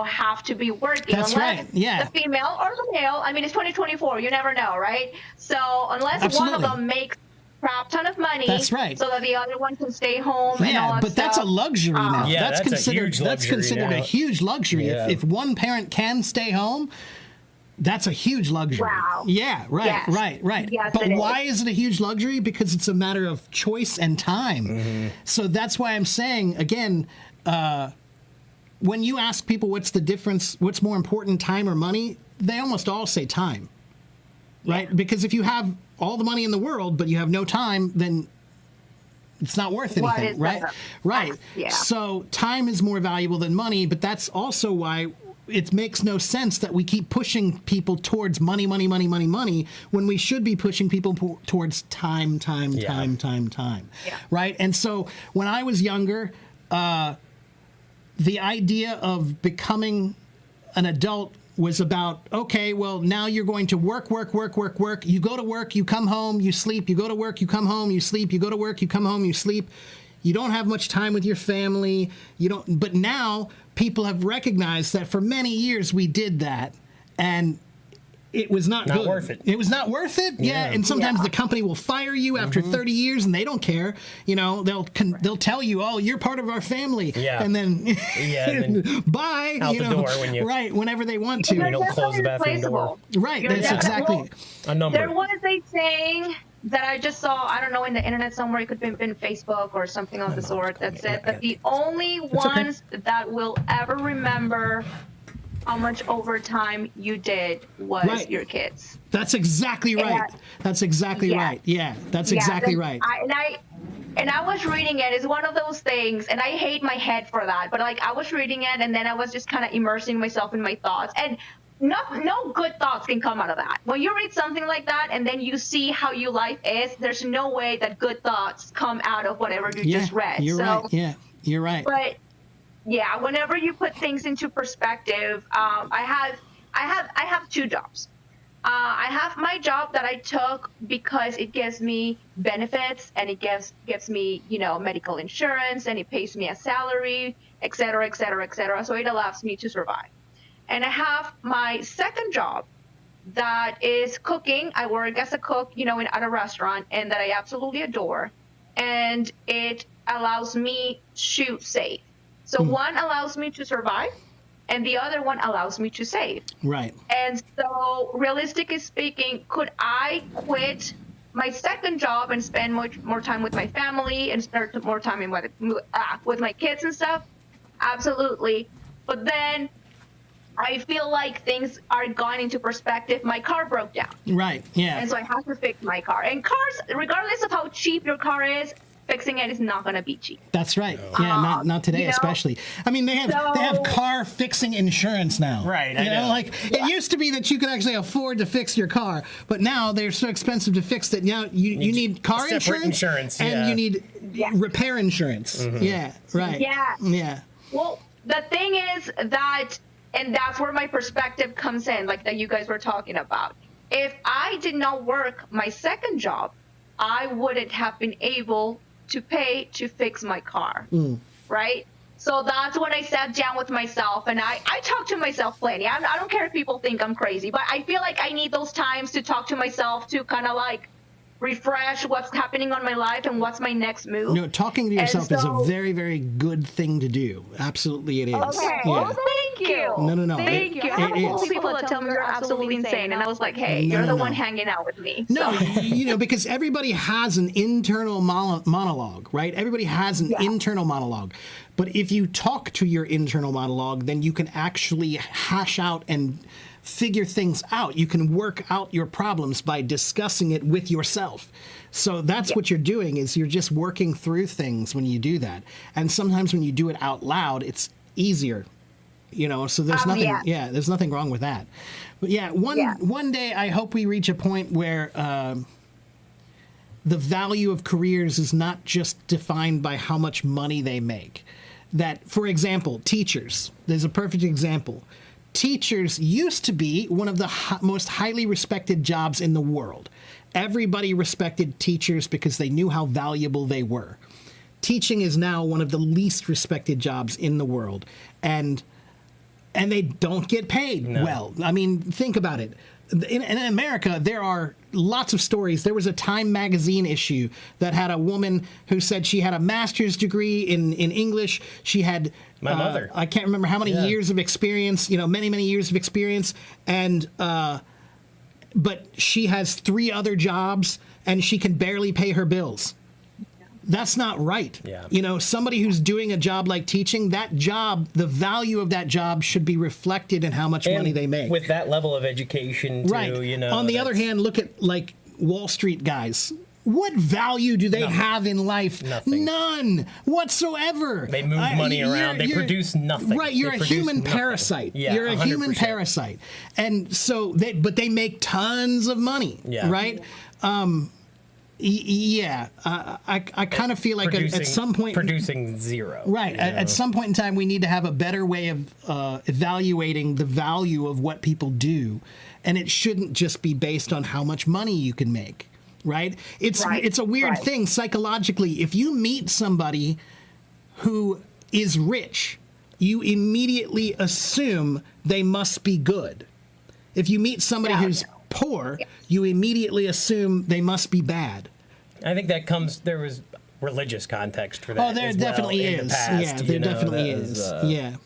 have to be working. That's unless right, yeah. the female or the male, I mean, it's 2024, you never know, right? So unless one of them makes a crap ton of money, that's right, so that the other one can stay home and all that but that's stuff. a luxury now. Yeah, that's considered now. a huge luxury. Yeah. If one parent can stay home, that's a huge luxury. Wow. Yeah, right, Yes. right. Yes, but it why is. is it a huge luxury? Because it's a matter of choice and time. So that's why I'm saying, again, when you ask people what's the difference, what's more important, time or money, they almost all say time. Right? Because if you have all the money in the world, but you have no time, then it's not worth What anything, is right? that? Right. Yeah. So time is more valuable than money, but that's also why it makes no sense that we keep pushing people towards money when we should be pushing people towards time. Yeah. Right? And so when I was younger, the idea of becoming an adult was about, okay, well, now you're going to work. You go to work, you come home, you sleep. You go to work, you come home, you sleep. You go to work, you come home, you sleep. You don't have much time with your family. But now people have recognized that for many years we did that, and it was not good. worth it. It was not worth it. Yeah, and sometimes the company will fire you after 30 years, and they don't care. They'll tell you, "Oh, you're part of our family," and then bye. Out the door when you whenever they want to. You're don't close the bathroom door. Right. You're That's exactly a number. There was a saying that I just saw, I don't know, in the internet somewhere, it could have been Facebook or something of the sort, that said that the only ones that will ever remember how much overtime you did was Right. your kids. That's exactly right. Yeah. That's exactly Yeah. right. Yeah, that's exactly then right. I was reading it. It's one of those things, and I hate my head for that. But like I was reading it, and then I was just kind of immersing myself in my thoughts, and no good thoughts can come out of that. When you read something like that, and then you see how your life is, there's no way that good thoughts come out of whatever you Yeah, just read. you're So, right. Yeah, you're right. But yeah, whenever you put things into perspective, I have two jobs. I have my job that I took because it gives me benefits and it gives me, medical insurance, and it pays me a salary, et cetera, et cetera, et cetera. So it allows me to survive. And I have my second job that is cooking. I work as a cook, at a restaurant, and that I absolutely adore. And it allows me to save. So one allows me to survive, and the other one allows me to save. Right. And so, realistically speaking, could I quit my second job and spend much more time with my family and spend more time with my kids and stuff? Absolutely. But then I feel like things are going into perspective. My car broke down. Right. Yeah. And so I have to fix my car. And cars, regardless of how cheap your car is, fixing it is not going to be cheap. That's right. Yeah, not today especially. I mean, they have car fixing insurance now. Right, You I know. like it used to be that you could actually afford to fix your car, but now they're so expensive to fix that now you need car separate insurance, and yeah. you need repair insurance. Yeah. Right. Yeah. Yeah. Well, the thing is that, and that's where my perspective comes in, like that you guys were talking about. If I did not work my second job, I wouldn't have been able to pay to fix my car, right? So that's when I sat down with myself, and I talk to myself plenty. I don't care if people think I'm crazy, but I feel like I need those times to talk to myself to kind of like refresh what's happening on my life and what's my next move. No, talking to yourself is a so- very, very good thing to do. Absolutely, it is. Okay. Yeah. Well, thank you. No. Thank you. I have it a couple is. people that tell me you're absolutely insane, and I was like, hey, No, you're no, the one no. hanging out with me. No, So, because everybody has an internal monologue, right? Everybody has an internal monologue. But if you talk to your internal monologue, then you can actually hash out and figure things out. You can work out your problems by discussing it with yourself. So that's what you're doing, is you're just working through things when you do that. And sometimes when you do it out loud, it's easier. So there's nothing. yeah. There's nothing wrong with that. But one day I hope we reach a point where the value of careers is not just defined by how much money they make. That, for example, teachers. There's a perfect example. Teachers used to be one of the most highly respected jobs in the world. Everybody respected teachers because they knew how valuable they were. Teaching is now one of the least respected jobs in the world, and they don't get paid well. I mean, think about it. In America, there are lots of stories. There was a Time magazine issue that had a woman who said she had a master's degree in English. She had My mother. I can't remember how many years of experience. Many years of experience, and but she has 3 other jobs and she can barely pay her bills. That's not right. Yeah. Somebody who's doing a job like teaching, that job, the value of that job should be reflected in how much money they make. With that level of education, too, Right. On the other hand, look at like Wall Street guys. What value do they have in life? Nothing. None whatsoever. They move money around. They produce nothing. Right, you're They a produce human nothing. parasite. Yeah, you're a human 100%. parasite. And so they make tons of money, Yeah. right? I kind of feel like at some point producing zero. Right. At some point in time, we need to have a better way of evaluating the value of what people do, and it shouldn't just be based on how much money you can make. Right. It's a weird thing psychologically. If you meet somebody who is rich, you immediately assume they must be good. If you meet somebody who's poor, you immediately assume they must be bad. I think there was religious context for that. Oh, there as well definitely in the is. past, Yeah, there definitely that is. was, Yeah.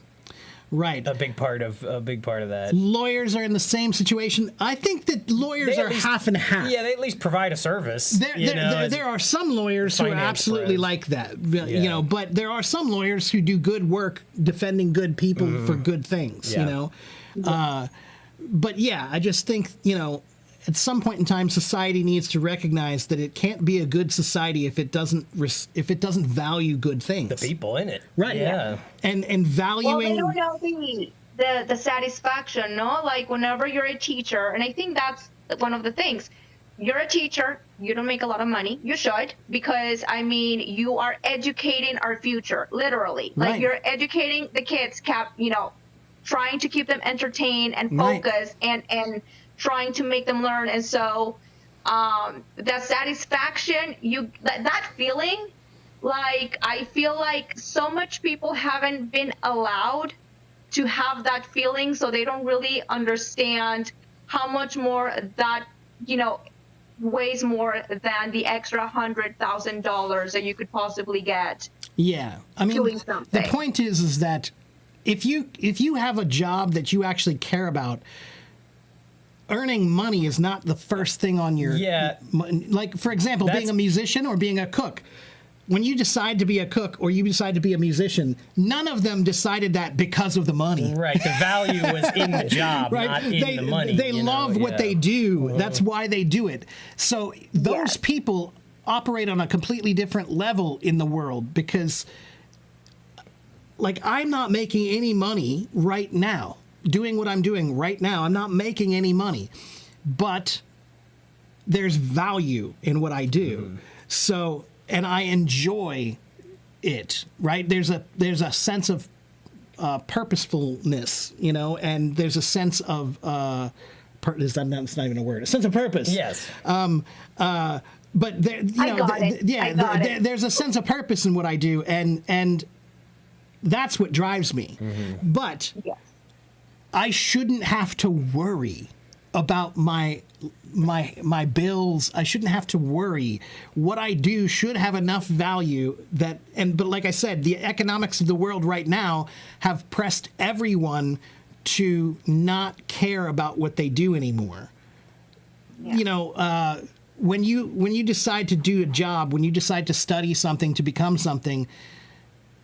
Right. a big part of that. Lawyers are in the same situation. I think that lawyers They at are least- half and half. Yeah, they at least provide a service. There are some lawyers who are finance absolutely pros. like that, Yeah. but there are some lawyers who do good work defending good people for good things, Yeah. But yeah, I just think, at some point in time, society needs to recognize that it can't be a good society if it doesn't value good things. the people in it. Right. Yeah. And Well, valuing. they don't know the satisfaction, no? Like whenever you're a teacher, and I think that's one of the things. You're a teacher, you don't make a lot of money. You should, because I mean, you are educating our future, literally. Like Right. you're educating the kids, trying to keep them entertained and Right. focused and trying to make them learn. And so that satisfaction, that feeling, like I feel like so much people haven't been allowed to have that feeling, so they don't really understand how much more that weighs more than the extra $100,000 that you could possibly get. Yeah, I mean, doing the something. point is that if you have a job that you actually care about, earning money is not the first thing on your like, for example, being That's- a musician or being a cook. When you decide to be a cook or you decide to be a musician, none of them decided that because of the money. Right. The value was in the job, Right. not in the money. They love what they do. That's why they do it. So those people operate on a completely different level in the world because, like, I'm not making any money right now. Doing what I'm doing right now, I'm not making any money. But there's value in what I do. So, and I enjoy it, right? There's a sense of purposefulness, and there's a sense of that's not even a word. A sense of purpose. Yes. But there, I got it. there's a sense of purpose in what I do, and that's what drives me. But Yes. I shouldn't have to worry about my bills. I shouldn't have to worry. What I do should have enough value but like I said, the economics of the world right now have pressed everyone to not care about what they do anymore. Yeah. When you decide to do a job, when you decide to study something, to become something,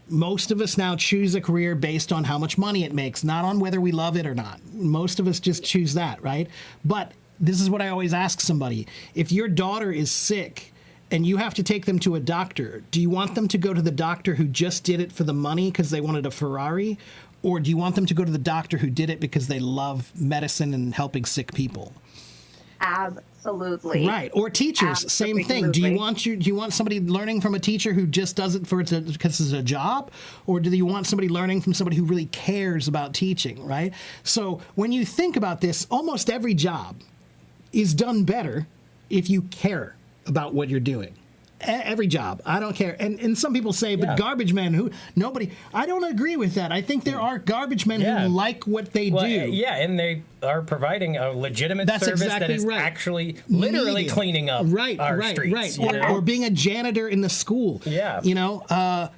most of us now choose a career based on how much money it makes, not on whether we love it or not. Most of us just choose that, right? But this is what I always ask somebody. If your daughter is sick and you have to take them to a doctor, do you want them to go to the doctor who just did it for the money because they wanted a Ferrari? Or do you want them to go to the doctor who did it because they love medicine and helping sick people? Absolutely. Right. Or teachers, same thing. Do you want somebody learning from a teacher who just does it because it's a job, or do you want somebody learning from somebody who really cares about teaching, right? So when you think about this, almost every job is done better if you care about what you're doing. Every job. I don't care. And some people say, but garbage men, I don't agree with that. I think there are garbage men who like what they do. Yeah, and they are providing a legitimate That's service exactly that is right. actually literally Needed. cleaning up our streets. Right. Or being a janitor in the school. Yeah.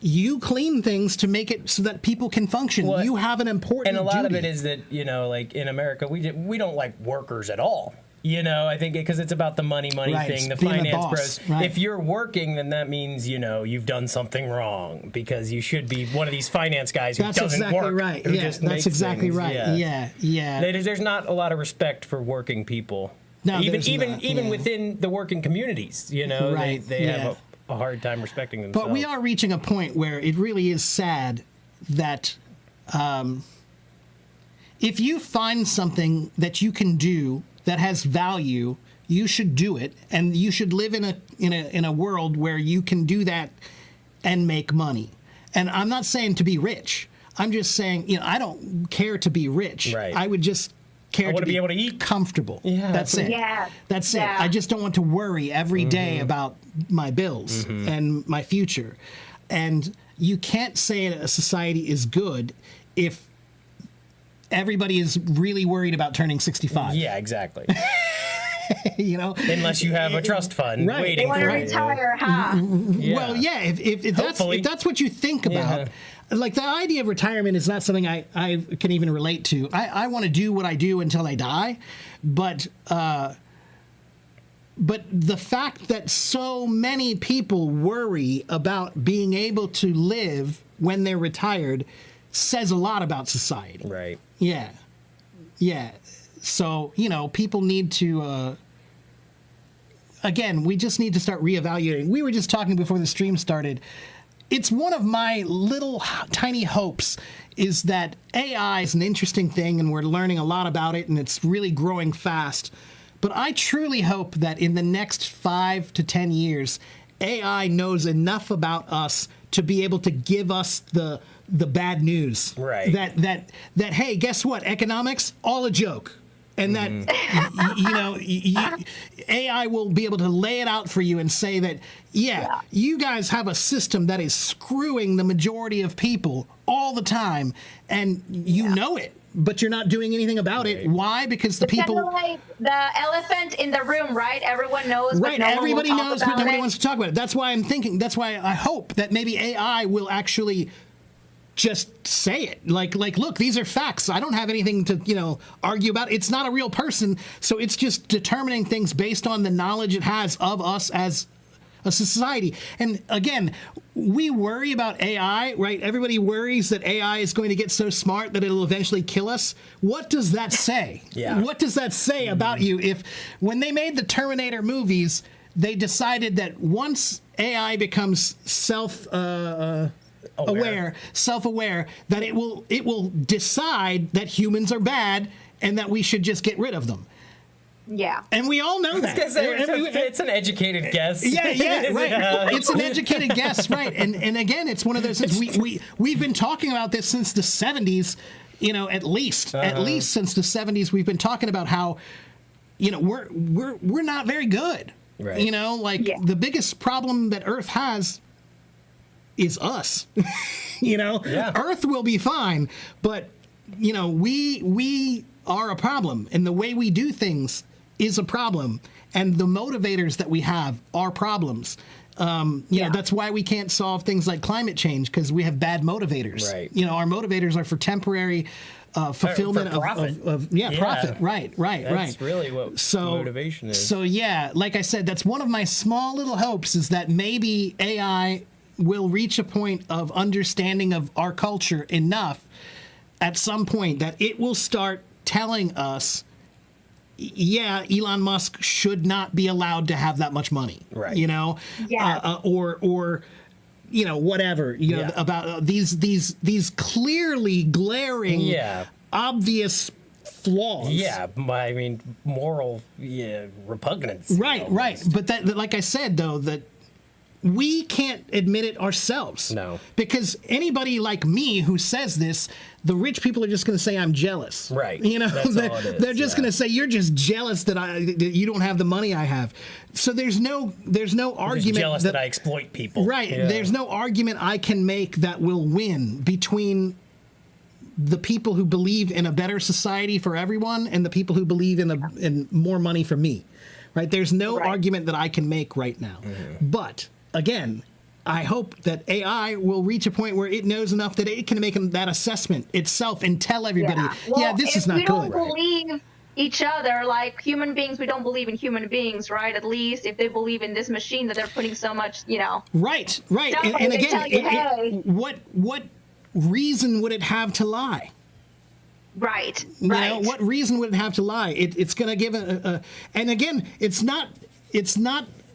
You clean things to make it so that people can function. Well, you have an important and a lot of duty. it is that, like in America, we don't like workers at all. I think because it's about the money Right, thing, the being the finance boss, bros. right. If you're working, then that means, you've done something wrong because you should be one of these finance guys who That's doesn't exactly work. right. Who Yeah, just that's makes exactly things. right. Yeah. There's not a lot of respect for working people. No, even there's not, yeah. within the working communities, Right, they yeah. have a hard time respecting themselves. But we are reaching a point where it really is sad that if you find something that you can do that has value, you should do it, and you should live in a world where you can do that and make money. And I'm not saying to be rich. I'm just saying, I don't care to be rich. Right. I would just care I to wanna be able to eat. comfortable. Yeah. That's it. Yeah. That's Yeah. it. I just don't want to worry every day about my bills and my future. And you can't say a society is good if everybody is really worried about turning 65. Yeah, exactly. Unless you have a trust fund Right. waiting They want to for you. retire, huh? Yeah. Well, yeah. If Hopefully. that's what you think about, like the idea of retirement is not something I can even relate to. I want to do what I do until I die, but the fact that so many people worry about being able to live when they're retired says a lot about society. Right. Yeah. Yeah. So, people need to, again, we just need to start reevaluating. We were just talking before the stream started. It's one of my little tiny hopes is that AI is an interesting thing and we're learning a lot about it and it's really growing fast. But I truly hope that in the next 5 to 10 years, AI knows enough about us to be able to give us the bad news. Right. That hey, guess what? Economics, all a joke. And that, AI will be able to lay it out for you and say that, you guys have a system that is screwing the majority of people all the time, and you know it, but you're not doing anything about it. Why? Because the people... Kind of like the elephant in the room, right? Everyone knows, right, but no everybody one will knows, talk but about nobody it. wants to talk about it. That's why I hope that maybe AI will actually just say it. Like, look, these are facts. I don't have anything to, argue about. It's not a real person, so it's just determining things based on the knowledge it has of us as a society. And again, we worry about AI, right? Everybody worries that AI is going to get so smart that it'll eventually kill us. What does that say? Yeah. What does that say about you if when they made the Terminator movies, they decided that once AI becomes self-aware, that it will decide that humans are bad and that we should just get rid of them. Yeah. And we all know that. It's an educated guess. Yeah, right. It's an educated guess, right? And again, it's one of those things we've been talking about this since the 70s, at least since the 70s we've been talking about how we're not very good. Right. The biggest problem that Earth has is us. Earth will be fine, but we are a problem, and the way we do things is a problem, and the motivators that we have are problems. That's why we can't solve things like climate change, because we have bad motivators. Right. Our motivators are for temporary fulfillment for profit. of profit. Right. That's really what motivation is. So like I said, that's one of my small little hopes, is that maybe AI will reach a point of understanding of our culture enough at some point that it will start telling us, Elon Musk should not be allowed to have that much money. Right. Or whatever, about these clearly glaring, obvious flaws. Yeah, I mean, moral repugnance. Right. almost. But that, like I said, though, that we can't admit it ourselves. No. Because anybody like me who says this, the rich people are just going to say I'm jealous. Right. That's all it is, they're just going to say you're just jealous that you don't have the money I have. So there's no argument. Just jealous that I exploit people. Right. Yeah. There's no argument I can make that will win between the people who believe in a better society for everyone and the people who believe in more money for me. Right. There's no argument that I can make right now. Mm-hmm. But again, I hope that AI will reach a point where it knows enough that it can make that assessment itself and tell everybody, this is not good. If we don't believe each other, like human beings, we don't believe in human beings, right? At least if they believe in this machine that they're putting so much, Right. And again, what reason would it have to lie? Right. What reason would it have to lie? It's going to give and again, it's not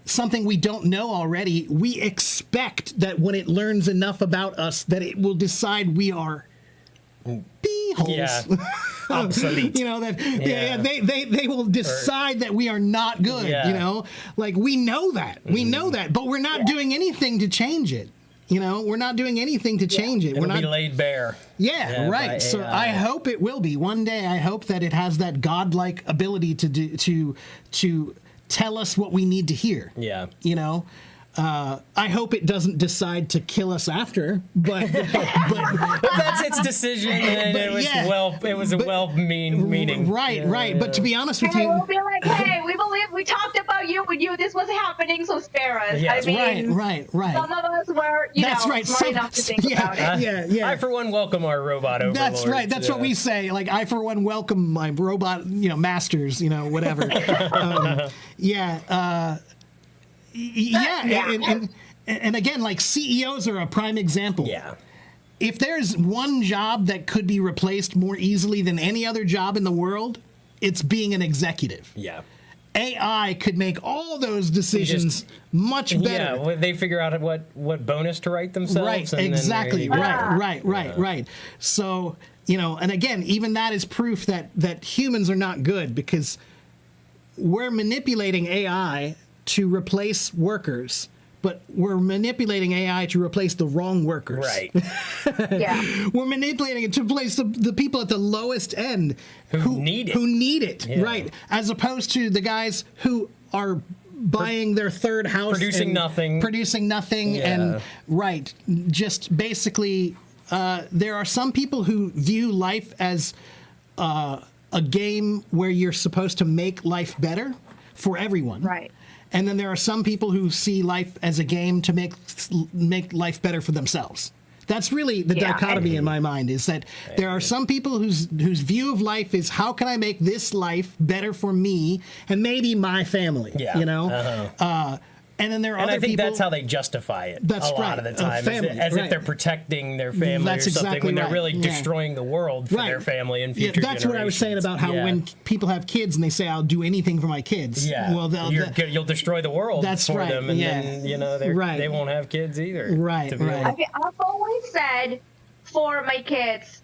something we don't know already. We expect that when it learns enough about us, that it will decide we are b-holes. Yeah. Obsolete. They will decide that we are not good. We know that. We know that, but we're not doing anything to change it. We're not doing anything to change it. It'll be laid bare. Yeah, right. So I hope it will be. One day I hope that it has that godlike ability to tell us what we need to hear. Yeah. I hope it doesn't decide to kill us after, but But that's its decision, and But it was yeah. it was a meaning. right, Yeah, right. But to be honest with And you, we'll be like, hey, we believe we talked about you when this was happening, so spare us. Yes. I mean, right. some of us were, That's right. smart enough to think about it. Yeah. I, for one, welcome our robot overlords. That's right. That's what we say. Like, I, for one, welcome my robot, masters, whatever. And again, like, CEOs are a prime example. Yeah. If there's one job that could be replaced more easily than any other job in the world, it's being an executive. Yeah. AI could make all those decisions much better. Yeah, well, they figure out what bonus to write themselves. Right, and then exactly. they- Right. So, and again, even that is proof that humans are not good, because we're manipulating AI to replace workers, but we're manipulating AI to replace the wrong workers. Right. Yeah. We're manipulating it to replace the people at the lowest end Who need it. Who need it, Yeah. right? As opposed to the guys who are buying their third house, Producing and nothing. producing nothing, Yeah. and right, just basically, there are some people who view life as a game where you're supposed to make life better for everyone, Right. and then there are some people who see life as a game to make life better for themselves. That's really the Yeah, dichotomy in my mind, is that there are some people whose view of life is, how can I make this life better for me and maybe my family? Yeah. And then there are And other I think people. that's how they justify it. That's a lot right, of the a time, family, as right. if they're protecting their family That's or something, exactly when they're right, really yeah. destroying the world for their family and future that's what I was saying about how when people have kids and they say, I'll do anything for my kids. Yeah, Well, you'll destroy the world That's for right, them, and yeah. then Right. they won't have kids either. Right, to be right. able- I've always said, for my kids,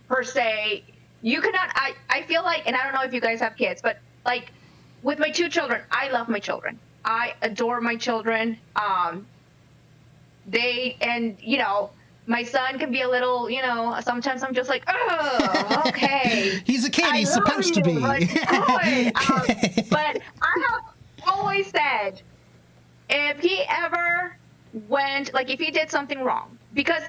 per se, you cannot. I feel like, and I don't know if you guys have kids, but like with my two children, I love my children. I adore my children. My son can be a little, sometimes I'm just like, oh, okay. He's a kid. I He's love supposed to you, be. like, good. But I have always said, if he ever went, like if he did something wrong, because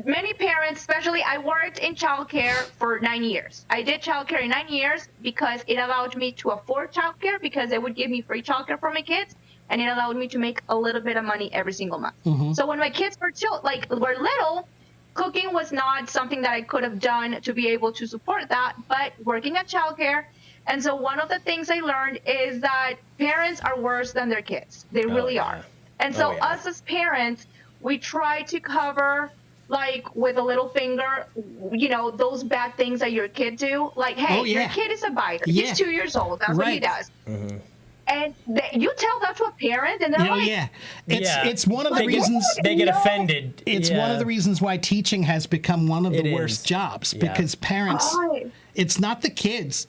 many parents, especially, I worked in childcare for 9 years. I did childcare in 9 years because it allowed me to afford childcare, because they would give me free childcare for my kids, and it allowed me to make a little bit of money every single month. So when my kids were were little, cooking was not something that I could have done to be able to support that, but working at childcare. And so one of the things I learned is that parents are worse than their kids. They really yeah. are. And so us as parents, we try to cover, like with a little finger, those bad things that your kid do. Like, hey, your kid is a biter. Yeah. He's 2 years old. That's what he Right. does. And you tell that to a parent, and they're like, yeah. Yeah. It's one of the They get- reasons. they get No. offended. It's one of the reasons why teaching has become one of the It worst is. jobs, Yeah. because parents, Right. it's not the kids.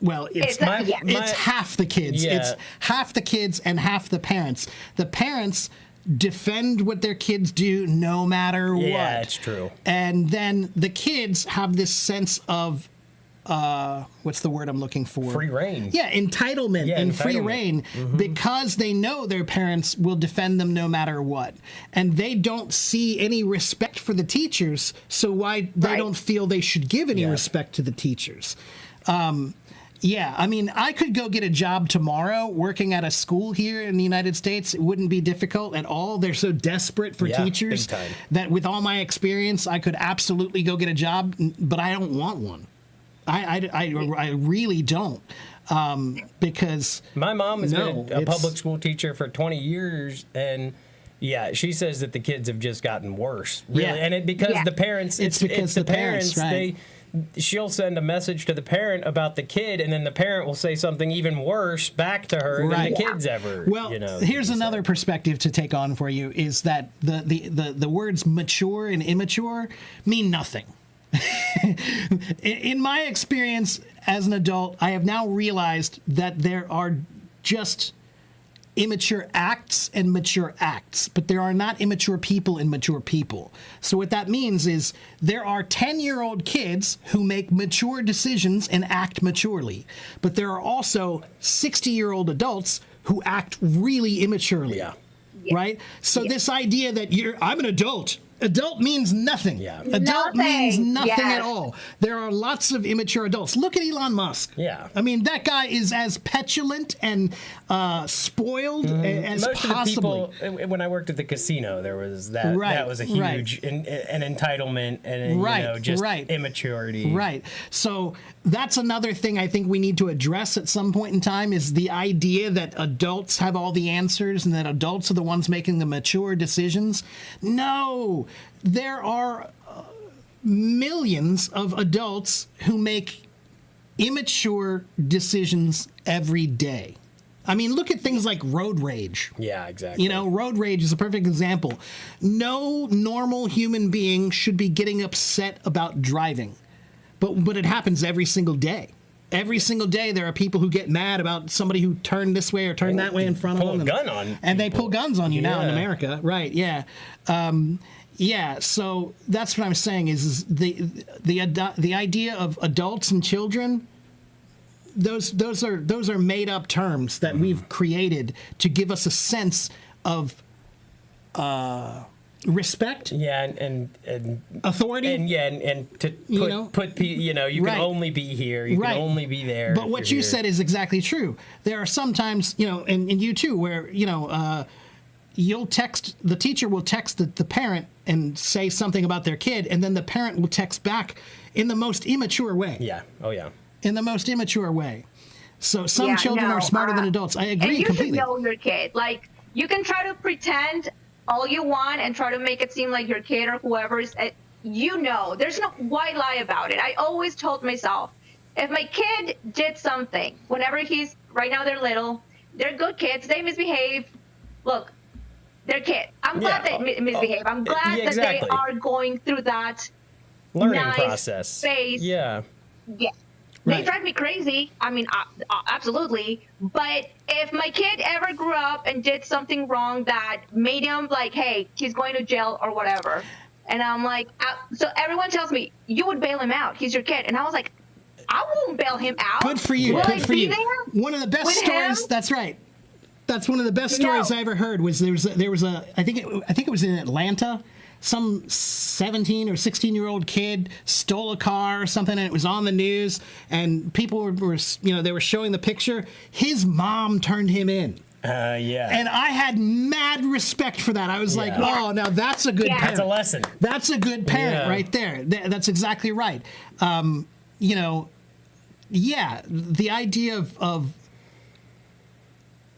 Well, it's It's- it's half the kids. Yeah. It's half the kids and half the parents. The parents defend what their kids do no matter what. Yeah, it's true. And then the kids have this sense of what's the word I'm looking for? Free reign. Yeah, entitlement Yeah, and free entitlement. reign, because they know their parents will defend them no matter what. And they don't see any respect for the teachers, so why they Right. don't feel they should give any Yeah. respect to the teachers. Yeah, I mean, I could go get a job tomorrow working at a school here in the United States. It wouldn't be difficult at all. They're so desperate for Yeah, teachers big time. that with all my experience, I could absolutely go get a job, but I don't want one. I really don't, because My mom has No, been a it's- public school teacher for 20 years, and yeah, she says that the kids have just gotten worse. Really, Yeah. and because Yeah. the parents, It's because the the parents, right. she'll send a message to the parent about the kid, and then the parent will say something even worse back to her Right. than the kids ever. Well, here's said. another perspective to take on for you, is that the words mature and immature mean nothing. In my experience as an adult, I have now realized that there are just immature acts and mature acts, but there are not immature people and mature people. So what that means is there are 10-year-old kids who make mature decisions and act maturely, but there are also 60-year-old adults who act really immaturely. Yeah. right? So this idea that I'm an adult. Adult means nothing. Yeah. Adult means nothing Yes. at all. There are lots of immature adults. Look at Elon Musk. Yeah. I mean, that guy is as petulant and spoiled as Most possibly. of the people, when I worked at the casino, there was that. Right, That was a right. huge an entitlement and Right, just right. immaturity. Right. So that's another thing I think we need to address at some point in time is the idea that adults have all the answers and that adults are the ones making the mature decisions. No, there are millions of adults who make immature decisions every day. I mean, look at things like road rage. Yeah, exactly. You know, road rage is a perfect example. No normal human being should be getting upset about driving. But it happens every single day. Every single day there are people who get mad about somebody who turned this way or turned that way in front of them. Pull a gun on And they people. pull guns on you now in Yeah. America. Right, yeah. Yeah, so that's what I'm saying is the idea of adults and children, those are made up terms that we've created to give us a sense of respect, Yeah, and authority. and to put You know? you Right. can only be here. You Right. can only be there. But if what you're you here. said is exactly true. There are sometimes, and you too, where, you'll text, the teacher will text the parent and say something about their kid, and then the parent will text back in the most immature way. Yeah. Oh yeah. In the most immature way. So some Yeah, children no, are smarter than adults. I And agree you completely. should know your kid. Like, you can try to pretend all you want and try to make it seem like your kid or whoever is, there's no white lie about it. I always told myself, if my kid did something, right now they're little, they're good kids, they misbehave. Look, they're kids. I'm glad Yeah. they misbehave. I'm glad Yeah, that exactly. they are going through that Learning nice process. phase. Yeah. Yeah. They Right. drive me crazy. I mean, absolutely. But if my kid ever grew up and did something wrong that made him like, hey, he's going to jail or whatever, and I'm like, so everyone tells me, you would bail him out. He's your kid. And I was like, I won't bail him out. Good for you. Will I Good for be you. there One of the best with stories. him? That's right. That's one of the best stories No. I ever heard. Was there was a I think it was in Atlanta. Some 17 or 16-year-old kid stole a car or something, and it was on the news. And people were they were showing the picture. His mom turned him in. Yeah. And I had mad respect for that. I was like, Yeah. oh, now that's a good Yeah. parent. That's a lesson. That's a good parent Yeah. right there. That's exactly right. Yeah, the idea of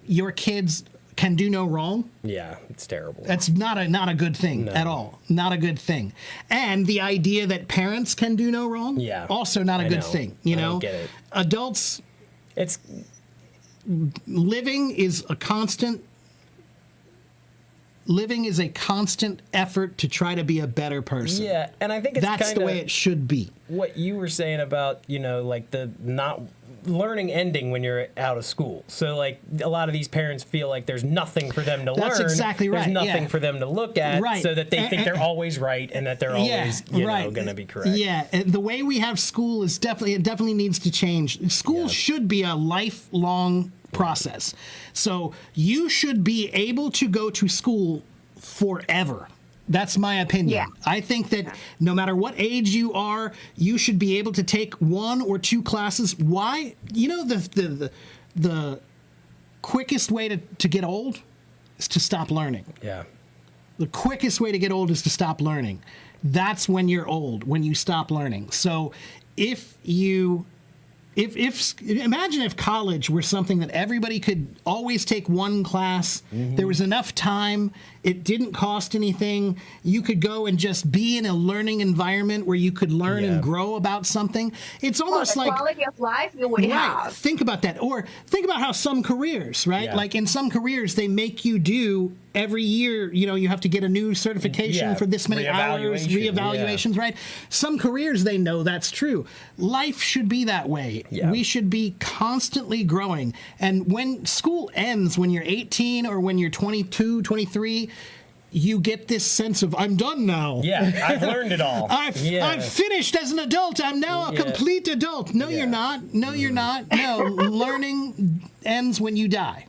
your kids can do no wrong, Yeah. It's terrible. that's not a good thing at all. Not a good thing. And the idea that parents can do no wrong, Yeah. also not a I good know. thing. I don't get it. Adults It's living is a constant effort to try to be a better person. yeah, and I think it's That's kinda the way it should be. what you were saying about like the not learning ending when you're out of school. So like a lot of these parents feel like there's nothing for them to learn. That's exactly right, There's nothing yeah. for them to look at, Right. so that they think And- they're always right and that they're always going to be correct. Yeah, and the way we have school is definitely needs to change. School should be a lifelong process. So you should be able to go to school forever. That's my opinion. Yeah. I think that no matter what age you are, you should be able to take one or two classes. Why? The quickest way to get old is to stop learning. Yeah. The quickest way to get old is to stop learning. That's when you're old, when you stop learning. So if imagine if college were something that everybody could always take one class, there was enough time, it didn't cost anything, you could go and just be in a learning environment where you could learn Yeah. and grow about something. It's almost the like quality of life you would Right. have. Think about that. Or think about how some careers, right? Yeah. Like in some careers, they make you do every year, you have to get a new certification Yeah. for this many hours, Reevaluation, reevaluations, right? Some careers, they know that's true. Life should be that way. Yeah. We should be constantly growing. And when school ends, when you're 18 or when you're 22, 23, you get this sense of, I'm done now. Yeah, I've learned it all. I've finished as an adult. I'm now a Yeah. complete adult. No, Yeah. you're not. No, you're not. No, learning ends when you die.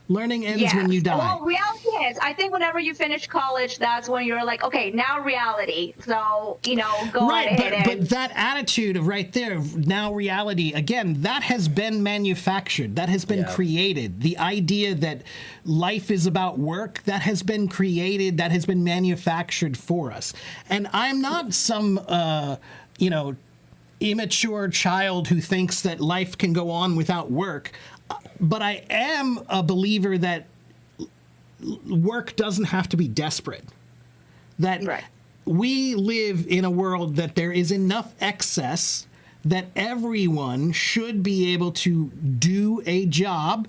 Learning ends Yes. when you die. Well, reality hits. I think whenever you finish college, that's when you're like, okay, now reality. So, go Right, ahead but that attitude of right there, now reality, again, that has been manufactured. That has been created. The idea that life is about work, that has been created, that has been manufactured for us. And I'm not some, immature child who thinks that life can go on without work. But I am a believer that work doesn't have to be desperate. That Right. we live in a world that there is enough excess that everyone should be able to do a job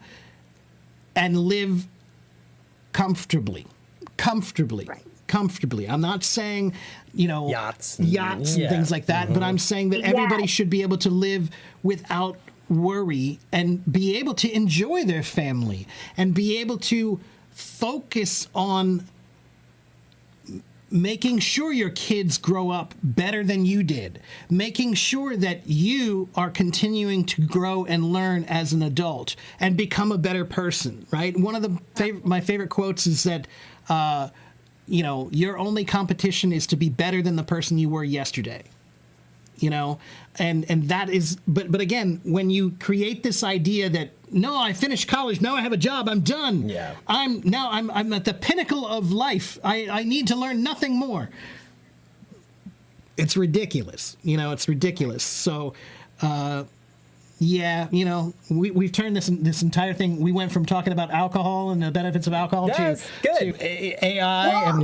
and live comfortably. Comfortably. I'm not saying, Yachts and- and yeah. things like that, but I'm saying that everybody Yes. should be able to live without worry and be able to enjoy their family and be able to focus on making sure your kids grow up better than you did, making sure that you are continuing to grow and learn as an adult and become a better person, right? One of my favorite quotes is that, your only competition is to be better than the person you were yesterday. And that is, but again, when you create this idea that, no, I finished college, now I have a job, I'm done. Yeah. I'm at the pinnacle of life. I need to learn nothing more. It's ridiculous. It's ridiculous. So, we've turned this entire thing. We went from talking about alcohol and the benefits of alcohol Yes, good. to AI Well, and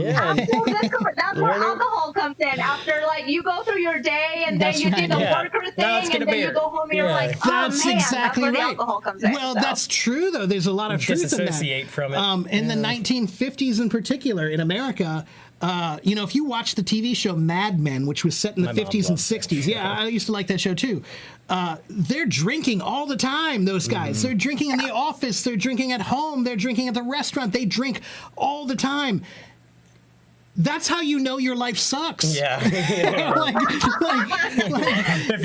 that's where alcohol comes in. After you go through your day and then That's you do right, the yeah. worker Now let's thing get and a then you beer. go home and you're Yeah. like, oh That's man, exactly that's where the right. alcohol comes in. Well, so. that's true, though. There's a lot of truth in that. Disassociate from it. In the 1950s, in particular, in America, if you watch the TV show Mad Men, which was set in the My mom 50s and loved that 60s, show. I used to like that show too. They're drinking all the time, those guys. Mm-hmm. They're drinking in the office, they're drinking at home, they're drinking at the restaurant. They drink all the time. That's how you know your life sucks. Yeah. If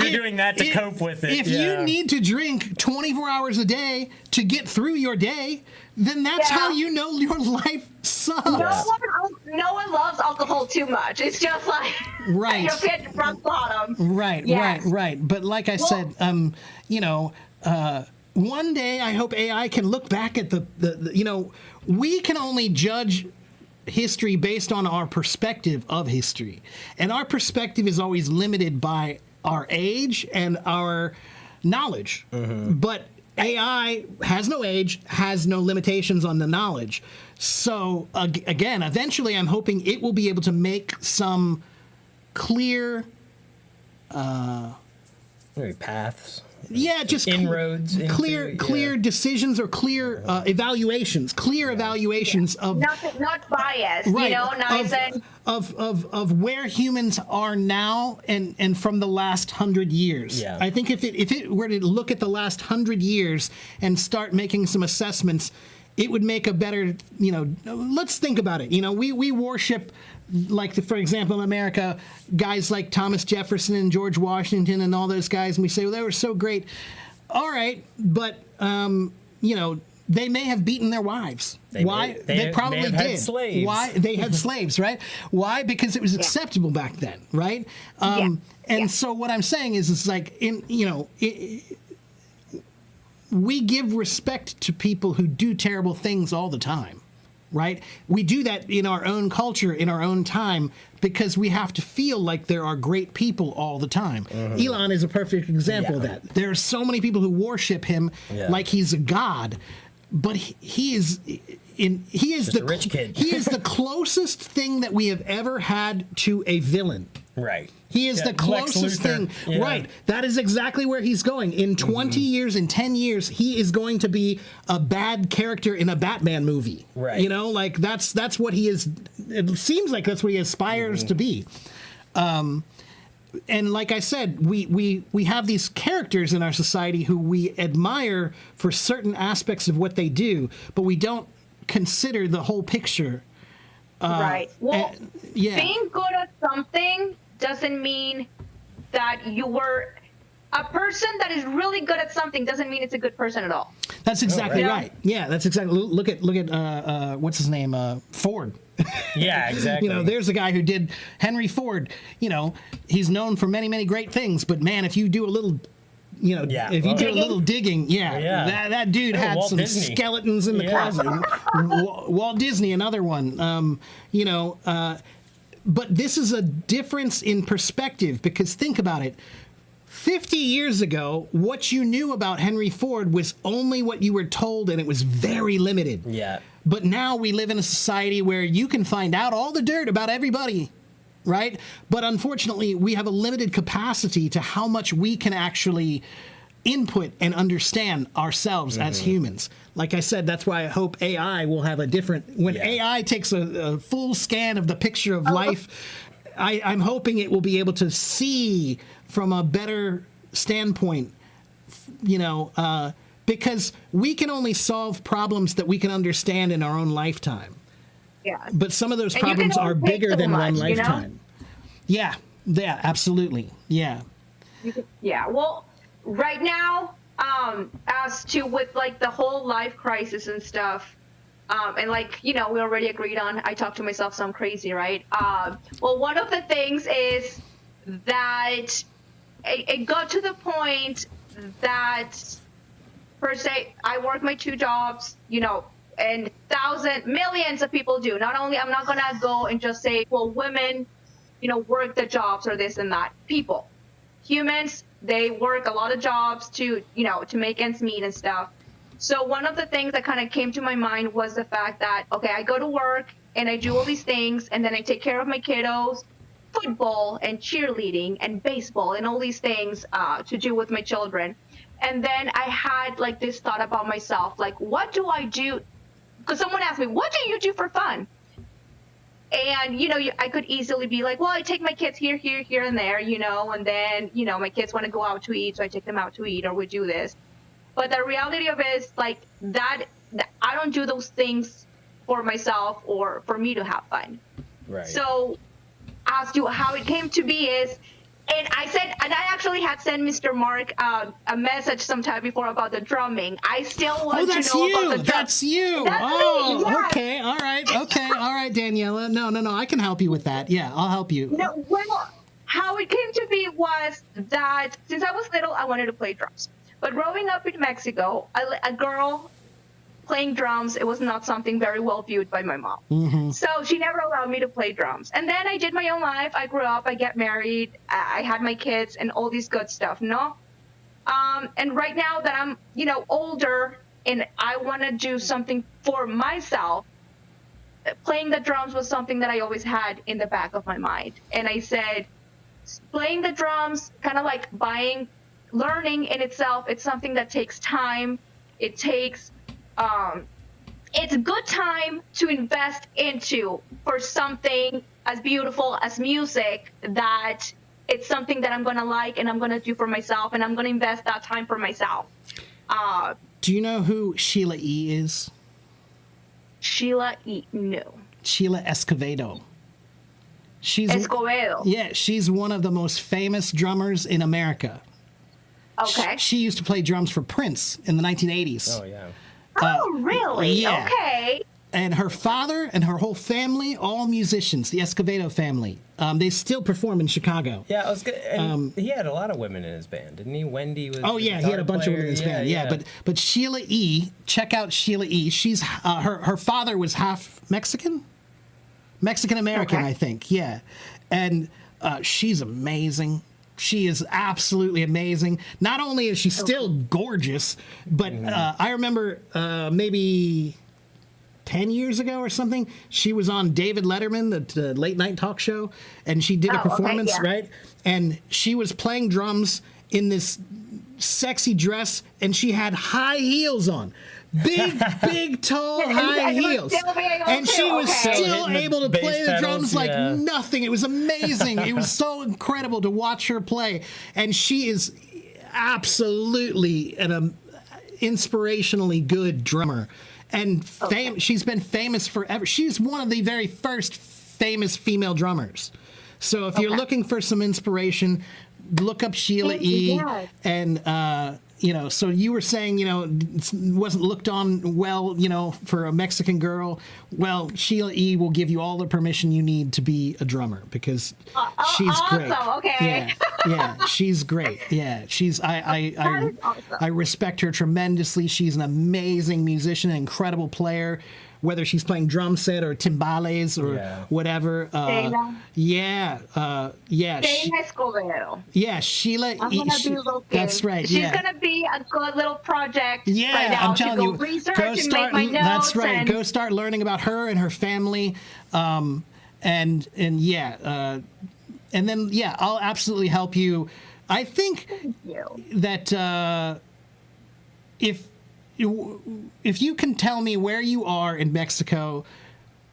you're doing that to cope with it. If you need to drink 24 hours a day to get through your day, then that's Yeah. how you know your life sucks. No one loves alcohol too much. It's just like Right. you're hit rock bottom. Right, Yes. right. But like I said, one day I hope AI can look back at the we can only judge history based on our perspective of history. And our perspective is always limited by our age and our knowledge. But AI has no age, has no limitations on the knowledge. So again, eventually I'm hoping it will be able to make some clear Maybe paths. Yeah, just Inroads into- clear decisions or clear evaluations, of Not biased, right, not as in of where humans are now and from the last 100 years. Yeah. I think if it were to look at the last 100 years and start making some assessments, it would make a better, let's think about it. We worship, for example, in America, guys like Thomas Jefferson and George Washington and all those guys, and we say, well, they were so great. All right, but, they may have beaten their wives. Why? They probably may have did. had slaves. Why? They had slaves, right? Why? Because it was acceptable back then, right? So what I'm saying is like, we give respect to people who do terrible things all the time, right? We do that in our own culture, in our own time, because we have to feel like there are great people all the time. Elon is a perfect example of that. There are so many people who worship him like he's a god, but he is Just a rich kid. He is the closest thing that we have ever had to a villain. Right. He is the Lex closest Luthor. thing. Yeah. Right. That is exactly where he's going. In 20 years, in 10 years, he is going to be a bad character in a Batman movie. Right. That's what he is. It seems like that's what he aspires to be. And like I said, we have these characters in our society who we admire for certain aspects of what they do, but we don't consider the whole picture. right. Well, Yeah. being good at something doesn't mean that you were a person that is really good at something doesn't mean it's a good person at all. That's exactly right. right. Yeah, that's exactly. Look at what's his name? Ford. Yeah, exactly. You know, there's a guy who did Henry Ford. You know, he's known for many, many great things. But man, if you do a little, you know, if you do a little digging, that dude had Walt some Disney. skeletons in the closet. Walt Disney, another one. You know, but this is a difference in perspective because think about it. 50 years ago, what you knew about Henry Ford was only what you were told, and it was very limited. Yeah. But now we live in a society where you can find out all the dirt about everybody, right? But unfortunately, we have a limited capacity to how much we can actually input and understand ourselves as humans. Like I said, that's why I hope AI will have a different... When AI takes a full scan of the picture of life, I'm hoping it will be able to see from a better standpoint, you know, because we can only solve problems that we can understand in our own lifetime. Yeah. But some of those And you can problems are only take bigger so than much, one you know? lifetime. Yeah, absolutely. Yeah. Yeah. Well, right now, as to with like the whole life crisis and stuff, and like, you know, we already agreed on, I talk to myself so I'm crazy, right? Well, one of the things is that it got to the point that, per se, I work my 2 jobs, you know, and millions of people do. Not only, I'm not going to go and just say, well, women, you know, work the jobs or this and that. People, humans, they work a lot of jobs to, you know, to make ends meet and stuff. So one of the things that kind of came to my mind was the fact that, okay, I go to work and I do all these things and then I take care of my kiddos, football and cheerleading and baseball and all these things to do with my children. And then I had like this thought about myself, like, what do I do? Because someone asked me, what do you do for fun? And, you know, I could easily be like, well, I take my kids here, and there, you know, and then, you know, my kids want to go out to eat, so I take them out to eat or we do this. But the reality of it is like that I don't do those things for myself or for me to have fun. Right. So as to how it came to be is, and I said, and I actually had sent Mr. Mark a message sometime before about the drumming. I still want to know about the drum. That's you. That's Oh, me, yes. okay. All right, Daniela. No, I can help you with that. Yeah, I'll help you. No, well, how it came to be was that since I was little, I wanted to play drums. But growing up in Mexico, a girl playing drums, it was not something very well viewed by my mom. Mm-hmm. So she never allowed me to play drums. And then I did my own life. I grew up, I get married, I had my kids and all this good stuff, no? And right now that I'm, you know, older and I want to do something for myself, playing the drums was something that I always had in the back of my mind. And I said, playing the drums, kind of like learning in itself, it's something that takes time. It takes, it's a good time to invest into for something as beautiful as music, that it's something that I'm going to like and I'm going to do for myself and I'm going to invest that time for myself. Do you know who Sheila E. is? Sheila E. No. Sheila Escovedo. Escobedo. Yeah, she's one of the most famous drummers in America. Okay. She used to play drums for Prince in the 1980s. Oh, yeah. Oh, really? yeah. Okay. And her father and her whole family, all musicians, the Escovedo family. They still perform in Chicago. Yeah, I was good. And he had a lot of women in his band, didn't he? Wendy was. Oh yeah, he had a bunch of women in his band. Yeah, but Sheila E. Check out Sheila E. She's her father was half Mexican American, Okay. I think. Yeah, and she's amazing. She is absolutely amazing. Not only is she still gorgeous, but I remember maybe 10 years ago or something, she was on David Letterman, the late night talk show, and she did a performance, right? And she was playing drums in sexy dress, and she had high heels on. Big, tall, high heels. And she was still able to play the drums like nothing. It was amazing. It was so incredible to watch her play. And she is absolutely an inspirationally good drummer. And she's been famous forever. She's one of the very first famous female drummers. So if you're looking for some inspiration, look up Sheila Thank you, E. yes. And so you were saying, it wasn't looked on well, for a Mexican girl. Well, Sheila E. will give you all the permission you need to be a drummer because she's awesome. great. Okay. Yeah, she's great. Yeah, That is awesome. I respect her tremendously. She's an amazing musician, an incredible player. Whether she's playing drum set or timbales or whatever. Dana. Yeah. Dana Escobedo. Yeah, Sheila. I'm gonna be looking. That's right. She's yeah. gonna be a good little project. Yeah, right now I'm telling to you, go research go and start. make my notes. That's right. And Go start learning about her and her family, and then I'll absolutely help you. I think that if you can tell me where you are in Mexico,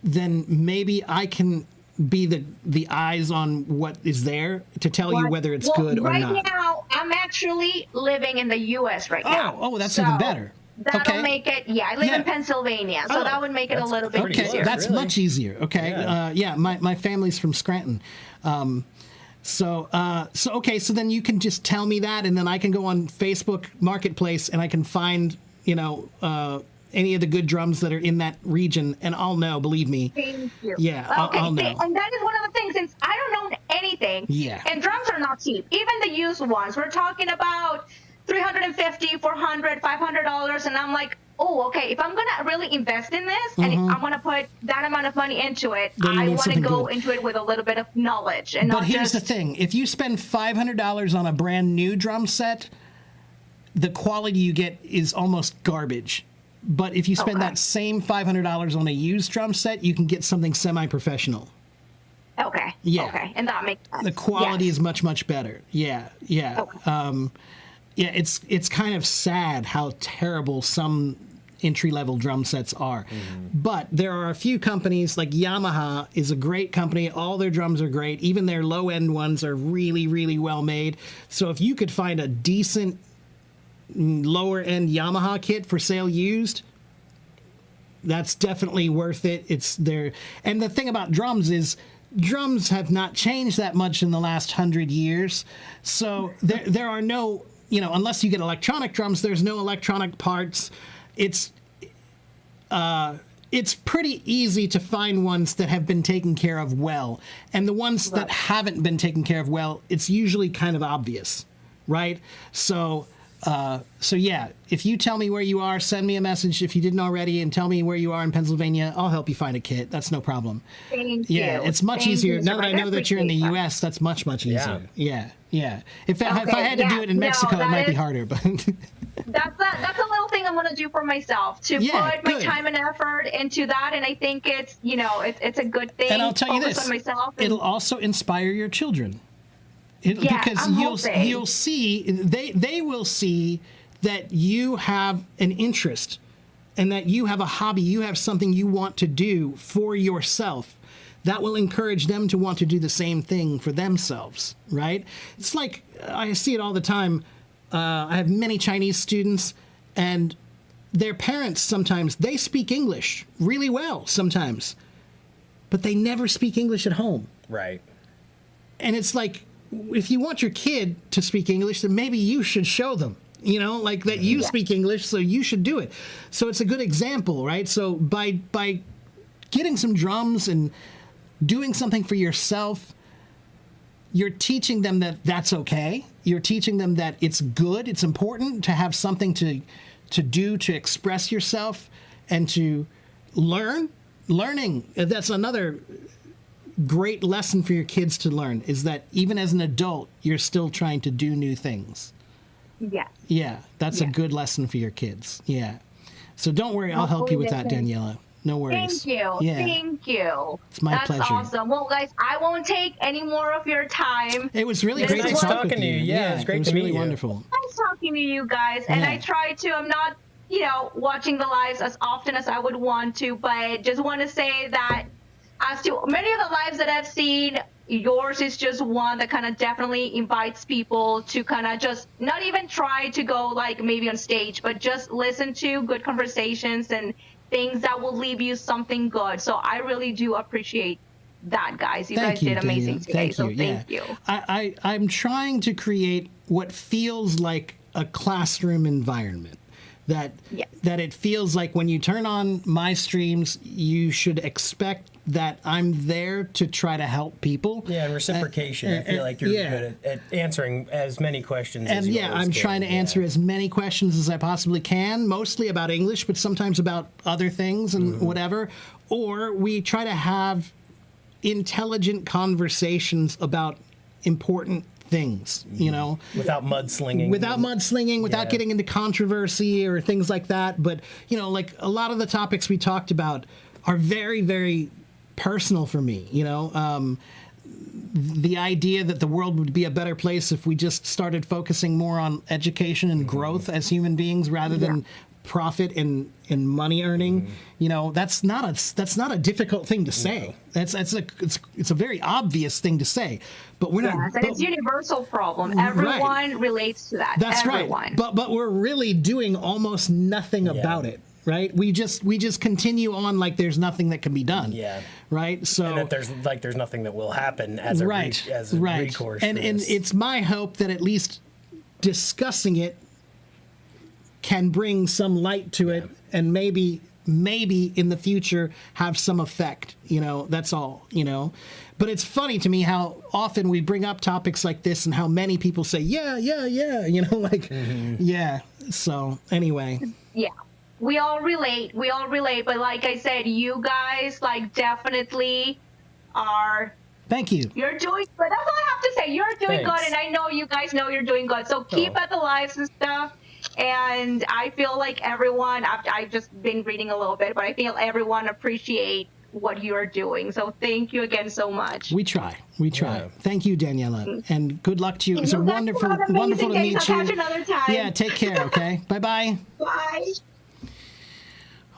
then maybe I can be the eyes on what is there to tell you whether it's good or not. Right now, I'm actually living in the U.S. right now. Oh, that's even better. That'll make it. Yeah, I live in Pennsylvania, so that would make it a little bit Okay, easier. that's really. much easier. Okay, Yeah. My family's from Scranton. So then you can just tell me that, and then I can go on Facebook Marketplace and I can find, any of the good drums that are in that region, and I'll know, believe me. Thank you. Yeah, Okay, I'll know. and that is one of the things, since I don't know anything, Yeah. and drums are not cheap. Even the used ones, we're talking about $350, $400, $500, and I'm like, oh, okay, if I'm gonna really invest in this, and if I'm gonna put that amount of money into it, Then you I need want to something go good. into it with a little bit of knowledge, and But not here's just the thing: if you spend $500 on a brand new drum set, the quality you get is almost garbage. But if you spend that same $500 on a used drum set, you can get something semi-professional. Okay. Yeah. Okay, and that makes sense. The quality Yes. is much, much better. Yeah. Okay. It's kind of sad how terrible some entry-level drum sets are. But there are a few companies, like Yamaha is a great company. All their drums are great. Even their low-end ones are really, really well made. So if you could find a decent lower-end Yamaha kit for sale used, that's definitely worth it. It's there. And the thing about drums is drums have not changed that much in the last 100 years. So there are no, unless you get electronic drums, there's no electronic parts. It's pretty easy to find ones that have been taken care of well. And the ones that haven't been taken care of well, it's usually kind of obvious, right? So yeah, if you tell me where you are, send me a message if you didn't already, and tell me where you are in Pennsylvania. I'll help you find a kit. That's no problem. Thank Yeah, you. it's much Thank easier. you, Now that I Mr. know that you're in the appreciate that. U.S., that's much, much easier. Yeah. Yeah. If I had to do it in no, Mexico, it that might be is- harder, but That's a little thing I'm gonna do for myself to Yeah, put my good. time and effort into that, and I think it's it's a good thing. and I'll tell you Focus this, on myself and- it'll also inspire your children. Yeah, Because I'm hoping. you'll see, they will see that you have an interest and that you have a hobby, you have something you want to do for yourself. That will encourage them to want to do the same thing for themselves, right? It's like, I see it all the time. I have many Chinese students, and their parents sometimes, they speak English really well sometimes, but they never speak English at home. Right. And it's like, if you want your kid to speak English, then maybe you should show them, like that you speak English, so you should do it. So it's a good example, right? So by getting some drums and doing something for yourself, you're teaching them that that's okay. You're teaching them that it's good, it's important to have something to do, to express yourself and to learn. Learning, that's another great lesson for your kids to learn, is that even as an adult, you're still trying to do new things. Yes. Yeah, that's a good lesson for your kids. Yeah. So don't worry, I'll help you with that, Daniela. No worries. Thank you. Yeah. Thank you. It's my That's pleasure. awesome. Well, guys, I won't take any more of your time. It was really It's great to nice talk with talking to you. you. Yeah, it's great it was to meet really you. wonderful. Nice talking to you guys, and Yeah. I try to. I'm not, watching the lives as often as I would want to, but just want to say that as to many of the lives that I've seen, yours is just one that kind of definitely invites people to kind of just not even try to go like maybe on stage, but just listen to good conversations and things that will leave you something good. So I really do appreciate that, guys. You guys did amazing today. Thank you. I'm trying to create what feels like a classroom environment. That it feels like when you turn on my streams, you should expect that I'm there to try to help people. Yeah, and reciprocation. I feel like you're good at answering as many questions as you always I'm can. trying to answer as many questions as I possibly can, mostly about English, but sometimes about other things and whatever. Or we try to have intelligent conversations about important things, you know, without mudslinging, without getting into controversy or things like that. But you know, like a lot of the topics we talked about are very, very personal for me. You know, the idea that the world would be a better place if we just started focusing more on education and growth as human beings rather than profit and money earning. You know, that's not a difficult thing to say. It's a very obvious thing to say, but we're not. And it's a universal problem. Everyone relates to that. That's Everyone. right. But we're really doing almost nothing about it. Right? We just continue on like there's nothing that can be done. Yeah. Right? So and that there's nothing that will happen as a recourse. And it's my hope that at least discussing it can bring some light to it and maybe in the future have some effect, you know. That's all, you know. But it's funny to me how often we bring up topics like this and how many people say yeah, you know, like so anyway, we all relate, but like I said, you guys like definitely are. Thank you. You're doing good. That's all I have to say. You're doing good, and I know you guys know you're doing good. So keep at the lives and stuff. And I feel like everyone, I've just been reading a little bit, but I feel everyone appreciate what you're doing. So thank you again so much. We try. Yeah. Thank you, Daniela, and good luck to you. It's wonderful to meet you. Catch another time. Yeah, take care. Okay, bye. Bye.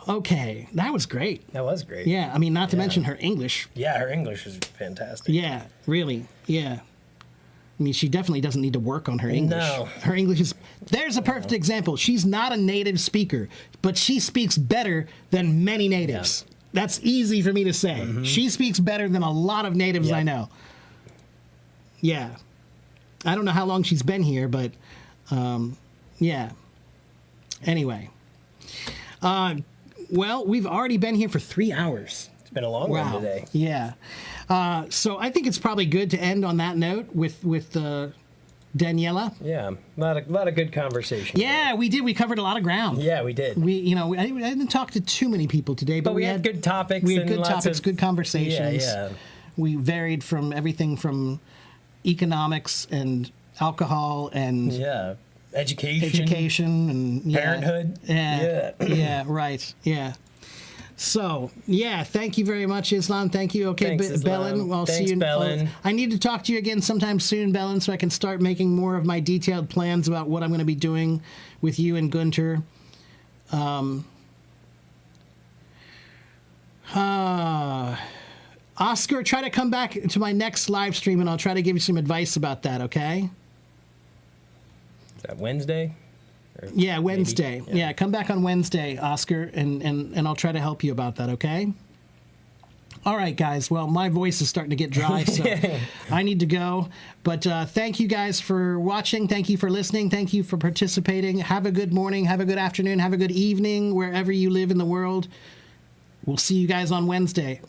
Okay, that was great. That was great. Yeah, I mean, not to mention her English. Yeah, her English is fantastic. Yeah, really. Yeah. I mean, she definitely doesn't need to work on her English. No. Her English is... There's a perfect example. She's not a native speaker, but she speaks better than many natives. Yeah. That's easy for me to say. She speaks better than a lot of natives I know. Yeah. I don't know how long she's been here, but yeah. Anyway. Well, we've already been here for 3 hours. It's been a long one today. Yeah. So I think it's probably good to end on that note with Daniela. Yeah, a lot of good conversation. Yeah, we did. We covered a lot of ground. Yeah, we did. I didn't talk to too many people today, but we had good topics. We had good topics, good conversations. Yeah. We varied from everything from economics and alcohol and education and parenthood. Yeah, right. Yeah. So, thank you very much, Islam. Thank you. Okay, Belen, I'll see you. Belen. I need to talk to you again sometime soon, Belen, so I can start making more of my detailed plans about what I'm going to be doing with you and Gunter. Oscar, try to come back to my next live stream, and I'll try to give you some advice about that, okay? Is that Wednesday? Yeah, Wednesday. Yeah, come back on Wednesday, Oscar, and I'll try to help you about that, okay? All right, guys. Well, my voice is starting to get dry, so I need to go. But thank you guys for watching. Thank you for listening. Thank you for participating. Have a good morning. Have a good afternoon. Have a good evening, wherever you live in the world. We'll see you guys on Wednesday.